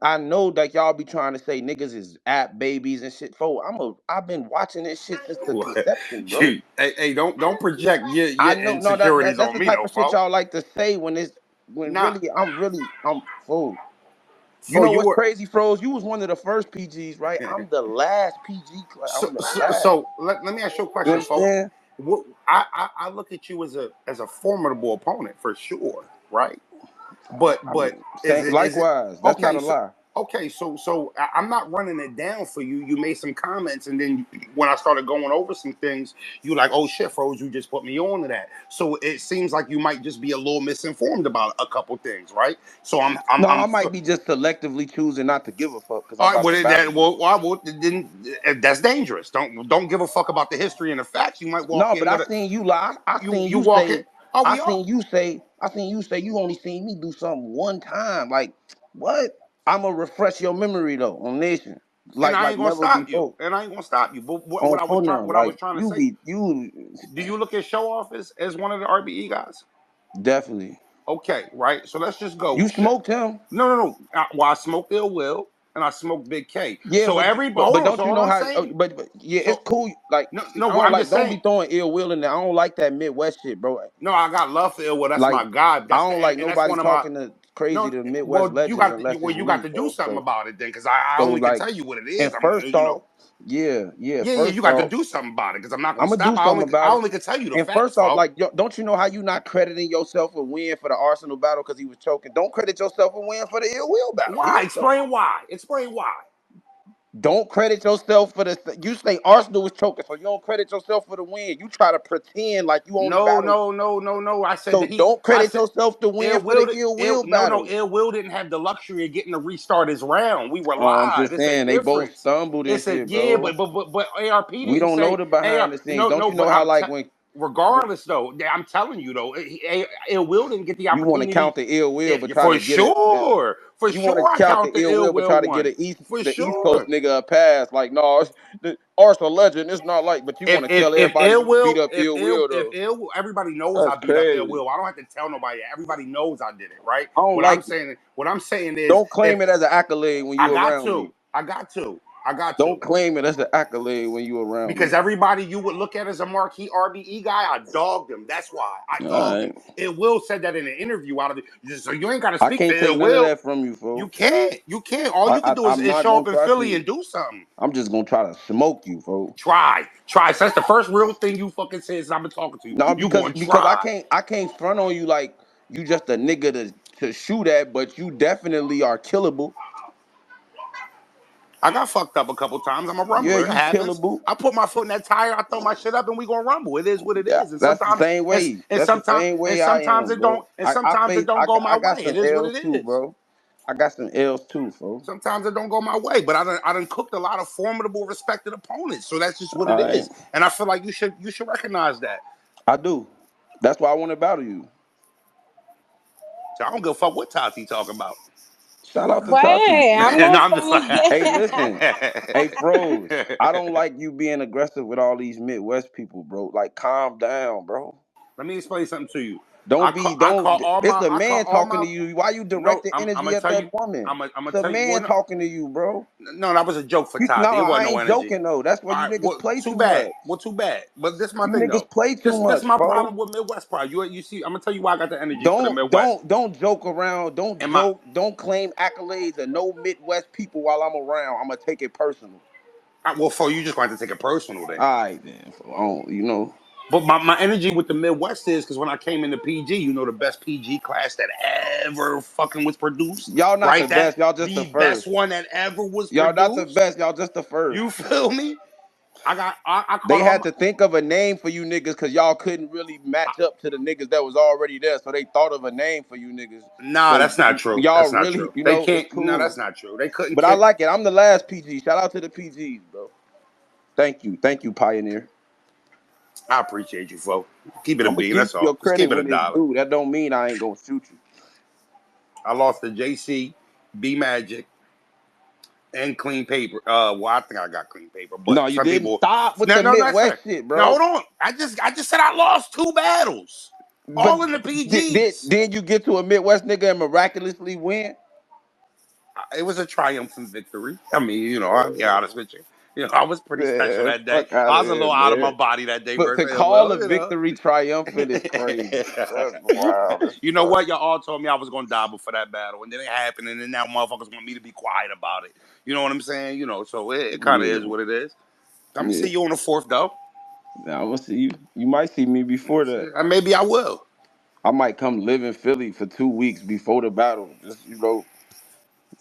I know that y'all be trying to say niggas is app babies and shit. I've been watching this shit since the conception, bro. Shoot. Hey, don't project your I know no that, insecurities that that's on the me type though, of shit folks. y'all like to say when Nah, I'm fool. You for know you what's were. crazy, Froze? You was one of the first PGs, right? I'm the last PG. So, I'm the so, last. so let me ask you a You question, folks. understand? I look at you as a formidable opponent for sure, right? I But mean, is it likewise. That's not okay? a lie. So I'm not running it down for you. You made some comments, and then when I started going over some things, you like, oh shit, Froze, you just put me on to that. So it seems like you might just be a little misinformed about a couple things, right? So No, I might be just selectively choosing not to give a fuck because I'm all right. about to battle you. That's dangerous. Don't give a fuck about the history and the facts. You might walk No, but in I with a seen you lie. you walk in. Oh, we are. I seen you say you only seen me do something one time. Like, what? I'ma refresh your memory though on nation. And I Like ain't gonna never stop you. before. And I ain't gonna stop you. But On phone them. what I was Like trying to say, you do you look at show off as one of the RBE guys? definitely. Okay, right. So let's just go. You smoked him. No. Well, I smoked Ill Will and I smoked Big K. Yeah, So hold but on. don't So you all know I'm how saying. but yeah, it's So cool. Like no. I What don't I'm like just don't saying. be throwing ill will in there. I don't like that Midwest shit, bro. No, I got love for Ill Will. That's Like my God. I don't like And that's nobody one of my. talking to crazy No, to Midwest well, legends unless it's you got me, to do folks. something about it then, because I So only can like, tell you what it and is. first off, yeah. Yeah, you First got to off, do something about it because I'm not gonna I'm gonna stop. do something I about it. only can tell you the And facts, first off, folks. like, don't you know how you not crediting yourself a win for the Arsenal battle because he was choking? Don't credit yourself a win for the ill will battle. Why? Real talk. Explain why. Explain why. Don't credit yourself for the. You say Arsenal was choking, so you don't credit yourself for the win. You try to pretend like you only No, battled. no, no, no, no. I said So that he. don't I credit said yourself to win Ill for the Will. ill will No. battle. Ill Will didn't have the luxury of getting to restart his round. We were I'm live. just It's a saying they both difference. stumbled and It's a shit, yeah, bro. but ARP We didn't don't know say the AR. behind the scenes. Don't No. you know But how like when regardless though, I'm telling you though, Ill Will didn't get the you want to count opportunity. the ill will, but try For to get it. sure, for You want to sure, I count count the the ill Ill will, but Will try to get one. For the East Coast sure. nigga a pass. Like, no, the Arsenal legend. It's not like, but you want to tell If everybody ill you beat will up ill will if though. ill everybody knows I That's beat up ill crazy. will. I don't have to tell nobody. Everybody knows I did it, right? I don't like it. What I'm saying is Don't if claim it as an accolade when I you got around to, me. I got to. Don't claim it as an accolade when you around Because me. everybody you would look at as a marquee RBE guy, I dogged him. That's why I All dogged him. right. Ill Will said that in an interview out of it. So you ain't got to I speak for can't take Ill none of Will. that from you, You folks. can't. You can't. All you can do I'm is not show gonna up in try Philly to. and do something. I'm just gonna try to smoke you, folks. Try. So that's the first real thing you fucking said since I've been talking to you. No, You going to because try. I can't front on you like you just a nigga to shoot at, but you definitely are killable. I got fucked up a couple times. I'm a Yeah, rumbler. It you happens. killable. I put my foot in that tire. I throw my shit up, and we gonna rumble. It is what it Yeah, is. And that's the sometimes same way. and That's the sometimes same way I am, it don't. bro. And sometimes it don't go my I got way. It some is what L's it too, is. bro. I got some L's too, folks. Sometimes it don't go my way, but I done cooked a lot of formidable, respected opponents. So that's just what it All right, is. And I feel like you should recognize that. I do. That's why I want to battle you. So I don't give a fuck what Tati talking about. Wait, Shout out to Tati. I'm No, gonna I'm just like, hey, say. listen, hey, Froze. I don't like you being aggressive with all these Midwest people, bro. Like, calm down, bro. let me explain something to you. Don't be, don't. It's a I call man all talking to my you. Why you no. directing I'm energy gonna at tell you. that woman? I'm gonna It's a tell you. Well, man talking to you, bro. no, that was a joke for You, no, Tati. It I wasn't no ain't energy. joking though. That's why All you right. niggas Well, play too too bad. much. Well, too bad. But this is my You thing niggas though. play too This is much, my bro. problem with Midwest pride. You see, I'm gonna tell you why I got the energy for the Don't Midwest. don't don't joke around. Don't And my joke. Don't claim accolades of no Midwest people while I'm around. I'm gonna take it personal. well, for you just going to take it personal then. All right, then. I don't, you know, But my energy with the Midwest is because when I came into PG, the best PG class that ever fucking was produced, y'all not the right? That best. Y'all just the the best first. one that ever was Y'all not the produced. best. Y'all just the first. You feel me? I They caught all had my. to think of a name for you niggas because y'all couldn't really match up to the niggas that was already there. So they thought of a name for you niggas. Nah, So that's not true. y'all That's not really, true. They it's can't. No, cool. that's not true. They couldn't But I kick. like it. I'm the last PG. Shout out to the PGs, bro. Thank you, Pioneer. I appreciate you, folks. Keep it a I'm gonna bean. give That's you your all. Just credit keep it a when it's dollar. due. That don't mean I ain't gonna shoot you. I lost to JC, B Magic, and Clean Paper. Well, I think I got Clean Paper, No, but you some didn't. people. Stop with No, the no, that's it. Midwest shit, No, bro. hold on. I just said I lost 2 battles, But all in the did PGs. then you get to a Midwest nigga and miraculously win? It was a triumphant victory. I mean, I'll be honest with you. I was pretty special Man, that day. fuck out I of was a here, little out of my man. body that day, But per to se. call Well, a victory triumphant is crazy. That's wild as you know fuck. what? Y'all all told me I was gonna die before that battle, and then it happened, and then now motherfuckers want me to be quiet about it. You know what I'm saying? So it kind of Yeah, is what it is. I'm gonna yeah. see you on the fourth though. Now I'm gonna see you. You might see me before that. Maybe I will. I might come live in Philly for 2 weeks before the battle. Just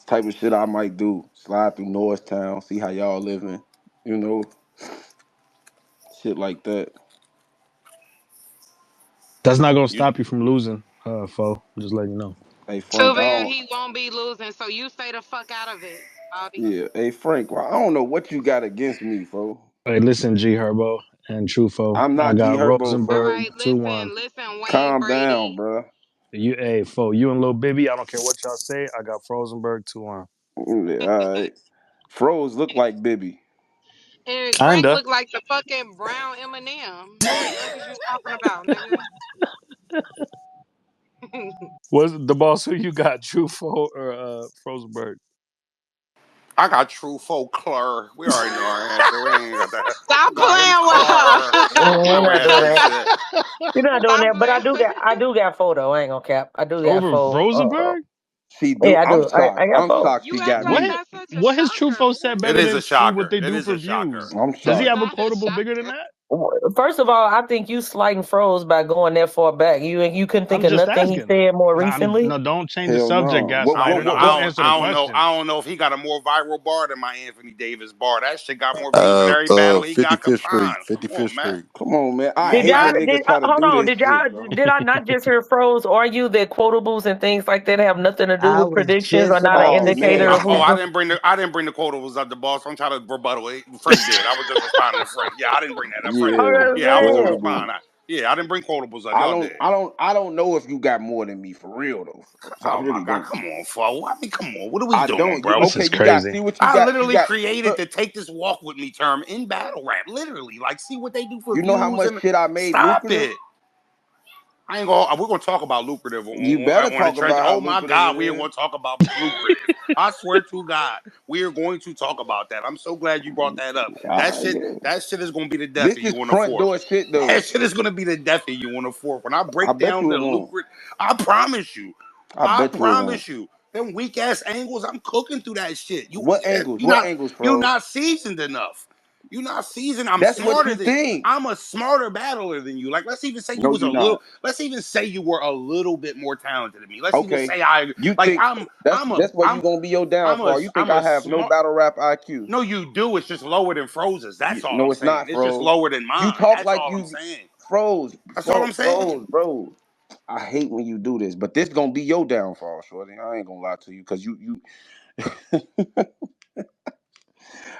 type of shit I might do. Slide through Norristown, see how y'all living. You know, shit like that. That's not gonna You, stop you from losing, Fo. Just letting you know. hey Too Frank, I bad don't. he won't be losing, so you stay the fuck out of it, Audie. Yeah, hey Frank, well, I don't know what you got against me, fo. Hey, listen, G Herbo and Trufo. I'm I not G got Herbo, All fo. Rosenberg right, 2-1. listen, Wayne Calm down, Brady. bruh. You, hey, Fo, you and Lil Bibby. I don't care what y'all say. I got Rosenberg 2-1. Yeah, all right. Froze look like Bibby. And Frank Kinda. looked like the fucking brown M&M. Fuck is you talking about, nigga? What's the boss? Who you got, Trufo or Rosenberg? I got true folklore. We already know our answer. We ain't got that. Stop I got him playing with car. We We're don't not doing answer that. shit. You're not doing Stop that, but playing with I do got photo. I ain't gonna cap. I do got Over photo. Rosenberg? She do. Yeah, I I'm do. I shocked. got I'm photo. shocked You she act got like What? me. that's such a What has shocker. Trufo said What? It better is than a see what shocker. they It do is for a shocker. views? I'm Does he It's shocked. have a not a quotable bigger than shocker. that? First of all, I think you slighting froze by going that far back. You couldn't think I'm of just nothing he asking. said more No, recently. no, don't change the Hell subject, no. gas. What what what Don't what answer the I don't know. question. I don't know if he got a more viral bar than my Anthony Davis bar. That shit got more views than every battle he got 55th Street, combined. Come 55th on, man. Street. Come on, man. Come I Did hate y'all when did niggas try to hold do on? this shit, bro. Did I not just hear Froze argue that quotables and things like that have nothing to do I with was predictions or just not an about Oh to indicator say man. of Oh, who's that. going? I didn't bring the quotables up the boss. I'm trying to rebuttal it. Frank did. I was just responding to Frank. Yeah, I didn't bring that up. Frank. I'm Oh, just yeah, I was just saying. responding. Quotable. Yeah, I didn't bring quotables up. I Y'all don't did. I don't I don't know if you got more than me for real though. I Oh my really god, don't. come on, fo. I mean, come on. What are we I doing, don't. You bro? This okay? is You got crazy. see what you I got. You literally got created look. the take this walk with me term in battle rap. Literally, like, see what they do for You know how views much and Hey, stop hey, it. hey, I hey, ain't hey, gonna. I ain't gonna. We're gonna talk about lucrative hey, on, You better hey, on the hey, trench. hey, Oh hey, my hey, God, hey, we are hey, gonna talk about lucrative. I swear to God, we are going to talk about that. I'm so glad you brought that up. That shit. hey. That shit is gonna be the death This of is you on the front fourth. door shit That though. shit is gonna be the death of you on the fourth. When I I break bet down Hey, the the hey, lucrative, hey, I promise you. hey, I hey, I hey, promise you. Them weak ass angles, I'm cooking through that shit. what angles? You What not angles, you bro? not seasoned enough. You not seasoned. I'm That's what smarter you than think. I'm a smarter battler than you. Like let's even say you No, was you a little. not. Let's even say you were a little bit more talented than me. Let's even Okay. say I You like think that's where you gonna be your downfall. You think I'm I a have no smart. battle rap IQ? No, you do. It's just lower than Froze's. That's all No, I'm it's saying. not, It's just froze. lower than You mine. talk That's like all I'm you saying. froze, That's all I'm saying. froze, bro. I hate when you do this, but this gonna be your downfall, shorty. I ain't gonna lie to you, cause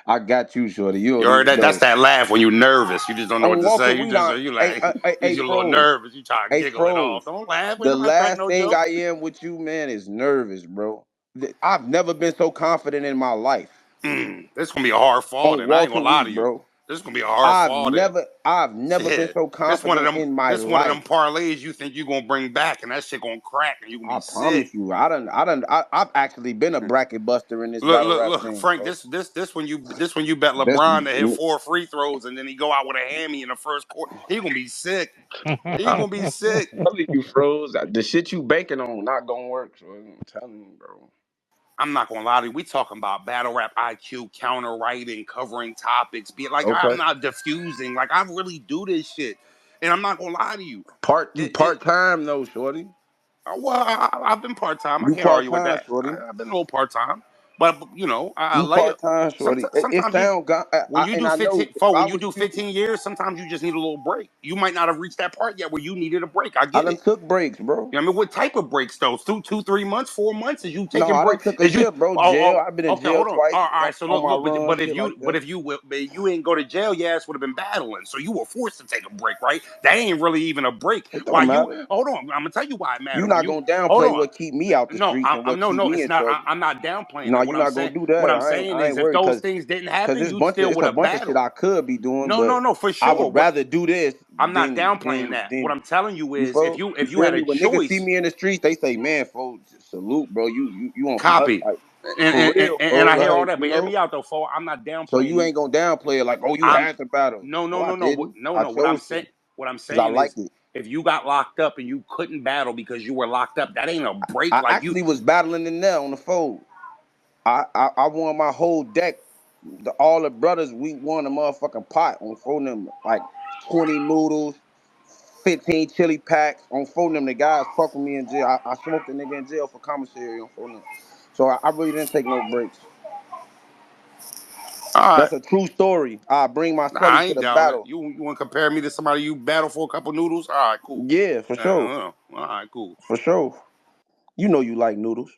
I got you, shorty. You You don't heard even that? That's know. that laugh when you're nervous. You just don't know what On to Walker, say. You we just don't. you Hey, like hey, you a little froze. nervous. You try to Hey, giggle it off. froze. Don't laugh. Ain't The nobody crack last no thing I jokes. am with you, man, is nervous, bro. I've never been so confident in my life. This gonna be a hard fall. On Then I ain't Walter gonna lie Reed, to you. bro. This is gonna be a hard fall. Then I've never been shit. so This one of confident them. in my This one of them life. parlays you think you gonna bring back, and that shit gonna crack, and you gonna I be sick. promise you, I've actually been a bracket buster in this Look, battle look, rap look, scene, Frank. bro. This when you bet That's LeBron to hit 4 free throws, and then he go out with a hammy in the first quarter. He gonna be sick. He I'm gonna be sick. telling you, froze. The shit you banking on not gonna work. So I'm telling you, bro. I'm not gonna lie to you. We talking about battle rap IQ, counter writing, covering topics. Be like I'm Okay. not diffusing. Like I really do this shit, and I'm not gonna lie to you. You part time though, shorty. Well, I've been part time. I You can't part argue with time, that. shorty. I've been a little part time, but you know, I You lay it. part time, shorty. It Sometimes you sound when you and do I 15 know if for when I you was do you, 15 years, sometimes you just need a little break. You might not have reached that part yet where you needed a break. I I get done it. took breaks, bro. You know what I mean, what type of breaks though? 3 months, 4 months? Is you No, taking I done break? took a Is you? year, bro. Oh, Jail. I've been in okay. jail Hold on. twice All right. So on look, my look. run, shit like that. But you ain't go to jail, your ass would have been battling. So you were forced to take a break, right? That ain't really even a break. It Why don't you? matter. Hold on. I'm gonna tell you why it You mattered. When not you gonna hold downplay on. what keep me out the No, streets and what keep no, me it's in not. trouble. I'm not downplaying No, it. you're not gonna do What that. I'm saying I is, ain't if worried those things didn't happen, you still it's would a have bunch of shit battled. I could be doing, No, but no, for I sure. would But rather do this I'm not than downplaying that. What I'm telling you you is, feel you if you feel had me? a When niggas see choice, me in the streets, they say, "Man, folks, salute, bro. You on some other copy. like And for and, real, and, bro. and I hear all Like that, but hear me out though, for I'm not so downplaying you you. ain't gonna downplay it like, oh, you I'm had to battle. no, No, no, I no, no, didn't. no, I no. chose to What I'm because I saying like is, it. if you got locked up and you couldn't battle because you were locked up, that ain't a break. I Like you, actually was battling in there on the fold. I won my whole deck. All the brothers, we won a motherfucking pot on phone them like 20 noodles, 15 chili packs on phone them. The guys fuck with me in jail. I smoked a nigga in jail for commissary on phone them. So I really didn't take no breaks. all right. That's a true story. I bring my Nah, sully I to ain't the down with it. battle. You want to compare me to somebody you battle for a couple noodles? All right, cool. Yeah, for sure. All right, cool. For sure. You know you like noodles.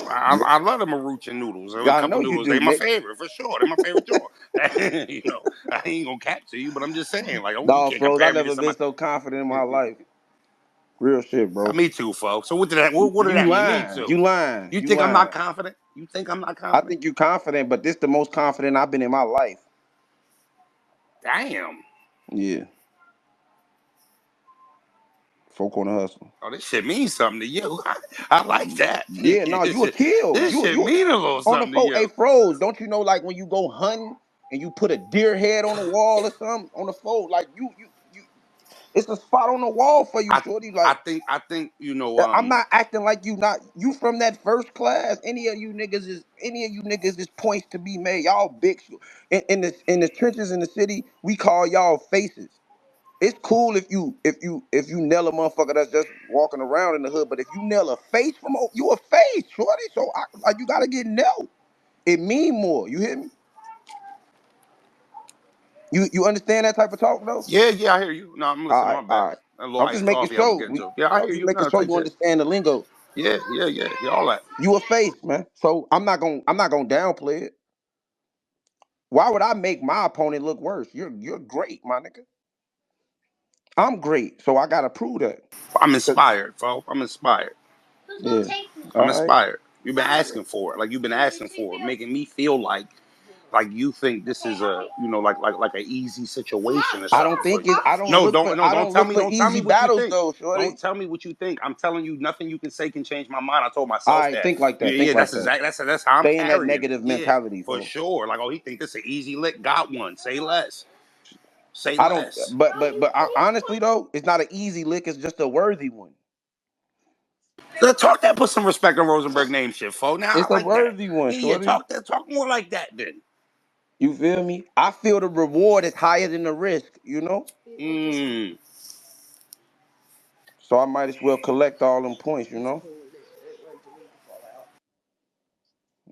I love the Maruchan noodles. A I couple know you noodles, they do, my Nick. favorite for sure. They're my favorite joint. You know, I ain't gonna cap to you, but I'm just saying, like, oh, you Dog, can't froze. I compare me to never been somebody. so confident in my life. Real shit, bro. Me too, folks. So what did that? What did You that mean? Me lying. too. You lying. You You think I'm not lying. confident? You think I'm not I confident? think you confident, but this the most confident I've been in my life. Damn. Yeah. Folk on the hustle. Oh, this shit means something to you. I like that. Yeah, no, you a kill. This shit You mean a little on the something to folk. Hey, you. froze. Don't you know like when you go hunting and you put a deer head on the wall or something on the folk, like you it's a spot on the wall for you, I shorty. I Like think I think you know. I'm not acting like you not you from that first class. Any of you niggas is points to be made. Y'all big in the trenches in the city. We call y'all faces. It's cool if you nail a motherfucker that's just walking around in the hood, but if you nail a face you a face, shorty. So like you gotta get nailed. It mean more. You hear me? You understand that type of talk though? Yeah, I hear you. No, I'm listening. My bad. All right. A little I'm just iced making coffee I was sure. getting to. Yeah, I I'm hear just you. making No, sure type you shit. understand the lingo. Yeah. All that. You a face, man. So I'm not gonna downplay it. Why would I make my opponent look worse? You're great, my nigga. I'm great, so I gotta prove that. I'm 'Cause- inspired, folks. I'm inspired. Yeah. I'm All right. inspired. You've been asking for it. Like you've been asking for it, making me feel like you think this is a like an easy situation or I something don't for think you. it's. I don't No, look for. I don't look for don't tell me easy what you battles think. though, shorty. Don't tell me what you think. I'm telling you, nothing you can say can change my mind. I told All myself right, that. think like that. Yeah, Think like that's that. exactly that's how I'm Stay in that carrying it. negative Yeah, mentality, for folks. sure. Like, oh, he think this an easy lick. Got one. Say less. Say I don't. less. Honestly though, it's not an easy lick. It's just a worthy one. Talk that. Put some respect on Rosenberg name shit, folks. Now I It's a like that. worthy one, Yeah. shorty. Talk that. Talk more like that then. You feel me? I feel the reward is higher than the risk. You know. Mm. So I might as well collect all them points. You know.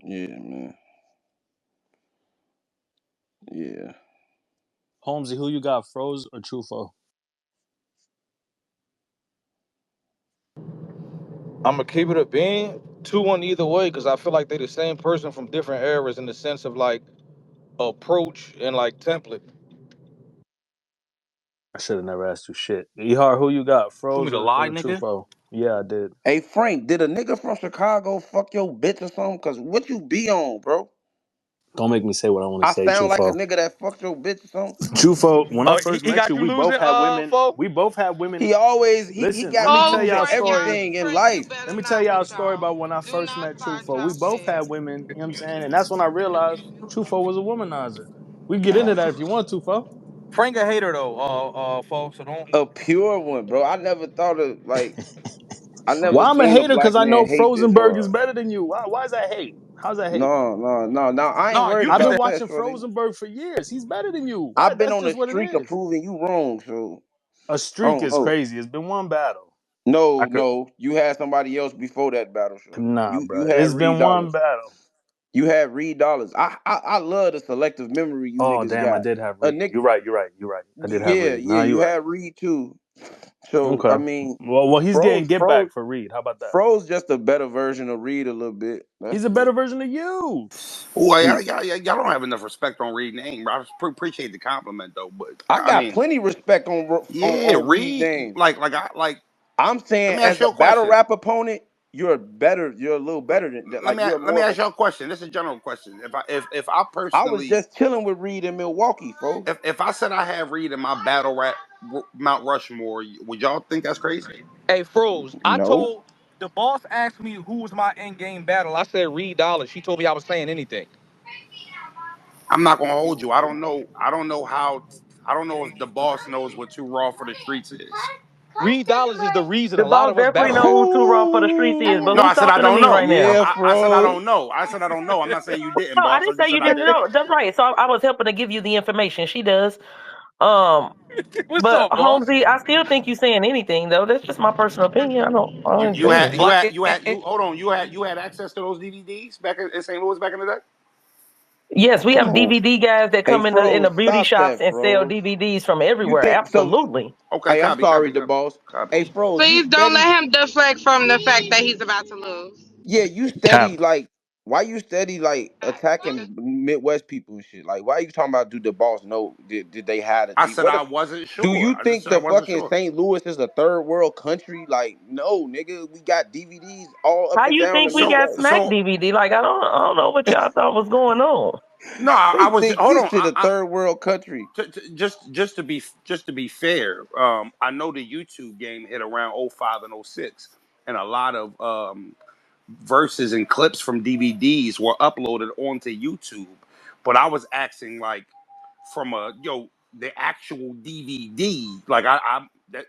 Yeah, man. Yeah. Holmesy, who you got, Froze or Trufo? I'm gonna keep it a bean. 2-1 either way, because I feel like they the same person from different eras in the sense of like approach and like template. I should have never asked you shit. Ehar, who you got? For me Froze to or lie, the nigga? Trufo? Yeah, I did. Hey Frank, did a nigga from Chicago fuck your bitch or something? Cause what you be on, bro? Don't make me say what I want to I say, sound like a Trufo. nigga that fucked your bitch or something. Trufo, when I Oh, first he met got you, you we losing, both had women. Fo? We both had women. He always he Listen, got let me me tell Oh, losing y'all a Frank, story. y'all, everything in Frank, you life. better Let me tell not y'all a get story started. about when I Do first not met start Trufo. We y'all both shit. had women, you know what I'm saying? And that's when I realized Trufo was a womanizer. We can get into that if you want to, Fo. Frank a hater though, Fo. So don't. A pure one, bro. I never thought of like I never Why I'm a seen a hater? Because black I know man hate this Frozenberg is hard. better than you. Why is that hate? How's that hate? No. I ain't No, worried you I've been about that, watching shorty. Frozenberg for years. He's better than you. Why? I've been That's on a just what it streak of is. proving you wrong, so A I streak don't is know. crazy. It's been one battle. I No, could no. You had somebody else before that battle, shorty. nah, You bro. had It's Reed been one Dollars. battle. You had Reed Dollars. I love the selective memory you Oh niggas damn, I got. did have A Reed. nigga, You're right. You're right. You're right. I did have Reed. yeah. Nah, You you're right. had Reed too. So I Okay. mean, Well, he's getting Froze, get back Froze, for Reed. How about that? Froze just a better version of Reed a little bit. That's He's a it. better version of you. Well, He, y'all don't have enough respect on Reed name, bro. Appreciate the compliment though, but I I got mean, plenty respect yeah, on Reed Reed, name. like. I'm Let saying me ask as you a a battle question. rap opponent, you're better. You're a little better than that. Like you're Let me more. ask y'all a question. This is a general question. If I I was personally, just chilling with Reed in Milwaukee, folks. if I said I had Reed in my battle rap Mount Rushmore, would y'all think that's crazy? Hey, Froze, I No. told the boss asked me who was my end game battle. I said Reed Dollars. She told me I was saying anything. I'm not gonna hold you. I don't know. I don't know how. I don't know if the boss knows what too raw for the streets is. Reed Dollars is the reason The a lot boss of us definitely battle know rap. who Too Raw for the Streets is, but No, who's I said I talking to don't me know. right now? Yeah, I said I Froze. don't know. I said I don't know. I'm not saying you didn't, No, I boss. I didn't say just you said I didn't didn't. know. That's right. So I was helping to give you the information. She does. Um, What's but up, boss? Holmesy, I still think you saying anything though. That's just my personal opinion. I don't understand. Hold on. You had access to those DVDs back in St. Louis back in the day. Yes, we Come have on. DVD guys that Hey, come in the Froze, beauty stop shops that, and sell Froze. DVDs from You everywhere. think so? Absolutely. Okay, Hey, I'm copy, sorry, copy, the copy, boss. copy. Hey, Froze, you Please don't steady. let him deflect from the fact that he's about to lose. Yeah, you steady. Cap. Like, why you steady like attacking Midwest people and shit? Like, why you talking about? Do the boss know? Did they have a I D? said What? I wasn't Do sure. you I just think said I the wasn't fucking sure. St. Louis is a third world country? Like, no, nigga, we got DVDs all up How and you down the think we got Midwest. Smack DVD? Like I don't know what y'all thought was going on. No, They I was. think Hold this on. shit a third world country. Just to be fair, I know the YouTube game hit around '05 and '06, and a lot of verses and clips from DVDs were uploaded onto YouTube. But I was asking like from the actual DVD. Like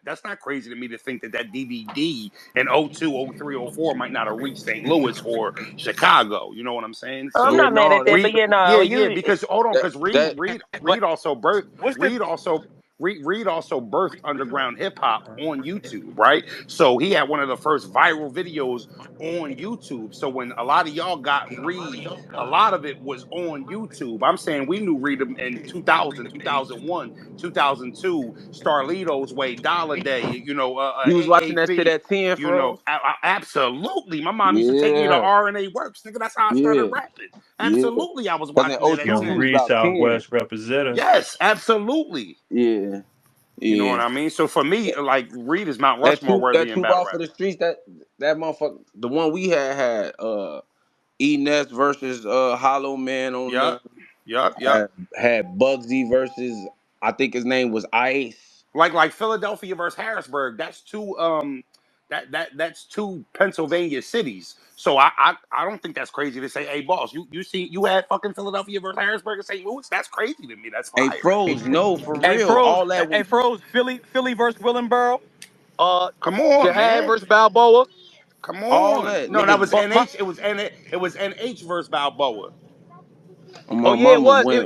that's not crazy to me to think that DVD in '02, '03, '04 might not have reached St. Louis or Chicago. You know what I'm saying? I'm Yeah, So not mad at no, that, that but Reed, yeah, no, yeah, you. because hold on, that because Reed, that Reed, But Reed also birthed, what's the Reed also. Reed also birthed underground hip hop on YouTube, right? So he had one of the first viral videos on YouTube. So when a lot of y'all got Reed, a lot of it was on YouTube. I'm saying we knew Reed in 2000, 2001, 2002, Starlito's Way, Dollar Day, you was watching that shit AAP, at 10, Froze? absolutely. My mom used to take me to Yeah, RNA Works. Nigga, that's how I started yeah, rapping. yeah. Absolutely, I was Cause in watching it at '02 Young you 10. was Reed about 10. Southwest representing. Yes, absolutely. Yeah, You know what yeah. I mean? So for me, like Reed is Mount That Rushmore two worthy that in two battle ball rap. for the streets, that motherfucker, the one we had E Ness versus Hollow Man on Yup, the yup. had Bugsy versus I think his name was Ice. Like Philadelphia versus Harrisburg. That's two Pennsylvania cities. So I don't think that's crazy to say, hey boss, you had fucking Philadelphia versus Harrisburg and St. Louis? That's crazy to me. That's Hey fire. Froze, no, for Hey real. Froze, All that hey was Froze, Philly versus Willenboro. Come on, Jihad man. Versus Balboa. Come all on. that No, that nigga. was NH. It was NH versus Balboa. On Oh my yeah, it mama was. when